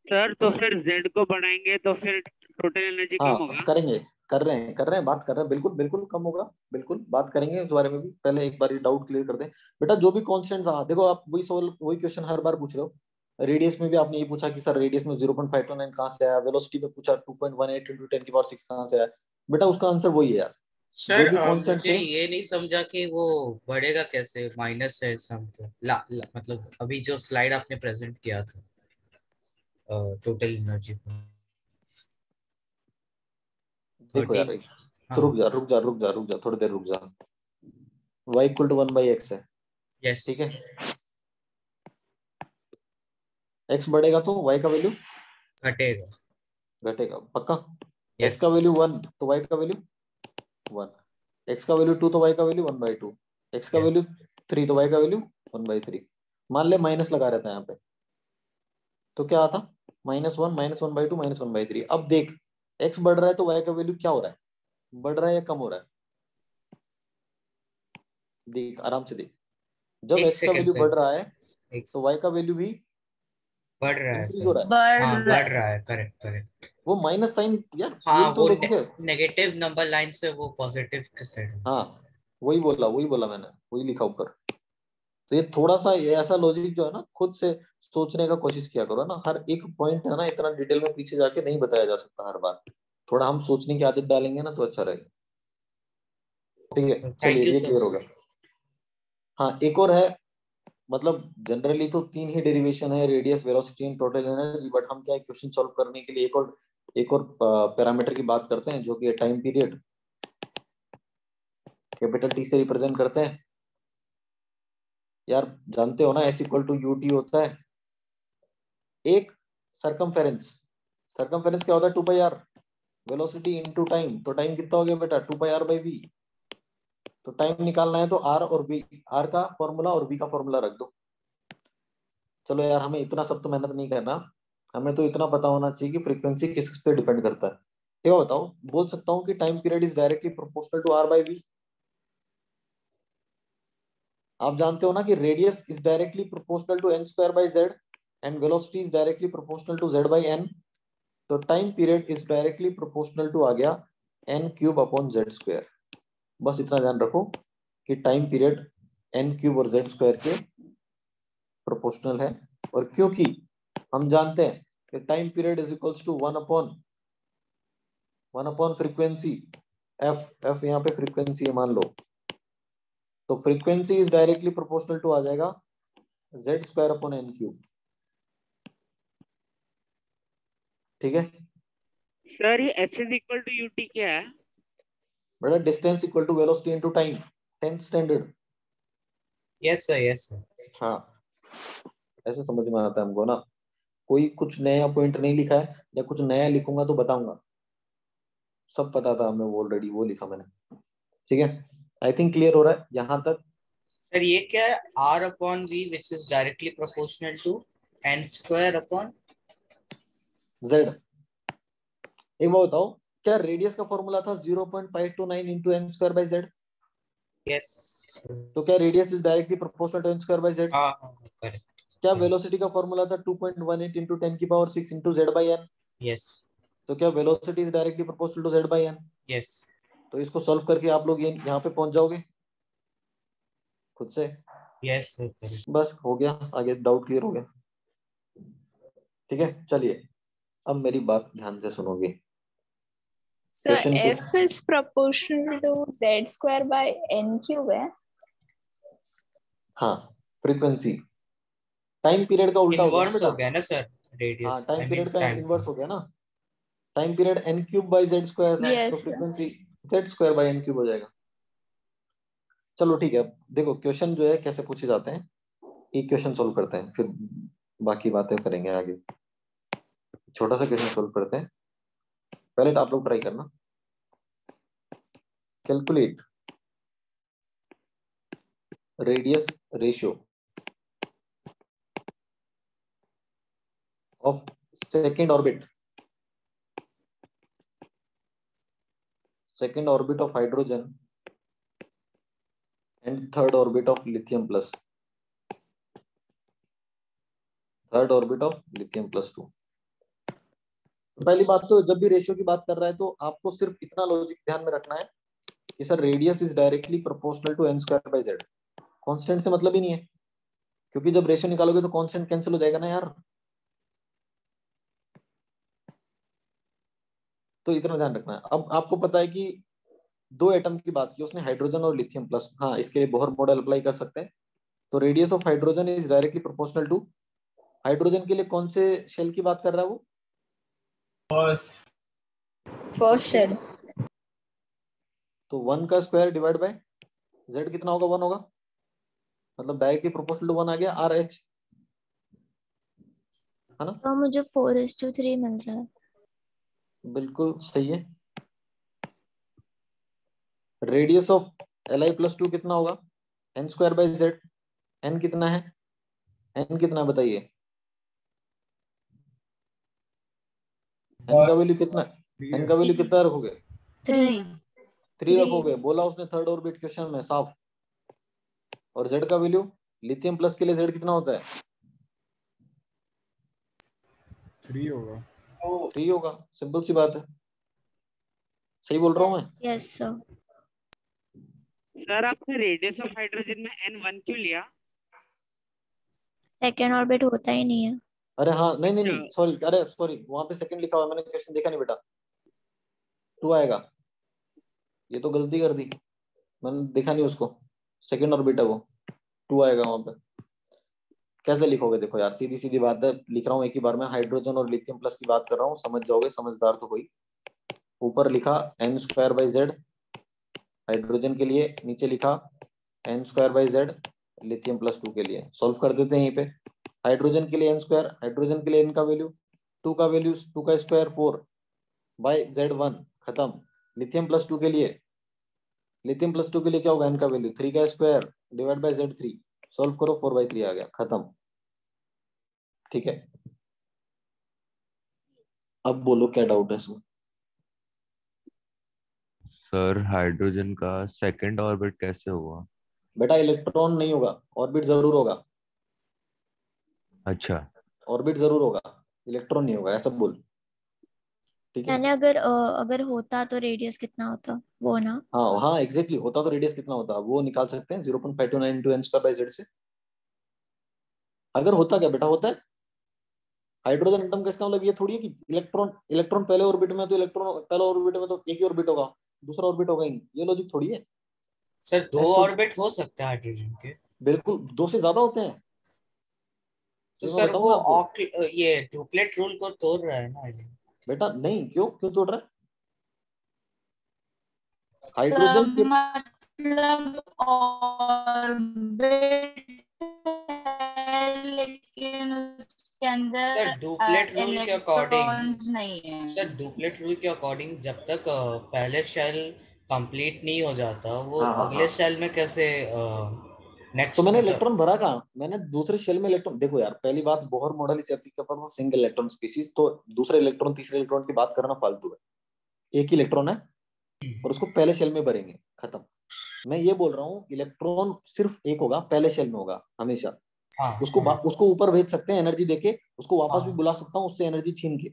सर तो फिर Z को बढ़ाएंगे तो फिर टोटल एनर्जी कम होगा। करेंगे, कर रहे हैं, बात कर रहे हैं, बिल्कुल बिल्कुल कम होगा, बिल्कुल बात करेंगे उस बारे में भी। पहले एक बार डाउट क्लियर कर दें बेटा। जो भी कांस्टेंट था, देखो आप वही सवाल वही क्वेश्चन हर बार पूछ रहे हो। रेडियस में भी आपने ये पूछा कि सर रेडियस में 0.529 कहाँ से आया, वेलोसिटी में पूछा 2.18 × 10⁶ कहाँ से आया। बेटा उसका आंसर वही है यार। सर जो भी कांस्टेंट मुझे थे, ये नहीं समझा कि वो बढ़ेगा कैसे, माइनस है समथिंग मतलब अभी जो स्लाइड आपने प्रेजेंट किया था टोटल एनर्जी पर देखो यार 13। तो हाँ रुक जा थोड़ी देर रुक जा। y = 1/x है, यस ठीक है। x बढ़ेगा तो y का वैल्यू घटेगा। पक्का। x यस का वैल्यू 1 तो y का वैल्यू 1, x का वैल्यू 2 तो y का वैल्यू 1/2, x का वैल्यू यस 3 तो y का वैल्यू 1/3। मान ले माइनस लगा रहता है यहाँ पे, तो क्या आता? -1 -1/2 -1/3। अब देख x बढ़ रहा है तो y का वैल्यू क्या हो रहा है? बढ़ रहा है या कम हो रहा है? देख आराम से देख, जब एक x का सेकेंड वैल्यू से बढ़ रहा है एक तो y का वैल्यू भी बढ़ रहा है इंक्रीज सर। हो रहा है। हाँ बढ़ रहा है, करेक्ट करेक्ट। वो माइनस साइन यार, हाँ यही तो वो लॉजिक है। नेगेटिव नंबर लाइन से वो पॉजिटिव के साइड में। हाँ वही बोला मैंने, वही लिखा ऊपर। तो ये थोड़ा सा ये ऐसा लॉजिक जो है ना, खुद से सोचने का कोशिश किया करो ना। हर एक पॉइंट है ना इतना डिटेल में पीछे जाके नहीं बताया जा सकता हर बार। थोड़ा हम सोचने की आदत डालेंगे ना तो अच्छा रहेगा। ठीक ओके है, सर, थैंक चलिए यू ये सर। क्लियर हो गया। हाँ एक और है, मतलब जनरली तो 3 ही डेरिवेशन है, radius, velocity and total energy. But हम क्या है, क्वेश्चन सॉल्व करने के लिए एक और पैरामीटर की बात करते हैं, जो कि टाइम पीरियड, कैपिटल टी से रिप्रेजेंट करते हैं। यार जानते हो ना S = UT होता है। एक सरकमफेरेंस, सरकमफेरेंस क्या होता है? 2πr, velocity into time. तो टाइम कितना हो गया बेटा? 2πr/v। तो टाइम निकालना है तो r और v, r का फॉर्मूला और v का फॉर्मूला रख दो। चलो यार हमें इतना सब तो मेहनत नहीं करना, हमें तो इतना पता होना चाहिए कि फ्रीक्वेंसी किस पे डिपेंड करता है। ये बताओ, बोल सकता हूँ कि time period is directly proportional to R by V. आप जानते हो ना कि radius is directly proportional to N square by Z and velocity is directly proportional to Z by N. तो time period is directly proportional to आ गया N cube upon Z square. बस इतना ध्यान रखो कि टाइम पीरियड एन क्यूब और Z square के प्रोपोर्शनल है। और क्योंकि हम जानते हैं कि time period is equals to one upon frequency, F यहाँ पे फ्रीक्वेंसी है मान लो, तो frequency is directly proportional to आ जाएगा Z square upon N cube. ठीक है सर, ये S is equal to UT क्या है? बेटा, distance equal to velocity into time, 10th standard. Yes sir, yes sir. हाँ, ऐसे समझ में आता है हमको ना। कोई कुछ नया पॉइंट नहीं लिखा है, या कुछ नया लिखूंगा तो बताऊंगा। सब पता था हमें ऑलरेडी, वो लिखा मैंने। ठीक है, आई थिंक क्लियर हो रहा है यहाँ तक। सर ये क्या है, R upon V which is directly proportional to N square upon Z. एक बात बताओ, क्या रेडियस का फॉर्मूला था 0.529 into N square by Z? Yes. तो क्या radius is directly proportional to N square by Z? हाँ करेक्ट। क्या वेलोसिटी का फॉर्मूला था 2.18 इंटू 10 की power 6 into Z by N? Yes. तो क्या velocity is directly proportional to Z by N? Yes. तो इसको सॉल्व करके आप लोग यहाँ पे पहुंच जाओगे खुद से। Yes sir. बस हो गया, आगे डाउट क्लियर हो गया। ठीक है, चलिए अब मेरी बात ध्यान से सुनोगे। So f is proportional to z square by n cube है। हाँ, फ्रीक्वेंसी टाइम पीरियड का उल्टा इनवर्स हो हो गया ना सर, रेडियस। हाँ, टाइम आई मीन पीरियड का टाइम इनवर्स हो गया ना। Time period n cube by Z square था, Yes, तो sir. Frequency Z square by n cube हो जाएगा। चलो ठीक है, अब देखो क्वेश्चन जो है कैसे पूछे जाते हैं, एक क्वेश्चन सोल्व करते हैं, फिर बाकी बातें करेंगे आगे। छोटा सा क्वेश्चन सोल्व करते हैं, पहले तो आप लोग ट्राई करना। Calculate radius ratio of second orbit of hydrogen and third orbit of lithium plus 2। पहली बात तो जब भी रेशियो की बात कर रहा है तो आपको सिर्फ इतना लॉजिक ध्यान में रखना है कि sir radius is directly proportional to N square by Z. Constant से मतलब ही नहीं है, क्योंकि जब रेशियो निकालोगे तो कांस्टेंट कैंसिल हो जाएगा ना यार। तो इतना ध्यान रखना है। अब आपको पता है कि दो एटम की बात की उसने, हाइड्रोजन और लिथियम प्लस। हाँ, इसके लिए बोहर मॉडल अप्लाई कर सकते हैं। तो radius of hydrogen is directly proportional to, hydrogen के लिए कौन से शेल की बात कर रहा है वो? First shell. तो 1 का स्क्वायर डिवाइड बाय जेड कितना होगा? 1 होगा, मतलब डायरेक्टली प्रोपोर्शनल टू 1 आ गया आर एच, है ना? तो मुझे 4:3 मिल रहा है। बिल्कुल सही है। रेडियस ऑफ Li प्लस 2 कितना होगा? N square by Z. N कितना है? एन कितना बताइए? एन का वैल्यू कितना? एन का वैल्यू कितना रखोगे? 3 रखोगे, बोला उसने थर्ड ऑर्बिट क्वेश्चन में साफ। और जेड का वैल्यू लिथियम प्लस के लिए जेड कितना होता है? 3 होगा। 3 होगा, सिंपल सी बात है। सही बोल रहा हूँ मैं? Yes sir. सर, आपने रेडियस ऑफ हाइड्रोजन में n1 क्यों लिया? सेकेंड ऑर्बिट होता ही नहीं है। अरे हाँ, नहीं सॉरी, अरे सॉरी, वहां पे सेकंड लिखा हुआ है, मैंने क्वेश्चन देखा नहीं बेटा। 2 आएगा, ये तो गलती कर दी, मैंने देखा नहीं उसको। सेकंड ऑर्बिट है वो, 2 आएगा वहां पे। कैसे लिखोगे? देखो यार, सीधी सीधी बात है, लिख रहा हूँ एक ही बार में। हाइड्रोजन और लिथियम प्लस की बात कर रहा हूँ, समझ जाओगे, समझदार तो कोई। ऊपर लिखा N square by Z hydrogen के लिए, नीचे लिखा N square by Z lithium plus 2 के लिए। सॉल्व कर देते हैं यहीं पे। हाइड्रोजन के लिए एन स्क्वायर, हाइड्रोजन के लिए एन का वैल्यू 2 का वैल्यू 2 का स्क्वायर 4 बाई जेड 1, खत्म। लिथियम प्लस 2 के लिए, लिथियम प्लस 2 के लिए क्या होगा? एन का वैल्यू 3 का square divide by Z 3। Solve करो, 4/3 आ गया, खत्म। ठीक है, अब बोलो क्या डाउट है इसमें? सर हाइड्रोजन का सेकंड ऑर्बिट कैसे हुआ? बेटा इलेक्ट्रॉन नहीं होगा, ऑर्बिट जरूर होगा। अच्छा, ऑर्बिट जरूर होगा, इलेक्ट्रॉन नहीं होगा, ऐसा बोल। ठीक है। यानी अगर होता तो रेडियस कितना होता वो ना? हाँ हाँ एग्जैक्टली, होता तो रेडियस कितना होता वो निकाल सकते हैं 0.529 into N square by Z से। अगर होता, क्या बेटा होता है? हाइड्रोजन एटम का इसका मतलब ये थोड़ी है कि इलेक्ट्रॉन इलेक्ट्रॉन पहले ऑर्बिट में है तो इलेक्ट्रॉन पहले ऑर्बिट में तो एक ही ऑर्बिट होगा, दूसरा ऑर्बिट होगा ही नहीं, ये लॉजिक थोड़ी है। सर दो ऐसे ऑर्बिट हो सकते हैं हाइड्रोजन के? बिल्कुल, दो से ज्यादा होते हैं। तो मैं सर वो बताऊंगा आपको। ये डुप्लेट रूल को तोड़ रहा है ना? बेटा नहीं, क्यों क्यों तोड़ रहा है? हाइड्रोजन के मतलब ऑर्बिट है लेकिन उसके अंदर सर डुप्लेट रूल के इलेक्ट्रॉन्स अकॉर्डिंग, नहीं है। सर डुप्लेट रूल के अकॉर्डिंग जब तक पहले शेल कंप्लीट नहीं हो जाता वो हाँ हाँ अगले हाँ, शेल में कैसे तो नेक्स्ट मैंने मतलब? इलेक्ट्रॉन भरा कहाँ? मैंने दूसरे शेल में इलेक्ट्रॉन, देखो यार पहली बात, Bohr model is applicable for single electron species, तो दूसरे इलेक्ट्रॉन तीसरे इलेक्ट्रॉन की बात करना फालतू है। एक ही इलेक्ट्रॉन है और उसको पहले शेल में भरेंगे, खत्म। मैं ये बोल रहा हूँ इलेक्ट्रॉन सिर्फ एक होगा, पहले शेल में होगा हमेशा। हाँ उसको ऊपर भेज सकते हैं एनर्जी देके, उसको वापस भी हाँ बुला सकता हूँ उससे एनर्जी छीन के,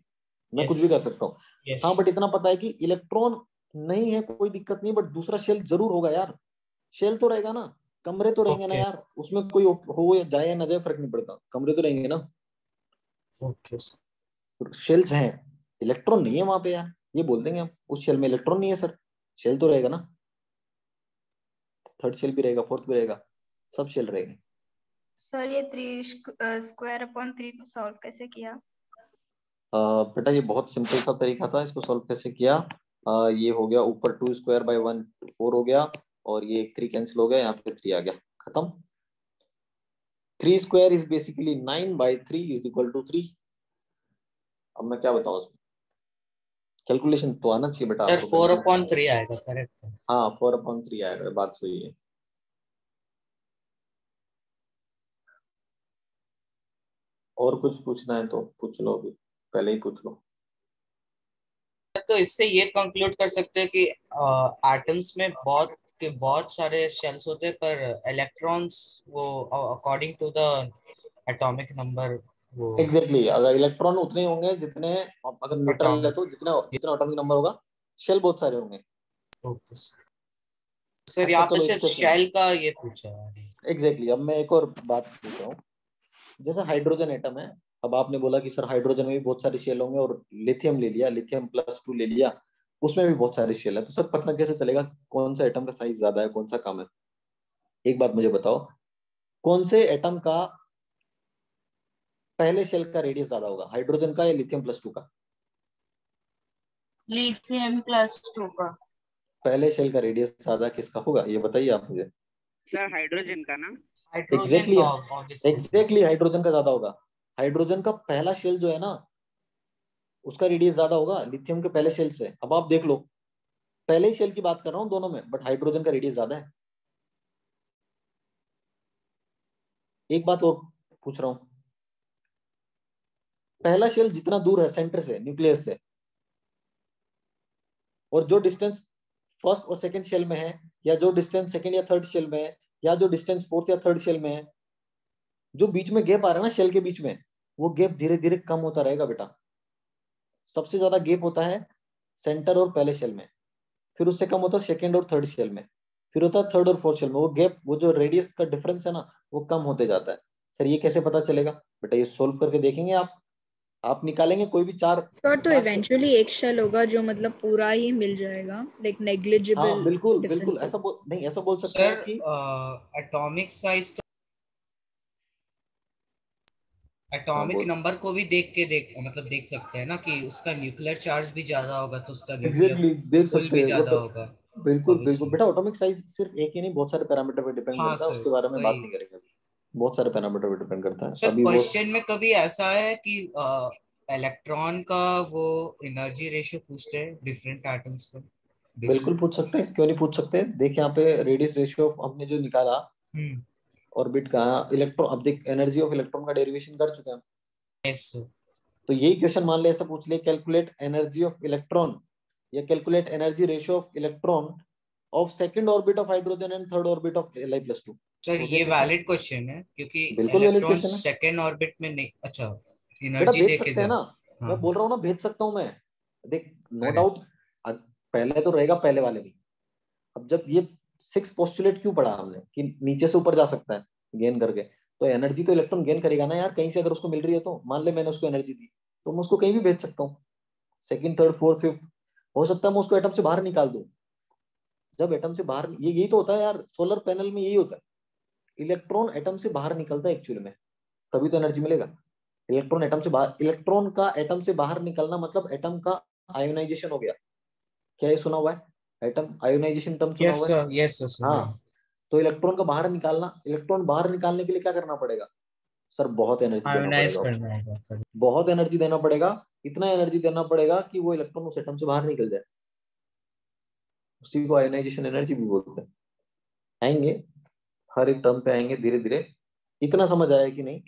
मैं कुछ यस भी कर सकता हूँ। यस हाँ बट इतना पता है कि इलेक्ट्रॉन नहीं है कोई दिक्कत नहीं, बट दूसरा शेल जरूर होगा यार। शेल तो रहेगा ना, कमरे तो रहेंगे ना ओके यार, उसमें कोई हो या जाए या ना जाए फर्क नहीं पड़ता, कमरे तो रहेंगे ना। ओके शेल्स हैं, इलेक्ट्रॉन नहीं है वहां पे यार, ये बोल देंगे हम उस शेल में इलेक्ट्रॉन नहीं है सर, शेल तो रहेगा ना, थर्ड शेल भी रहेगा, फोर्थ भी रहेगा, सब शेल रहेंगे। सर ये 3 स्क्वायर अपॉन 3 को सॉल्व कैसे किया? बेटा ये बहुत सिंपल सा तरीका था, इसको सॉल्व कैसे किया? ये हो गया ऊपर 2 स्क्वायर बाई 1 4 हो गया, और ये 3 कैंसिल हो गया, यहाँ पे 3 आ गया, खत्म। 3 square is basically 9/3 is equal to 3। अब मैं क्या बताऊँ उसमें, कैलकुलेशन तो आना चाहिए बेटा सर आपको 4/3 आएगा करेक्ट? हाँ 4/3 आएगा, बात सही है। और कुछ पूछना है तो पूछ लो, अभी पहले ही पूछ लो। तो इससे ये कंक्लूड कर सकते हैं कि एटम्स में बहुत सारे शेल्स होते हैं पर इलेक्ट्रॉन्स वो according to the atomic number वो एग्जैक्टली अगर इलेक्ट्रॉन उतने होंगे जितने, अगर न्यूट्रल है एटॉमिक। तो जितना जितना एटॉमिक नंबर होगा, शेल बहुत सारे होंगे। ओके सर, अच्छा यहाँ पे चलो सिर्फ इससे शेल का ये पूछा है। एग्जैक्टली अब मैं एक और बात पूछ रहा हूँ, जैसे हाइड्रोजन एटम है, अब आपने बोला कि सर हाइड्रोजन में भी बहुत सारे शेल होंगे, और लिथियम ले लिया, लिथियम+2 ले लिया, उसमें भी बहुत सारे शेल है, तो सर पता कैसे चलेगा कौन सा एटम का साइज ज्यादा है कौन सा कम है? एक बात मुझे बताओ, कौन से एटम का पहले शेल का रेडियस ज्यादा होगा, हाइड्रोजन का या लिथियम+2 का? लिथियम+2 का। पहले शेल का रेडियस ज्यादा किसका होगा, ये बताइए आप मुझे। सर हाइड्रोजन का ना? हाइड्रोजन एग्जैक्टली का ऑब्वियसली। एग्जैक्टली हाइड्रोजन का ज्यादा होगा। हाइड्रोजन का पहला शेल जो है ना, उसका रेडियस ज्यादा होगा लिथियम के पहले शेल से। अब आप देख लो, पहले ही शेल की बात कर रहा हूँ दोनों में, बट हाइड्रोजन का रेडियस ज्यादा है। एक बात और पूछ रहा हूँ, पहला शेल जितना दूर है सेंटर से, न्यूक्लियस से, और जो डिस्टेंस फर्स्ट और सेकंड शेल में है, या जो डिस्टेंस सेकंड या थर्ड शेल में है, या जो डिस्टेंस फोर्थ या थर्ड शेल में है, जो बीच में गैप आ रहा है ना शेल के बीच में, वो गैप धीरे धीरे कम होता रहेगा बेटा। सबसे ज्यादा गैप होता है सेंटर और पहले शेल में, फिर उससे कम होता है सेकंड और थर्ड शेल में, फिर होता है थर्ड और फोर्थ शेल में। वो गैप, वो जो रेडियस का डिफरेंस है ना, वो कम होते जाता है। सर ये कैसे पता चलेगा? बेटा ये सोल्व करके देखेंगे आप निकालेंगे कोई भी चार सर तो चार इवेंचुअली एक शेल होगा जो मतलब पूरा ही मिल जाएगा, लाइक हाँ नेग्लिजिबल बिल्कुल डिफरेंस बिल्कुल, ऐसा होगा। नहीं, ऐसा बोल सकते सर हैं कि एटॉमिक साइज तो हाँ एटॉमिक बोल, नंबर को भी देख देख सकते हैं ना कि उसका न्यूक्लियर चार्ज भी ज्यादा होगा तो उसका न्यूक्लियर एग्जैक्टली देख पुल सकते भी हैं वो ज्यादा तो। होगा बिल्कुल बिल्कुल ऑब्वियसली। बेटा, एटॉमिक साइज सिर्फ एक ही नहीं, बहुत सारे पैरामीटर पे डिपेंड हाँ करता है, सर उसके बारे में बात वही। नहीं करेंगे अभी। बहुत सारे पैरामीटर पे डिपेंड करता है सर अभी वो। क्वेश्चन में कभी ऐसा है कि इलेक्ट्रॉन का वो एनर्जी रेशियो पूछते हैं डिफरेंट एटम्स का? बिल्कुल पूछ सकते हैं, क्यों नहीं पूछ सकते। देख यहाँ पे रेडियस रेशियो हमने जो निकाला हम्म। ऑर्बिट का, इलेक्ट्रॉन, अब देख एनर्जी ऑफ इलेक्ट्रॉन का डेरिवेशन कर चुके हैं हम। Yes sir. तो यही क्वेश्चन मान ले ऐसा पूछ ले, कैलकुलेट एनर्जी ऑफ इलेक्ट्रॉन या calculate energy ratio of electron of second orbit of hydrogen and third orbit of Li+2। Sir ये वैलिड क्वेश्चन है क्योंकि बिल्कुल वैलिड इलेक्ट्रॉन क्वेश्चन है सेकेंड ऑर्बिट में नहीं, अच्छा बेटा, एनर्जी भेज दे के सकते हैं जा। ना, हाँ मैं बोल रहा हूँ ना, भेज सकता हूँ मैं। देख नो Correct. डाउट पहले तो रहेगा पहले वाले में। अब जब ये 6 पोस्टुलेट क्यों पढ़ा हमने कि नीचे से ऊपर जा सकता है गेन करके, तो एनर्जी तो इलेक्ट्रॉन गेन करेगा ना यार कहीं से, अगर उसको मिल रही है तो। मान ले मैंने उसको एनर्जी दी तो मैं उसको कहीं भी भेज सकता हूँ, सेकंड थर्ड फोर्थ फिफ्थ। हो सकता है मैं उसको एटम से बाहर निकाल दूं। जब एटम से बाहर, ये यही तो होता है यार, सोलर पैनल में यही होता है, इलेक्ट्रॉन एटम से बाहर निकलता है एक्चुअली में, तभी तो एनर्जी मिलेगा। इलेक्ट्रॉन एटम से बाहर, इलेक्ट्रॉन का एटम से बाहर निकलना मतलब एटम का आयोनाइजेशन हो गया। क्या ये सुना हुआ है? एटम आयोनाइजेशन टर्म सुना हुआ है? यस सर हाँ, तो इलेक्ट्रॉन का बाहर निकालना, इलेक्ट्रॉन बाहर निकालने के लिए क्या करना पड़ेगा सर? बहुत एनर्जी देना आयोनाइज पड़ेगा, करना होगा। बहुत एनर्जी देना पड़ेगा। इतना एनर्जी देना पड़ेगा कि वो इलेक्ट्रॉन उस एटम से बाहर निकल जाए। उसी को आयोनाइजेशन एनर्जी भी बोलते हैं। आएंगे हर एक टर्म पे आएंगे धीरे धीरे। इतना समझ आया कि नहीं?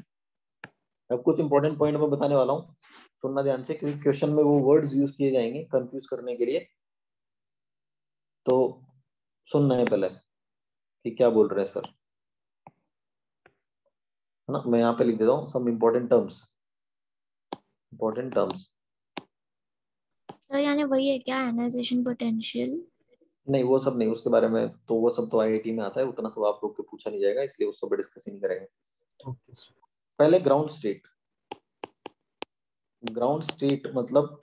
अब कुछ इंपॉर्टेंट पॉइंट मैं बताने वाला हूँ, सुनना ध्यान से, क्योंकि क्वेश्चन में वो वर्ड्स यूज किए जाएंगे कंफ्यूज करने के लिए। तो सुनना है पहले कि क्या बोल रहे हैं सर, है ना। मैं यहाँ पे लिख देता हूँ some important terms, important terms. Sir यानी वही है क्या, आयनाइजेशन पोटेंशियल? नहीं वो सब नहीं, उसके बारे में तो वो सब तो आईआईटी में आता है, उतना सब आप लोग को पूछा नहीं जाएगा, इसलिए उस पर डिस्कस ही नहीं करेंगे। पहले ग्राउंड स्टेट। ग्राउंड स्टेट मतलब,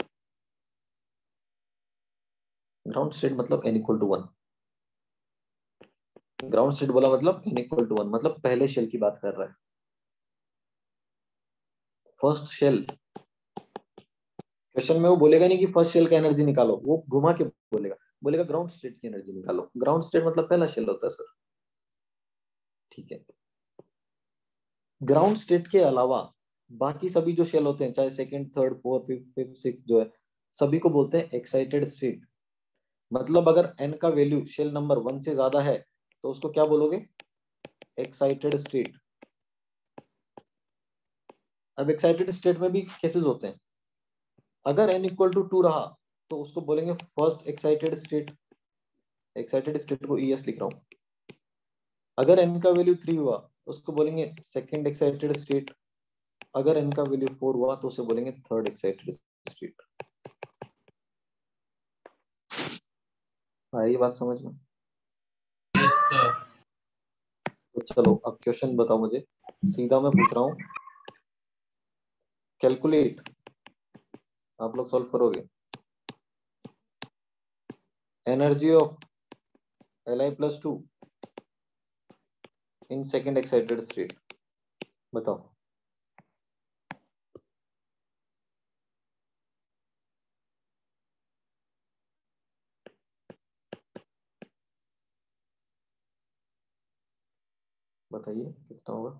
ग्राउंड स्टेट मतलब n=1। ग्राउंड स्टेट बोला मतलब n=1, मतलब पहले शेल की बात कर रहा है। फर्स्ट शेल, क्वेश्चन में वो बोलेगा नहीं कि फर्स्ट शेल का एनर्जी निकालो, वो घुमा के बोलेगा ग्राउंड स्टेट की एनर्जी निकालो। ग्राउंड स्टेट मतलब पहला शेल होता है सर, ठीक है। ग्राउंड स्टेट के अलावा बाकी सभी जो शेल होते हैं, चाहे second third fourth fifth six जो है, सभी को बोलते हैं एक्साइटेड स्टेट। मतलब अगर n का वैल्यू शेल नंबर 1 से ज्यादा है तो उसको क्या बोलोगे? Excited state. अब एक्साइटेड स्टेट में भी केसेस होते हैं। अगर n=2 रहा तो उसको बोलेंगे first excited state. Excited state को ES लिख रहा हूं। अगर n का वैल्यू 3 हुआ तो उसको बोलेंगे सेकंड एक्साइटेड स्टेट। अगर n का वैल्यू 4 हुआ तो उसे बोलेंगे थर्ड एक्साइटेड स्टेट। आई बात समझ में? Yes sir. तो चलो अब क्वेश्चन बताओ मुझे, सीधा मैं पूछ रहा हूँ। कैलकुलेट, आप लोग सॉल्व करोगे, energy of Li+2 in second excited state. बताओ। बताइए कितना होगा?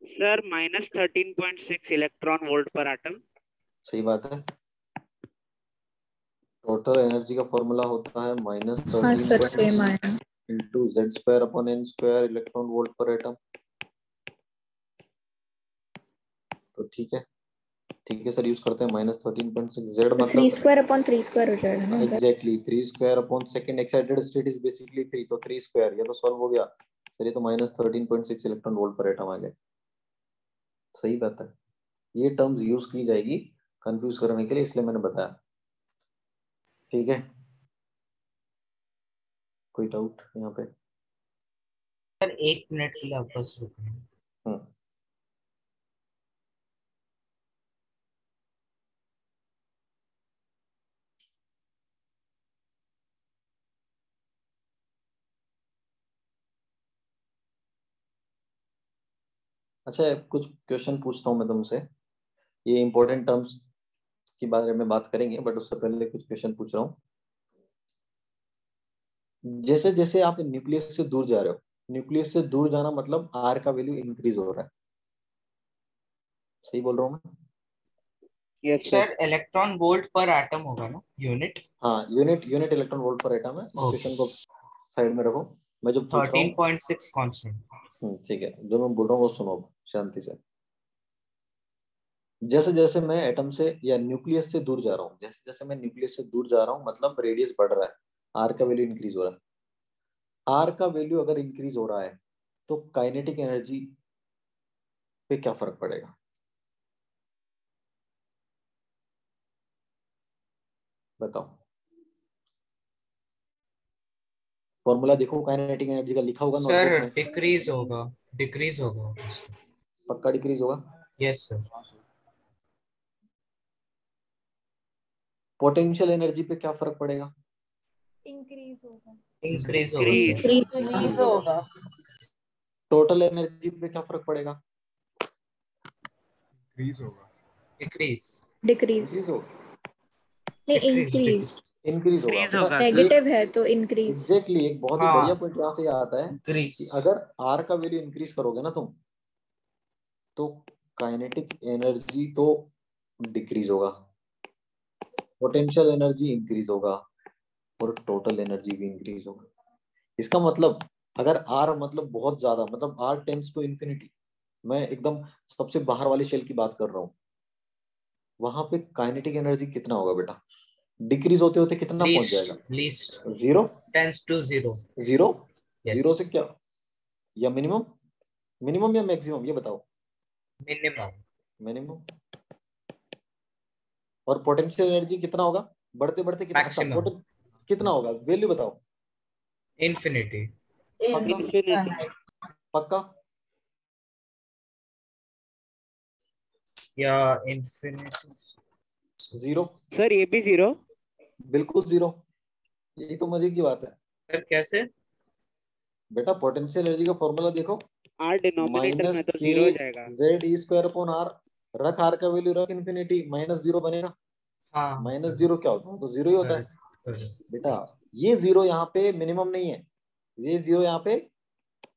सर -13.6 इलेक्ट्रॉन वोल्ट पर एटम। सही बात है। टोटल एनर्जी का फॉर्मूला होता है हाँ सर, सेम आया। -13.6 into Z²/n² इलेक्ट्रॉन वोल्ट पर एटम। तो ठीक है सर, यूज करते हैं -13.6। Z तो मतलब 3² हो जाएगा ना? Exactly 3² second excited state is basically 3, तो 3², ये तो सॉल्व हो गया। चलिए तो -13.6 इलेक्ट्रॉन वोल्ट पर एटम आ गए। सही बात है, ये टर्म्स यूज की जाएगी कंफ्यूज करने के लिए, इसलिए मैंने बताया। ठीक है, कोई डाउट यहाँ पे? सर 1 मिनट के लिए आप बस रुकिए। अच्छा, कुछ क्वेश्चन पूछता हूँ मैं तुमसे। ये इंपॉर्टेंट टर्म्स के बारे में बात करेंगे, बट उससे पहले कुछ क्वेश्चन पूछ रहा हूँ। जैसे जैसे आप न्यूक्लियस से दूर जा रहे हो, न्यूक्लियस से दूर जाना मतलब R का वैल्यू इंक्रीज हो रहा है। सही बोल रहा हूँ मैं? यस सर इलेक्ट्रॉन वोल्ट पर एटम होगा ना, यूनिट? हाँ, यूनिट इलेक्ट्रॉन वोल्ट पर एटम है। इक्वेशन को साइड में रखो, मैं जो पूछ रहा हूँ 13.6 कांस्टेंट। ठीक है, जो मैं बोल रहा हूँ वो सुनो शांति से। जैसे जैसे मैं एटम से या न्यूक्लियस से दूर जा रहा हूँ, जैसे जैसे मैं न्यूक्लियस से दूर जा रहा हूँ, मतलब रेडियस बढ़ रहा है, आर का वैल्यू इंक्रीज हो रहा है। आर का वैल्यू अगर इंक्रीज हो रहा है तो काइनेटिक एनर्जी पे क्या फर्क पड़ेगा? बताओ। फॉर्मूला देखो, काइनेटिक एनर्जी का लिखा होगा सर नोटबुक में। डिक्रीज होगा, डिक्रीज होगा। पक्का डिक्रीज होगा? Yes sir. पोटेंशियल एनर्जी पे क्या फर्क पड़ेगा? इंक्रीज होगा। इंक्रीज होगा सर। इंक्रीज होगा। टोटल एनर्जी पे क्या फर्क पड़ेगा? डिक्रीज होगा। डिक्रीज। डिक्रीज नहीं, इंक्रीज। इंक्रीज होगा। नेगेटिव है तो इंक्रीज। एग्जैक्टली, एक बहुत ही बढ़िया पॉइंट यहाँ से आता है Increase. कि अगर आर का वैल्यू इंक्रीज करोगे ना तुम, तो काइनेटिक एनर्जी तो डिक्रीज होगा, पोटेंशियल एनर्जी इंक्रीज होगा और टोटल एनर्जी भी इंक्रीज होगा। इसका मतलब अगर आर मतलब बहुत ज्यादा, मतलब आर टेंड्स टू इंफिनिटी, मैं एकदम सबसे बाहर वाली शेल की बात कर रहा हूँ, वहां पे काइनेटिक एनर्जी कितना होगा बेटा? डिक्रीज होते होते कितना पहुंच जाएगा? Least zero. Tends to zero. Zero. Yes. Zero से क्या, या मिनिमम, मिनिमम या मैक्सिमम, ये बताओ। मिनिमम। मिनिमम। और पोटेंशियल एनर्जी कितना होगा? बढ़ते बढ़ते कितना? अच्छा, मैक्सिमम कितना होगा? वैल्यू बताओ। इन्फिनिटी। पक्का? या इन्फिनिटी। जीरो। सर ये भी जीरो? बिल्कुल जीरो। यही तो मजे की बात है। सर कैसे? बेटा पोटेंशियल एनर्जी का फॉर्मूला देखो, आर डिनोमिनेटर में तो जीरो हो जाएगा। Z E square upon R, रख आर का वैल्यू रख इन्फिनिटी, माइनस जीरो बनेगा। हाँ, माइनस जीरो क्या होता है? तो जीरो ही होता है बेटा। ये जीरो यहाँ पे मिनिमम नहीं है, ये जीरो यहाँ पे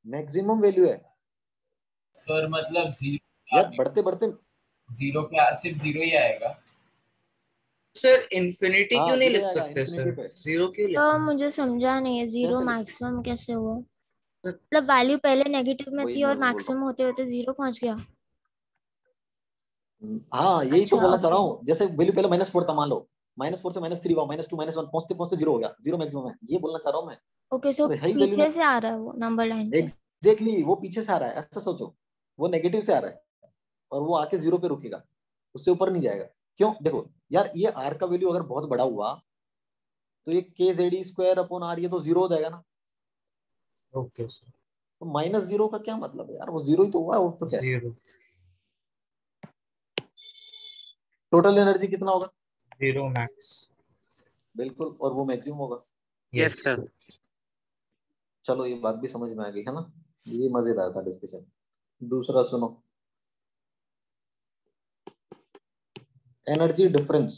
मैक्सिमम वैल्यू है। सर मतलब जीरो यार बढ़ते बढ़ते जीरो क्या, सिर्फ जीरो ही आएगा? सर इन्फिनिटी क्यों नहीं जीरो लिख आएगा सकते infinity सर? पे। जीरो क्यों तो लिखना? मुझे समझा नहीं है, जीरो कैसे लिख- मैक्सिमम कैसे हुआ? मतलब वैल्यू पहले नेगेटिव में वही थी मैं और बोल रहा मैक्सिमम होते होते जीरो पहुंच गया। हूँ। हाँ, यही तो अच्छा, बोलना चाह रहा ओके। हूँ। जैसे वैल्यू पहले -4 था, मान लो -4 से -3 हुआ, -2 -1 पहुंचते पहुंचते जीरो हो गया, जीरो मैक्सिमम है, ये बोलना चाह रहा हूँ मैं। ओके, सो और हाई वैल्यू में पीछे से आ रहा है वो नंबर लाइन पे। एग्जैक्टली वो पीछे से आ रहा है, ऐसा सोचो। वो नेगेटिव से आ रहा है और वो आके जीरो पे रुकेगा, उससे ऊपर नहीं जाएगा। क्यों? देखो यार, ये आर का वैल्यू अगर बहुत बड़ा हुआ तो ये K Z E square upon R, ये तो जीरो हो जाएगा ना। Okay sir. तो माइनस जीरो का क्या मतलब है यार? वो जीरो ही तो हुआ, और तो क्या है? जीरो। टोटल एनर्जी कितना होगा? Zero max. बिल्कुल, और वो मैक्सिमम होगा। Yes sir. चलो ये बात भी समझ में आ गई है ना, ये मजेदार था डिस्कशन। दूसरा सुनो, energy difference,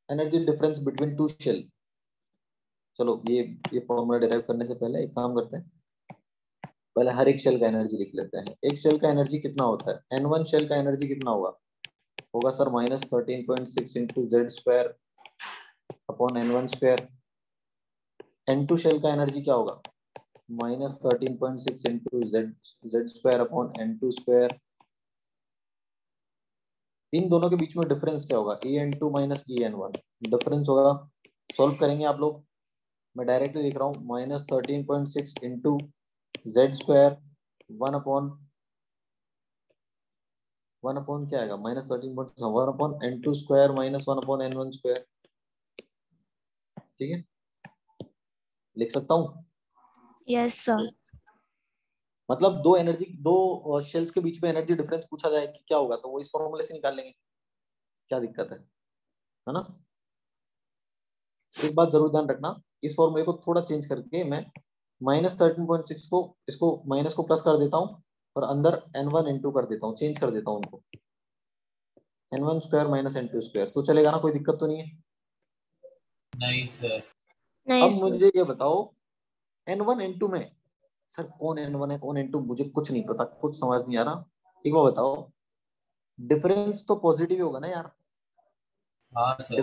energy difference between two shell. चलो ये फॉर्मूला डिराइव करने से पहले एक काम करते हैं, पहले हर एक शेल का एनर्जी लिख लेते हैं। एक शेल का एनर्जी कितना होता है? N1 शेल का एनर्जी कितना होगा sir? -13.6 into Z square upon N1 square. N2 shell का एनर्जी क्या होगा? -13.6 into Z square upon N2 square. इन दोनों के बीच में डिफरेंस क्या होगा? EN2 माइनस EN1 डिफरेंस होगा। सॉल्व करेंगे आप लोग, मैं डायरेक्टली लिख रहा हूँ, -13.6 इंटू जेड स्क्वायर 1 अपॉन क्या आएगा? -13.1 upon N2 square minus 1 upon N1 square. ठीक है, लिख सकता हूँ? Yes sir. मतलब दो शेल्स के बीच में एनर्जी डिफरेंस पूछा जाए कि क्या होगा, तो वो इस फॉर्मूले से निकाल लेंगे, क्या दिक्कत है ना? एक बात जरूर ध्यान रखना, इस फॉर्मूले को थोड़ा चेंज करके मैं -13.6 को, इसको माइनस को प्लस कर देता हूँ और अंदर N1 N2 कर देता हूँ, चेंज कर देता हूँ उनको। N1 square minus N2 square, तो चलेगा ना? कोई दिक्कत तो नहीं है? नहीं सर। अब मुझे ये बताओ, N1 N2 में सर कौन N1 है कौन N2, मुझे कुछ नहीं पता, कुछ समझ नहीं आ रहा। एक बार बताओ, डिफरेंस तो पॉजिटिव ही होगा ना यार। हाँ सर।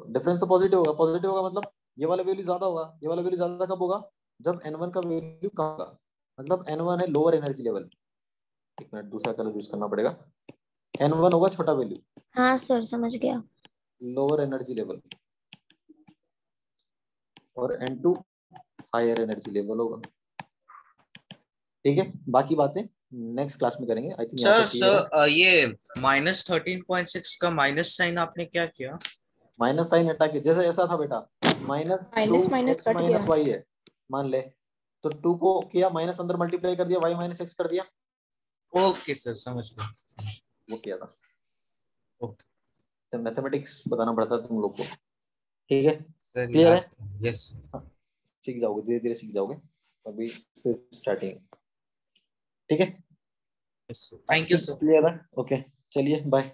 डिफरेंस तो पॉजिटिव होगा। पॉजिटिव होगा मतलब ये वाला वैल्यू ज्यादा होगा। ये वाला वैल्यू ज्यादा कब होगा? जब n1 का वैल्यू कम होगा। मतलब n1 है लोअर एनर्जी लेवल। एक मिनट, दूसरा कलर यूज करना पड़ेगा। n1 होगा छोटा वैल्यू, हाँ सर समझ गया। लोअर एनर्जी लेवल, और n2 हायर एनर्जी लेवल होगा। ठीक है, बाकी बातें नेक्स्ट क्लास में करेंगे। आई थिंक यहाँ सर तक क्लियर है। सर ये -13.6 का माइनस साइन आपने क्या किया? माइनस साइन हटा के, जैसे ऐसा था बेटा, माइनस माइनस -2x कट गया। - y है मान ले, तो 2 को किया माइनस, अंदर मल्टीप्लाई कर दिया, y - x कर दिया। ओके सर, समझ गया। वो किया था। ओके तो मैथमेटिक्स बताना पड़ता है तुम लोग को। ठीक है, सर, क्लियर है? यस। सीख जाओगे, धीरे धीरे सीख जाओगे, अभी सिर्फ स्टार्टिंग। ठीक है, थैंक यू सर। क्लियर है? ओके, चलिए बाय।